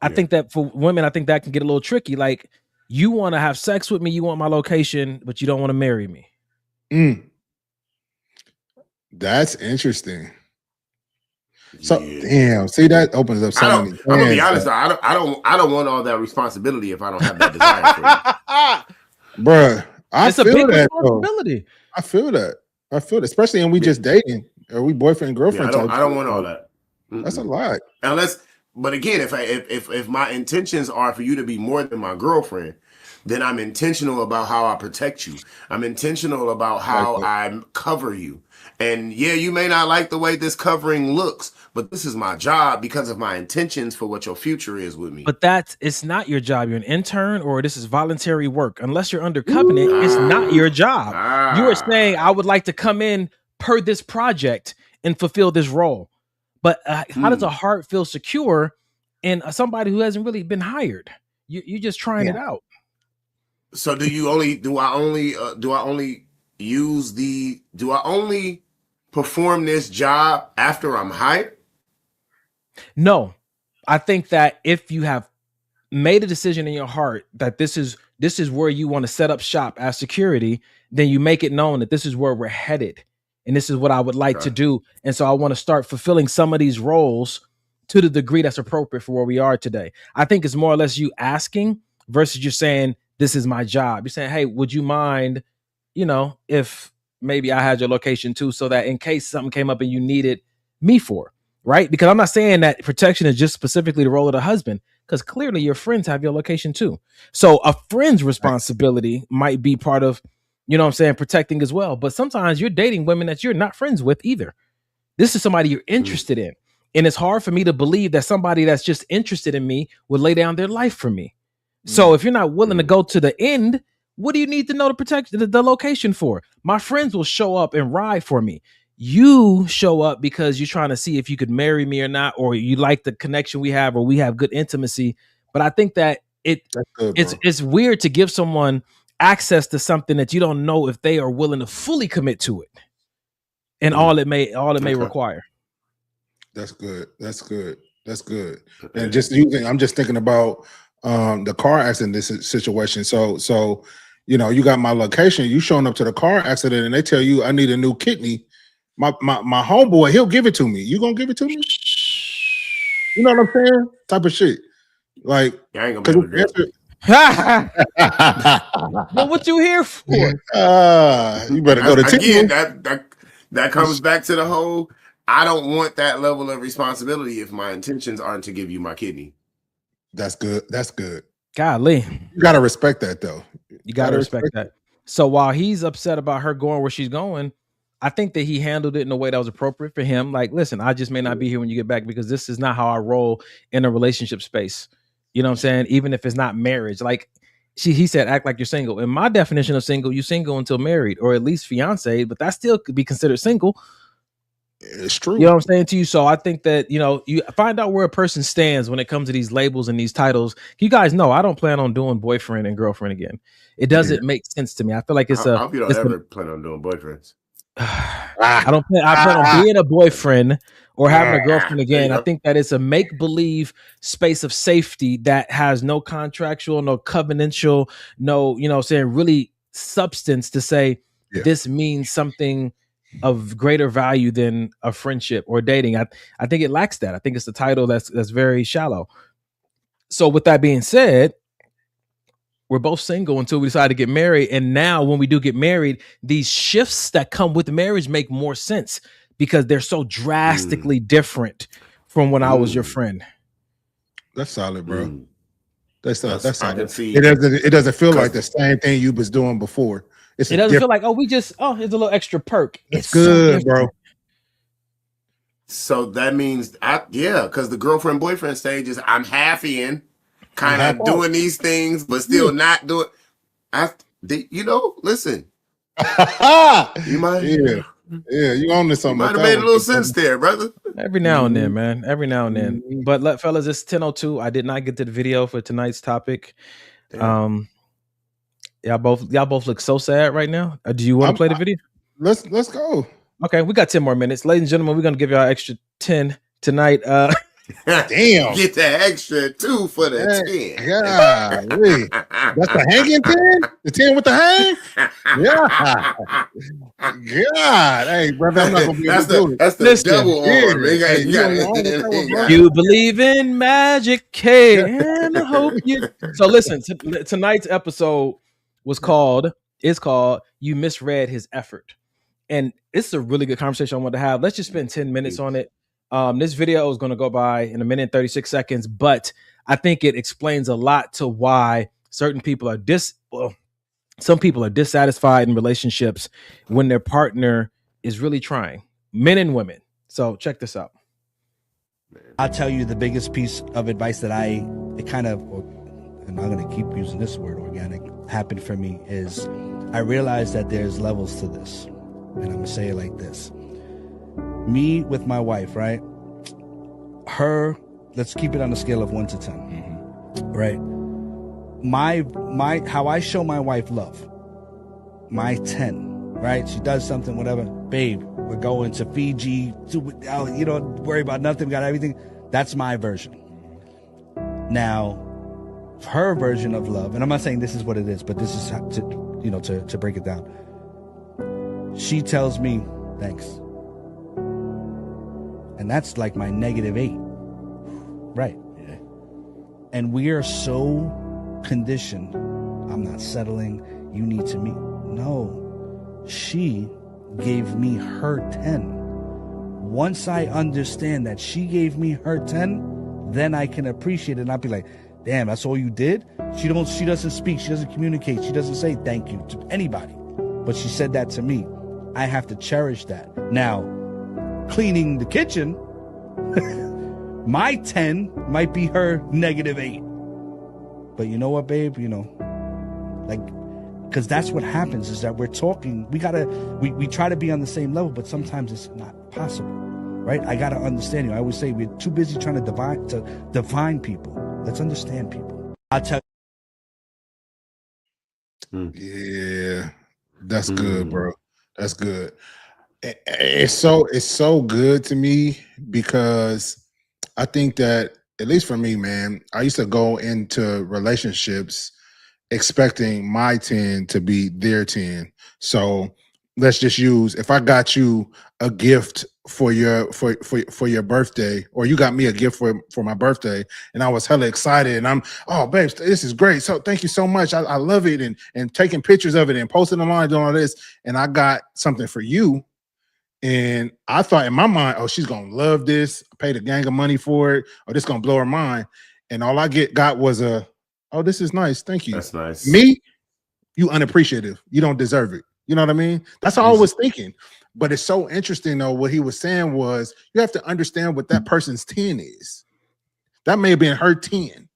I think that for women, I think that can get a little tricky. Like, you want to have sex with me, you want my location, but you don't want to marry me. That's interesting. So damn, see that opens up so many. I'm gonna be honest. I don't want all that responsibility if I don't have that desire for you. Bruh, it's a big responsibility. I feel that, especially when we just dating or we boyfriend and girlfriend. I don't want all that. That's a lot. But again, if my intentions are for you to be more than my girlfriend, then I'm intentional about how I protect you. I'm intentional about how I cover you. And yeah, you may not like the way this covering looks, but this is my job because of my intentions for what your future is with me. But it's not your job. You're an intern or this is voluntary work. Unless you're under covenant, it's not your job. You are saying, I would like to come in per this project and fulfill this role. But how does a heart feel secure in somebody who hasn't really been hired? You're just trying it out. So do I only perform this job after I'm hired? No, I think that if you have made a decision in your heart that this is where you want to set up shop as security, then you make it known that this is where we're headed. And this is what I would like to do. And so I want to start fulfilling some of these roles to the degree that's appropriate for where we are today. I think it's more or less you asking versus you saying, this is my job. You're saying, hey, would you mind, you know, if maybe I had your location too, so that in case something came up and you needed me for, right? Because I'm not saying that protection is just specifically the role of the husband, because clearly your friends have your location too. So a friend's responsibility might be part of, you know what I'm saying, protecting as well. But sometimes you're dating women that you're not friends with either. This is somebody you're interested in. And it's hard for me to believe that somebody that's just interested in me would lay down their life for me. So if you're not willing to go to the end, What do you need to know to protect the location for? My friends will show up and ride for me. You show up because you're trying to see if you could marry me or not, or you like the connection we have, or we have good intimacy. But I think that it's weird to give someone access to something that you don't know if they are willing to fully commit to it, and all it may require. That's good. That's good. That's good. And just using, I'm just thinking about the car accident situation. So you got my location. You showing up to the car accident, and they tell you I need a new kidney. My homeboy, he'll give it to me. You gonna give it to me? You know what I'm saying? Type of shit. Like, I ain't gonna be able to do it. Well, what you here for? You better go to again. That comes back to the whole. I don't want that level of responsibility if my intentions aren't to give you my kidney. That's good. That's good. Golly, you gotta respect that though. You gotta respect that. So while he's upset about her going where she's going, I think that he handled it in a way that was appropriate for him. Like, listen, I just may not be here when you get back because this is not how I roll in a relationship space. You know what I'm saying? Even if it's not marriage, like he said, act like you're single. In my definition of single, you're single until married or at least fiance, but that still could be considered single. It's true. You know what I'm saying to you? So I think that, you find out where a person stands when it comes to these labels and these titles. You guys know I don't plan on doing boyfriend and girlfriend again. It doesn't make sense to me. I feel like it's I hope you don't ever plan on doing boyfriends. I plan on being a boyfriend or having a girlfriend again. I think that it's a make-believe space of safety that has no contractual, no covenantal, no, really substance to say this means something of greater value than a friendship or dating. I think it lacks that. I think it's the title that's very shallow. So with that being said, we're both single until we decide to get married. And now when we do get married, these shifts that come with marriage make more sense because they're so drastically different from when I was your friend. That's solid, bro. That's solid. I can see. It doesn't feel like the same thing you was doing before. It doesn't feel like, it's a little extra perk. It's good, bro. So that means, because the girlfriend boyfriend stage is I'm half in, kind of doing these things, but still not doing. Listen. You might, you own this. You might have made a little sense there, brother. Every now and then, man. Every now and then. But fellas, it's 10:02. I did not get to the video for tonight's topic. Damn. Y'all both look so sad right now. Do you want to play the video? Let's go. Okay, we got 10 more minutes. Ladies and gentlemen, we're gonna give y'all extra 10 tonight. Damn. Get the extra 2 for the 10. Yeah. That's the hanging 10? The 10 with the hang? Yeah. God. Hey, brother, I'm not gonna be able to do it. That's the double arm. You believe in magic, K, and I hope you. So listen, tonight's episode is called You Misread His Effort. And it's a really good conversation I want to have. Let's just spend 10 minutes on it. This video is going to go by in 1 minute and 36 seconds, but I think it explains a lot to why certain people are some people are dissatisfied in relationships when their partner is really trying, men and women. So check this out. I'll tell you the biggest piece of advice that I'm going to keep using this word, organic, happened for me is I realized that there's levels to this. And I'm going to say it like this. Me with my wife, right? Her, let's keep it on a scale of 1 to 10, right? My how I show my wife love, my 10, right? She does something, whatever. Babe, we're going to Fiji. You don't worry about nothing. We got everything. That's my version. Now, her version of love, and I'm not saying this is what it is, but this is how to break it down. She tells me, thanks. And that's like my -8. Right. Yeah. And we are so conditioned. I'm not settling. You need to meet. No. She gave me her 10. Once I understand that she gave me her 10, then I can appreciate it and I'll be like, damn, that's all you did? She doesn't speak. She doesn't communicate. She doesn't say thank you to anybody. But she said that to me. I have to cherish that. Now, cleaning the kitchen, my 10 might be her -8. But you know what, babe? Like because that's what happens is that we're talking. We try to be on the same level, but sometimes it's not possible, right? I gotta understand you. I always say we're too busy trying to define people. Let's understand people. I'll tell. Yeah, that's good, bro. That's good. It's so good to me because I think that, at least for me, man, I used to go into relationships expecting my 10 to be their 10. So let's just use, if I got you a gift for your birthday, or you got me a gift for my birthday, and I was hella excited, and I'm, oh babes, this is great. So thank you so much. I love it, and taking pictures of it and posting online, doing all this, and I got something for you. And I thought in my mind, oh, she's gonna love this. I paid a gang of money for it, or this gonna blow her mind. And all I got was oh, this is nice. Thank you. That's nice. Me, you unappreciative. You don't deserve it. You know what I mean? That's all I was thinking. But it's so interesting, though. What he was saying was, you have to understand what that person's 10 is. That may have been her 10.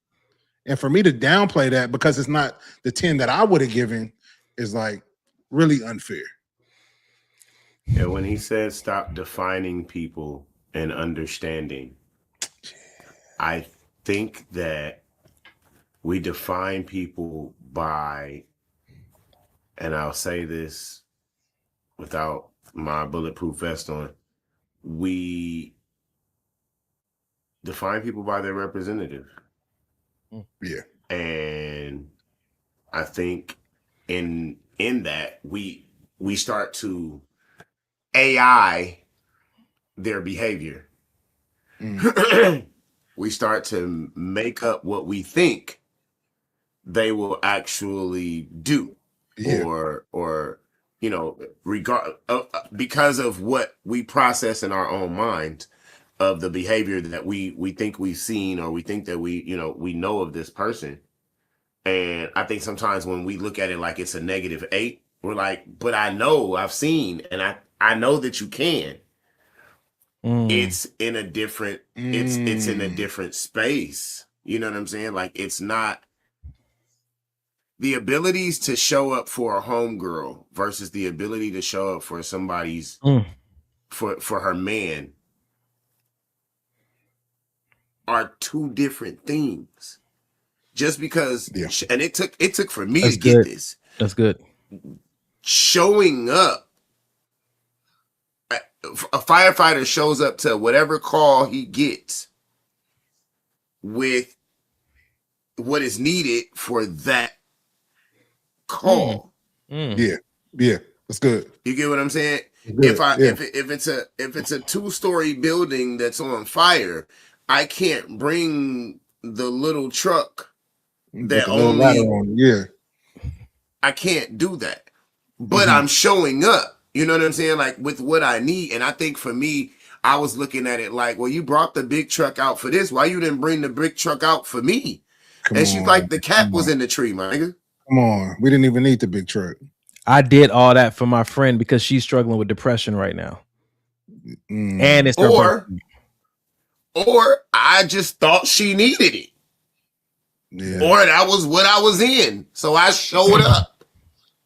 And for me to downplay that because it's not the 10 that I would have given is like really unfair. Yeah, when he said stop defining people and understanding, I think that we define people by, and I'll say this without my bulletproof vest on, we define people by their representative. Yeah. And I think in that we start to AI their behavior. We start to make up what we think they will actually do, or you know, because of what we process in our own mind of the behavior that we think we've seen, or we think that we know of this person. And I think sometimes when we look at it like it's a -8, we're like, but I know, I've seen, and I know that you can. It's in a different, it's in a different space. You know what I'm saying? Like, it's not the abilities to show up for a homegirl versus the ability to show up for somebody's for her man are two different things. Just because, and it took for me to get this. That's good. Showing up, a firefighter shows up to whatever call he gets with what is needed for that call. Yeah, that's good. You get what I'm saying? Good. If it's a 2-story building that's on fire, I can't bring the little truck that only I can't do that. But I'm showing up. You know what I'm saying? Like, with what I need. And I think for me, I was looking at it like, well, you brought the big truck out for this. Why you didn't bring the big truck out for me? She's like, the cat was in the tree, my nigga. Come on. We didn't even need the big truck. I did all that for my friend because she's struggling with depression right now. And it's or I just thought she needed it. Yeah. Or that was what I was in. So I showed up.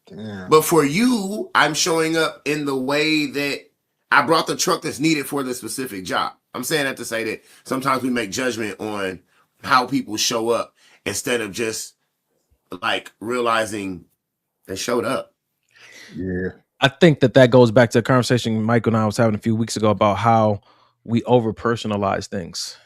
Damn. But for you, I'm showing up in the way that I brought the truck that's needed for the specific job. I'm saying that to say that sometimes we make judgment on how people show up instead of just like realizing they showed up. Yeah. I think that goes back to a conversation Michael and I was having a few weeks ago about how we over personalize things.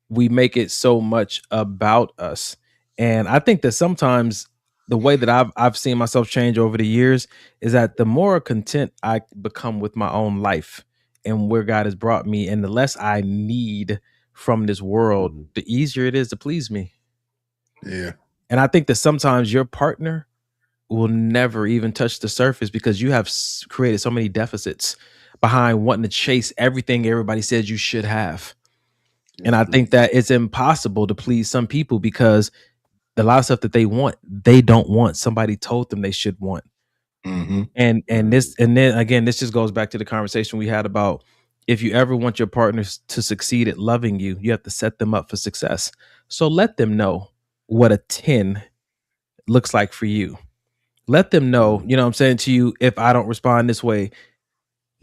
We make it so much about us. And I think that sometimes the way that I've seen myself change over the years is that the more content I become with my own life and where God has brought me, and the less I need from this world, the easier it is to please me. Yeah. And I think that sometimes your partner will never even touch the surface because you have created so many deficits behind wanting to chase everything everybody says you should have. And I think that it's impossible to please some people because a lot of stuff that they want, they don't want. Somebody told them they should want. And then again, this just goes back to the conversation we had about if you ever want your partners to succeed at loving you, you have to set them up for success. So let them know what a 10 looks like for you. Let them know, you know what I'm saying to you, if I don't respond this way,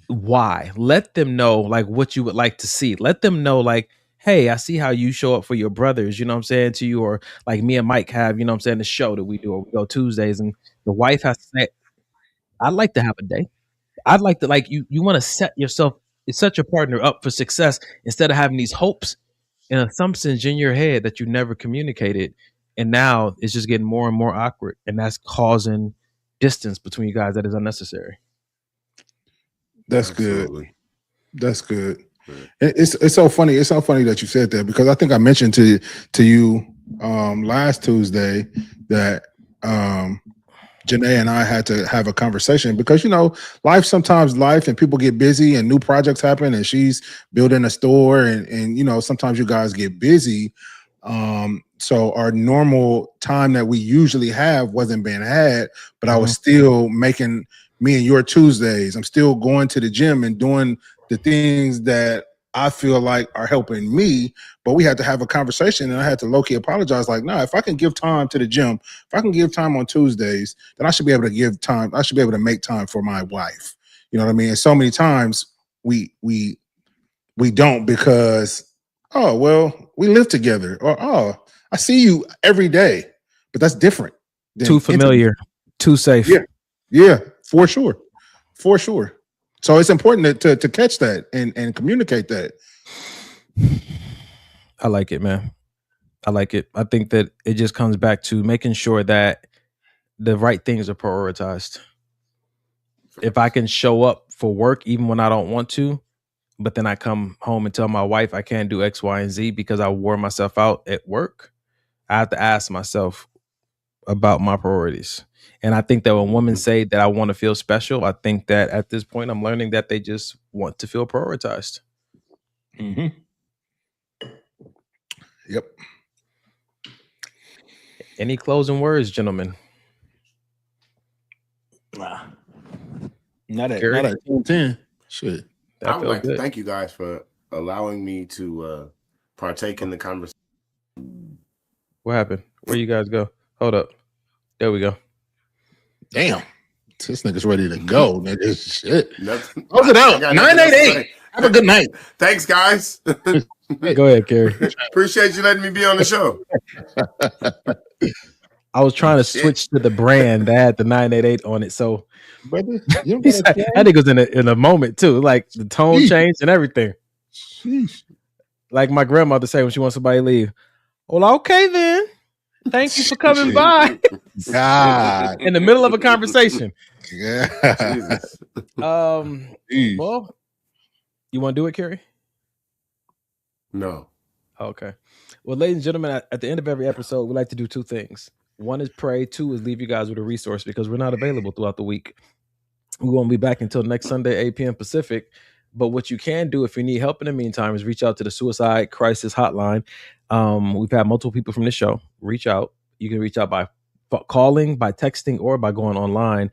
why. Let them know like what you would like to see. Let them know like, hey, I see how you show up for your brothers, you know what I'm saying to you, or like me and Mike have, you know what I'm saying, the show that we do, or we go Tuesdays, and the wife has to say, I'd like to have a day. I'd like to, like, you want to set your partner up for success instead of having these hopes and assumptions in your head that you never communicated, and now it's just getting more and more awkward, and that's causing distance between you guys that is unnecessary. That's Absolutely. good. That's good. It's so funny. It's so funny that you said that, because I think I mentioned to you last Tuesday that Janae and I had to have a conversation, because sometimes life and people get busy and new projects happen, and she's building a store, and sometimes you guys get busy. So our normal time that we usually have wasn't being had, but I was still making me and your Tuesdays. I'm still going to the gym and doing the things that I feel like are helping me, but we had to have a conversation, and I had to low-key apologize. Like, no, if I can give time to the gym, if I can give time on Tuesdays, then I should be able to give time. I should be able to make time for my wife. You know what I mean? And so many times we don't, because, oh, well, we live together, or, oh, I see you every day, but that's different than Too familiar, too safe. Yeah, for sure. So it's important to catch that and communicate that. I like it, man. I like it. I think that it just comes back to making sure that the right things are prioritized. If I can show up for work even when I don't want to, but then I come home and tell my wife I can't do X, Y, and Z because I wore myself out at work, I have to ask myself about my priorities. And I think that when women say that I want to feel special, I think that at this point I'm learning that they just want to feel prioritized. Mm-hmm. Yep. Any closing words, gentlemen? Not at 10. Shit. I would like to thank you guys for allowing me to partake in the conversation. What happened? Where you guys go? Hold up. There we go. Damn. This nigga's ready to go. Nigga. Shit. Close it out. 988. Have a good night. Thanks, guys. Go ahead, Kerry. Appreciate you letting me be on the show. I was trying to switch to the brand that had the 988 on it. So brother, that nigga's in a moment too. Like the tone changed and everything. Sheesh. Like my grandmother say when she wants somebody to leave. Well, okay then. Thank you for coming by. God. In the middle of a conversation. Yeah. Well, you want to do it, Kerry? No. Okay. Well, ladies and gentlemen, at the end of every episode, we like to do two things. One is pray. Two is leave you guys with a resource, because we're not available throughout the week. We won't be back until next Sunday, 8 p.m. Pacific. But what you can do if you need help in the meantime is reach out to the Suicide Crisis Hotline. We've had multiple people from this show reach out. You can reach out by calling, by texting, or by going online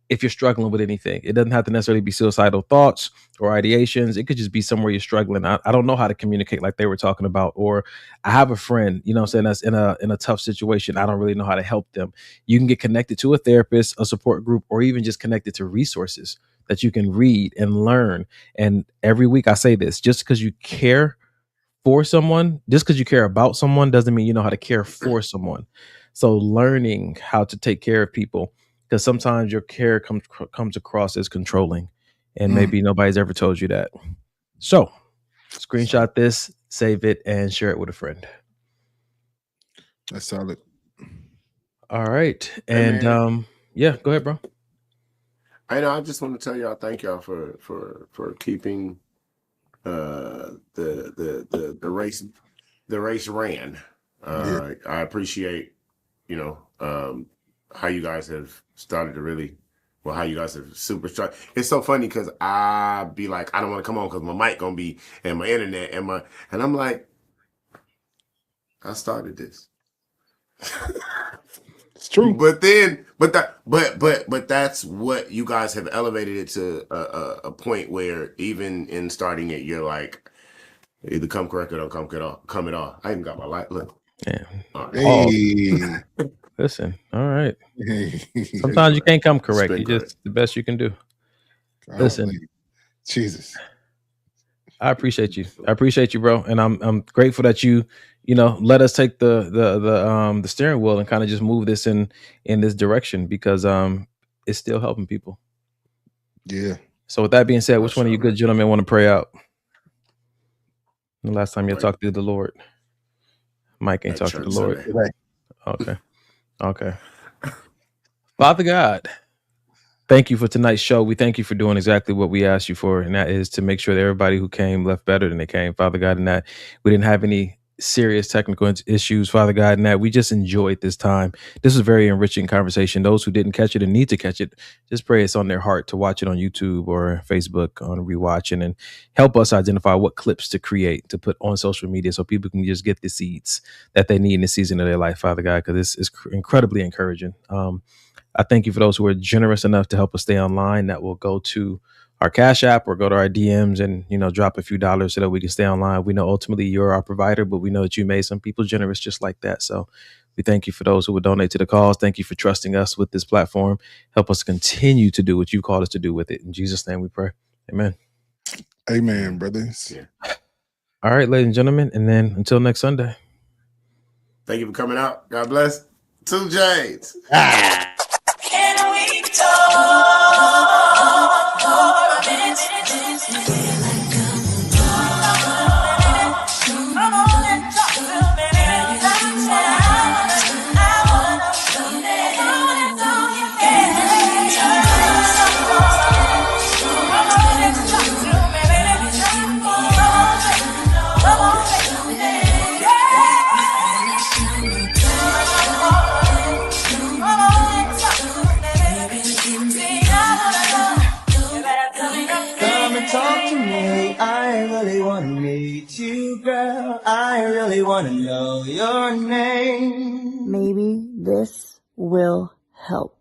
if you're struggling with anything. It doesn't have to necessarily be suicidal thoughts or ideations. It could just be somewhere you're struggling. I don't know how to communicate like they were talking about, or I have a friend, you know what I'm saying, that's in a tough situation. I don't really know how to help them. You can get connected to a therapist, a support group, or even just connected to resources that you can read and learn. And every week I say this, just because you care for someone, just because you care about someone doesn't mean you know how to care for someone. So learning how to take care of people, because sometimes your care comes across as controlling, and maybe nobody's ever told you that. So screenshot this, save it, and share it with a friend. That's solid. All right. And yeah, go ahead, bro. I just want to tell y'all thank y'all for keeping the race ran. I appreciate how you guys have started to how you guys have super strong. It's so funny because I be like, I don't want to come on because my mic gonna be and my internet and I'm like, I started this. It's true. But that's what you guys have elevated it to a point where even in starting it, you're like, either come correct or don't come at all. I even got my light. Look. Yeah. All right. Hey. Listen, all right. Sometimes you can't come correct. You just the best you can do. Listen, Jesus. I appreciate you. I appreciate you, bro. And I'm grateful that you let us take the steering wheel and kind of just move this in this direction because it's still helping people. Yeah. So with that being said, which one of you good gentlemen want to pray out? The last time you talked to the Lord. Mike ain't talked to the Lord. Right. Okay. Father God, thank you for tonight's show. We thank you for doing exactly what we asked you for, and that is to make sure that everybody who came left better than they came, Father God, and that we didn't have any serious technical issues, Father God, and that we just enjoyed this time. This was a very enriching conversation. Those who didn't catch it and need to catch it, just pray it's on their heart to watch it on YouTube or Facebook on rewatching and help us identify what clips to create to put on social media so people can just get the seeds that they need in the season of their life, Father God, because this is incredibly encouraging. I thank you for those who are generous enough to help us stay online. That will go to our Cash App or go to our DMs and, drop a few dollars so that we can stay online. We know ultimately you're our provider, but we know that you made some people generous just like that. So we thank you for those who would donate to the cause. Thank you for trusting us with this platform. Help us continue to do what you called us to do with it. In Jesus' name we pray. Amen. Amen, brothers. Yeah. All right, ladies and gentlemen. And then until next Sunday. Thank you for coming out. God bless. 2 James. Can we talk for a minute? Come on and talk to me. That's what I wanna know. Can we talk? Come on and talk to me, baby. Come on, come and talk to me. I really wanna meet you, girl. I really wanna know your name. Maybe this will help.